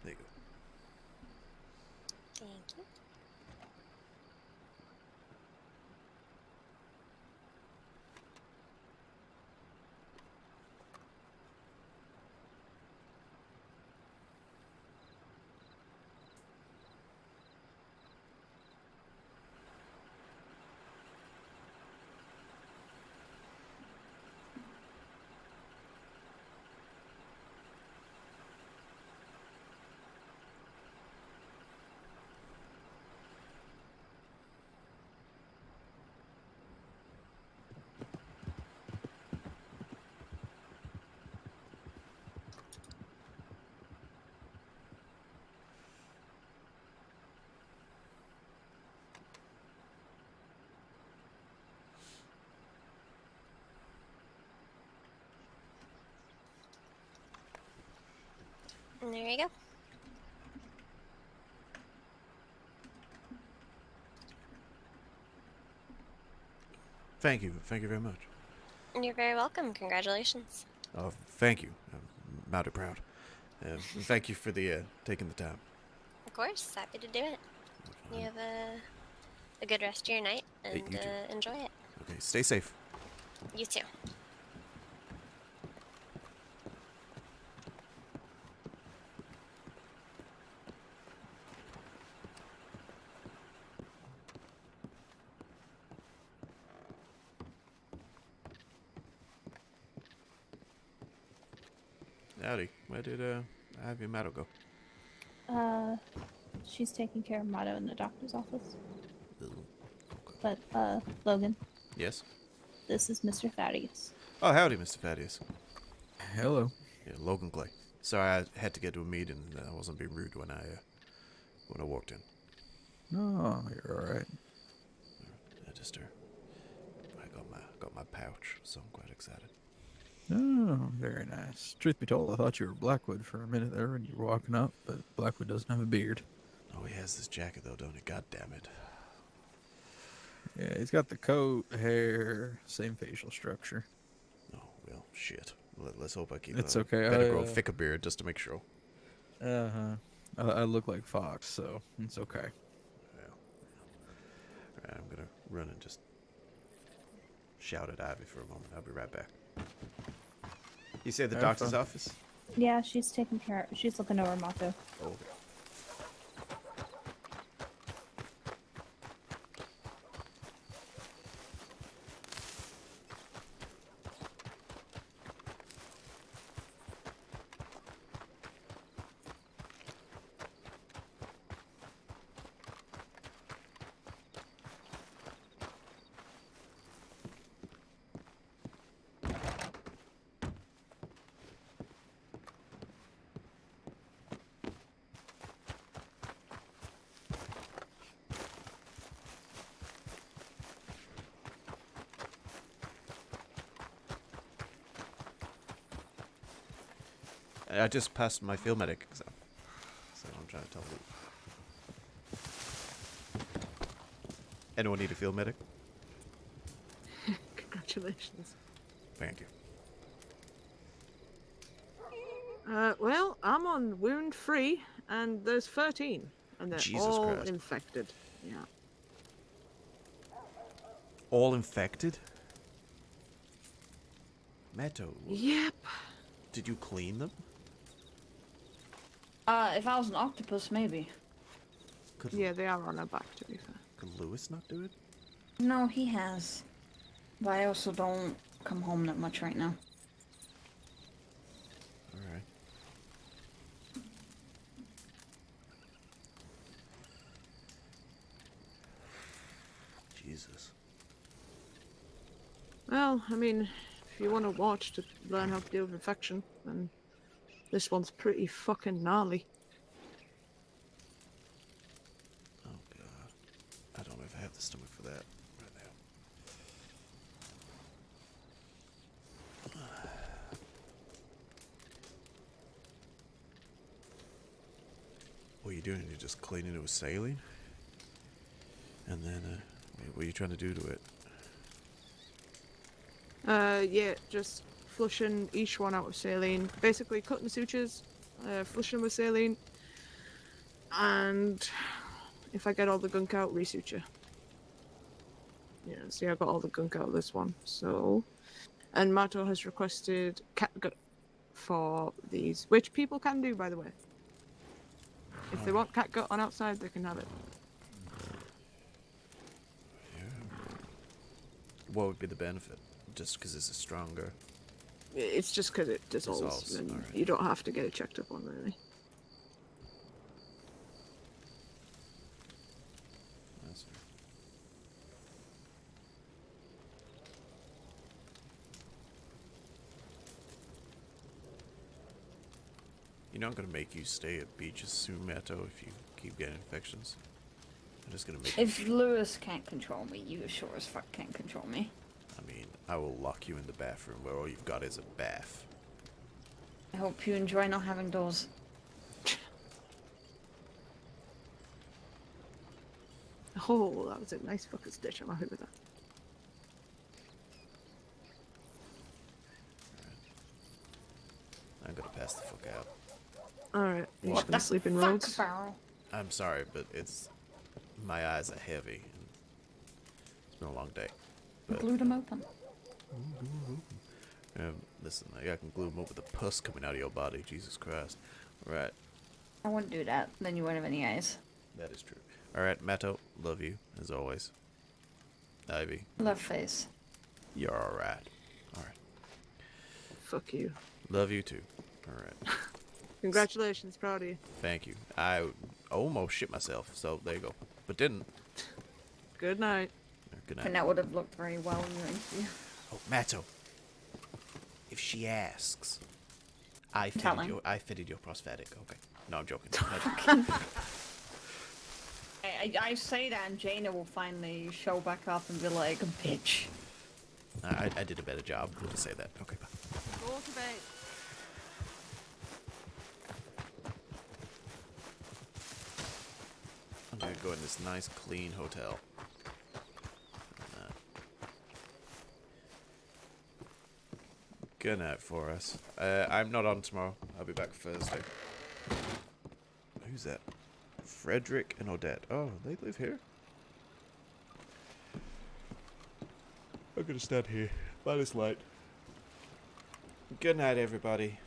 B: There you go.
N: Thank you. And there you go.
B: Thank you very much.
N: You're very welcome. Congratulations.
B: Oh, thank you. I'm mighty proud. Thank you for the taking the time.
N: Of course, happy to do it. You have a good rest of your night and
B: you too.
N: Enjoy it.
B: Okay, stay safe.
N: You too.
B: Howdy. Where did Ivy and Mato go?
G: She's taking care of Mato in the doctor's office.
B: Ooh.
G: But, Logan,
B: Yes?
G: this is Mr. Thaddeus.
B: Oh, howdy, Mr. Thaddeus.
P: Hello.
B: Yeah, Logan Clay. Sorry, I had to get to a meeting. I wasn't being rude when I walked in.
P: No, you're all right.
B: I just I got my pouch, so I'm quite excited.
P: Oh, very nice. Truth be told, I thought you were Blackwood for a minute there when you were walking up, but Blackwood doesn't have a beard.
B: Oh, he has this jacket though, don't he? God damn it.
P: Yeah, he's got the coat, hair, same facial structure.
B: Oh, well, shit. Let's hope I keep
P: It's okay.
B: better grow thicker beard just to make sure.
P: Uh-huh. I look like Fox, so it's okay.
B: Yeah. Alright, I'm gonna run and just shout at Ivy for a moment. I'll be right back. You said the
P: Have
B: doctor's
P: fun.
B: office?
G: Yeah, she's taking care. She's looking over Mato.
B: Oh. I just passed my field medic exam. So I'm trying to tell you. Anyone need a field medic?
A: Congratulations.
B: Thank you.
A: Well, I'm on wound free, and there's 13, and they're
B: Jesus
A: all
B: Christ.
A: infected. Yeah.
B: All infected? Meto.
A: Yep.
B: Did you clean them?
O: If I was an octopus, maybe.
A: Yeah, they are on our back, to be fair.
B: Could Lewis not do it?
O: No, he has. But I also don't come home that much right now.
B: Alright. Jesus.
A: Well, I mean, if you want to watch to learn how to deal with infection, then this one's pretty fucking gnarly.
B: Oh god. I don't know if I have the stomach for that right now. What are you doing? You're just cleaning it with saline? And then, what are you trying to do to it?
A: Yeah, just flushing each one out with saline. Basically cutting the sutures, flushing with saline, and if I get all the gunk out, resuture. Yeah, see, I got all the gunk out of this one, so... And Mato has requested catgut for these, which people can do, by the way. If they want catgut on outside, they can have it.
B: What would be the benefit? Just because this is stronger?
A: It's just because it dissolves, and
B: alright.
A: you don't have to get it checked up on, really.
B: That's fair. You know I'm gonna make you stay at beaches soon, Matto, if you keep getting infections. I'm just gonna make
O: If Lewis can't control me, you sure as fuck can't control me.
B: I mean, I will lock you in the bathroom where all you've got is a bath.
O: I hope you enjoy not having doors.
A: Oh, that was a nice fucking stitch. I'm happy with that.
B: I'm gonna pass the fuck out.
A: Alright, you're
O: What
A: just gonna
O: the
A: sleep in
O: fuck,
A: roads?
O: Barrel?
B: I'm sorry, but my eyes are heavy. And it's been a long day. But,
O: Glued them open.
B: listen, I can glue them up with the pus coming out of your body. Jesus Christ. Alright,
O: I wouldn't do that. Then you wouldn't have any eyes.
B: that is true. Alright, Matto, love you, as always. Ivy,
O: Love face.
B: you're alright. Alright.
A: Fuck you.
B: Love you too. Alright.
A: Congratulations, proud of you.
B: Thank you. I almost shit myself, so there you go. But didn't.
A: Good night.
B: Good
O: And
B: night.
O: that would have looked very well in your interview.
B: Oh, Matto. If she asks, I
O: Tell
B: fitted
O: him.
B: your prosthetic. Okay. No, I'm joking.
O: I say that and Jaina will finally show back up and be like, bitch.
B: I did a better job. We'll just say that. Okay, bye.
A: Go to bed.
B: I'm gonna go in this nice, clean hotel. Good night for us. I'm not on tomorrow. I'll be back Thursday. Who's that? Frederick and Odette. Oh, they live here? I'm gonna stand here by this light. Good night, everybody.